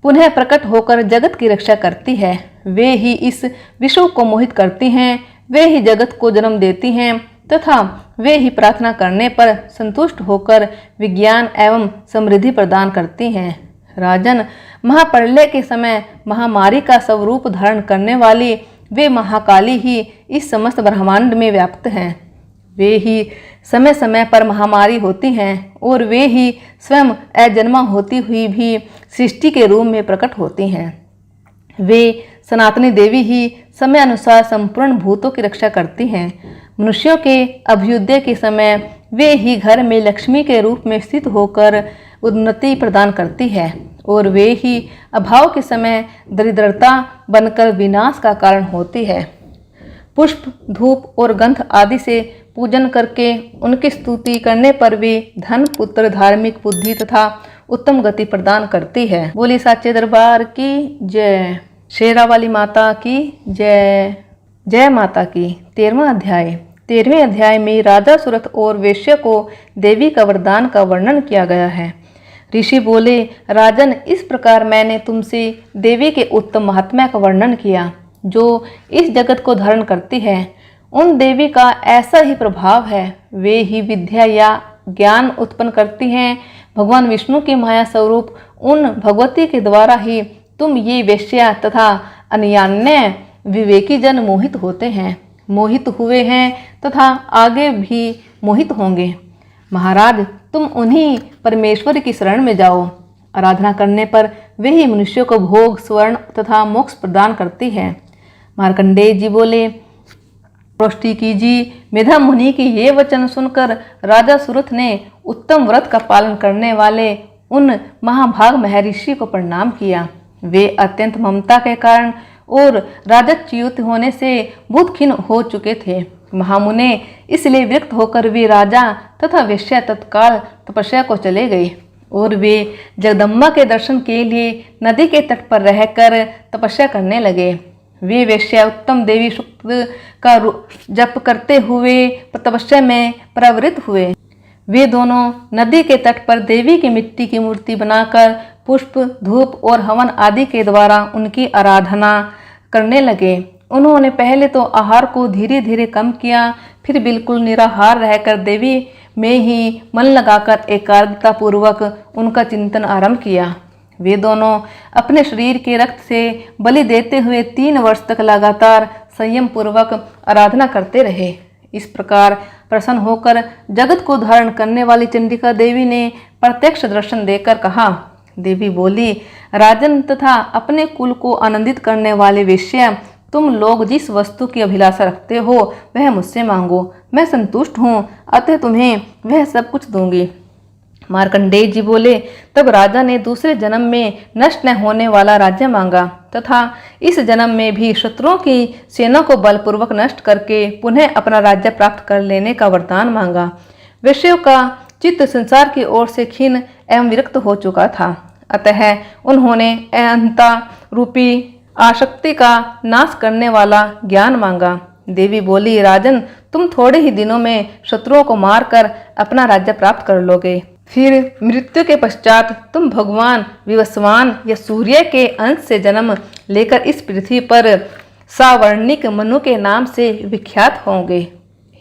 पुनः प्रकट होकर जगत की रक्षा करती है। वे ही इस विश्व को मोहित करती हैं, वे ही जगत को जन्म देती हैं तथा वे ही प्रार्थना करने पर संतुष्ट होकर विज्ञान एवं समृद्धि प्रदान करती हैं। राजन, महाप्रलय के समय महामारी का स्वरूप धारण करने वाली वे महाकाली ही इस समस्त ब्रह्मांड में व्याप्त हैं। वे ही समय समय पर महामारी होती हैं और वे ही स्वयं अजन्मा होती हुई भी सृष्टि के रूप में प्रकट होती हैं। वे सनातनी देवी ही समय अनुसार संपूर्ण भूतों की रक्षा करती हैं। मनुष्यों के अभ्युदय के समय वे ही घर में लक्ष्मी के रूप में स्थित होकर उन्नति प्रदान करती है और वे ही अभाव के समय दरिद्रता बनकर विनाश का कारण होती है। पुष्प, धूप और गंध आदि से पूजन करके उनकी स्तुति करने पर वे धन, पुत्र, धार्मिक बुद्धि तथा उत्तम गति प्रदान करती है। बोली साचे दरबार की जय। शेरा वाली माता की जय। जय माता की। 13वां अध्याय। 13वें अध्याय में राजा सुरथ और वेश्या को देवी का वरदान का वर्णन किया गया है। ऋषि बोले, राजन, इस प्रकार मैंने तुमसे देवी के उत्तम महात्म्य का वर्णन किया जो इस जगत को धारण करती है। उन देवी का ऐसा ही प्रभाव है। वे ही विद्या या ज्ञान उत्पन्न करती हैं। भगवान विष्णु की माया स्वरूप उन भगवती के द्वारा ही तुम ये वेश्या तथा अन्यान्य विवेकी जन मोहित होते हैं, मोहित हुए हैं तथा आगे भी मोहित होंगे। महाराज, तुम उन्हीं परमेश्वर की शरण में जाओ। आराधना करने पर वे ही मनुष्यों को भोग, स्वर्ण तथा मोक्ष प्रदान करती है। मार्कंडेय जी बोले, पौष्टिकी जी, मेधा मुनि की ये वचन सुनकर राजा सुरथ ने उत्तम व्रत का पालन करने वाले उन महाभाग महर्षि को प्रणाम किया। वे अत्यंत ममता के कारण और राजच्युत होने से बहुत खिन्न हो चुके थे। महामुने इसलिए विरक्त होकर वे राजा तथा वेश्या तत्काल तपस्या को चले गए और वे जगदम्बा के दर्शन के लिए नदी के तट पर रहकर तपस्या करने लगे। वे वेश्या उत्तम देवी सूक्त का जप करते हुए तपस्या में प्रवृत्त हुए। वे दोनों नदी के तट पर देवी की मिट्टी की मूर्ति बनाकर पुष्प, धूप और हवन आदि के द्वारा उनकी आराधना करने लगे। उन्होंने पहले तो आहार को धीरे धीरे कम किया, फिर बिल्कुल निराहार रहकर देवी में ही मन लगाकर एकाग्रता पूर्वक उनका चिंतन आरंभ किया। वे दोनों अपने शरीर के रक्त से बलि देते हुए 3 वर्ष तक लगातार संयम पूर्वक आराधना करते रहे। इस प्रकार प्रसन्न होकर जगत को धारण करने वाली चंडिका देवी ने प्रत्यक्ष दर्शन देकर कहा। देवी बोली, राजन तथा अपने कुल को आनंदित करने वाले वेश्या, तुम लोग जिस वस्तु की अभिलाषा रखते हो वह मुझसे मांगो, मैं संतुष्ट हूँ, अतः तुम्हें वह सब कुछ दूंगी। मार्कंडेय जी बोले, तब राजा ने दूसरे जन्म में नष्ट न होने वाला राज्य मांगा तथा इस जन्म में भी शत्रुओं की सेना को बलपूर्वक नष्ट करके पुनः अपना राज्य प्राप्त कर लेने का वरदान मांगा। वेश्यों का चित्त संसार की ओर से खिन्न एवं विरक्त हो चुका था, अतः उन्होंने अहंता रूपी आसक्ति का नाश करने वाला ज्ञान मांगा। देवी बोली, राजन, तुम थोड़े ही दिनों में शत्रुओं को मारकर अपना राज्य प्राप्त कर लोगे। फिर मृत्यु के पश्चात तुम भगवान विवस्वान या सूर्य के अंश से जन्म लेकर इस पृथ्वी पर सावर्णिक मनु के नाम से विख्यात होंगे।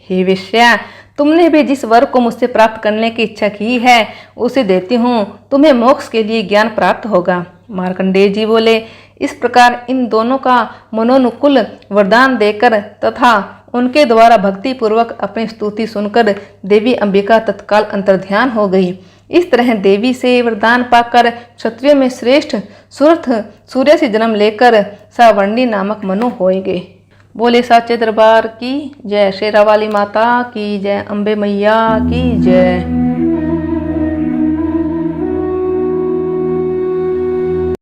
हे वेश्या, तुमने भी जिस वर को मुझसे प्राप्त करने की इच्छा की है उसे देती हूँ, तुम्हें मोक्ष के लिए ज्ञान प्राप्त होगा। मार्कंडेय जी बोले, इस प्रकार इन दोनों का मनोनुकूल वरदान देकर तथा उनके द्वारा भक्ति पूर्वक अपनी स्तुति सुनकर देवी अंबिका तत्काल अंतर्ध्यान हो गई। इस तरह देवी से वरदान पाकर क्षत्रियों में श्रेष्ठ सुरथ सूर्य से जन्म लेकर सावर्णी नामक मनु होएगे। बोले साचे दरबार की जय, शेरा वाली माता की जय, अम्बे मैया की जय।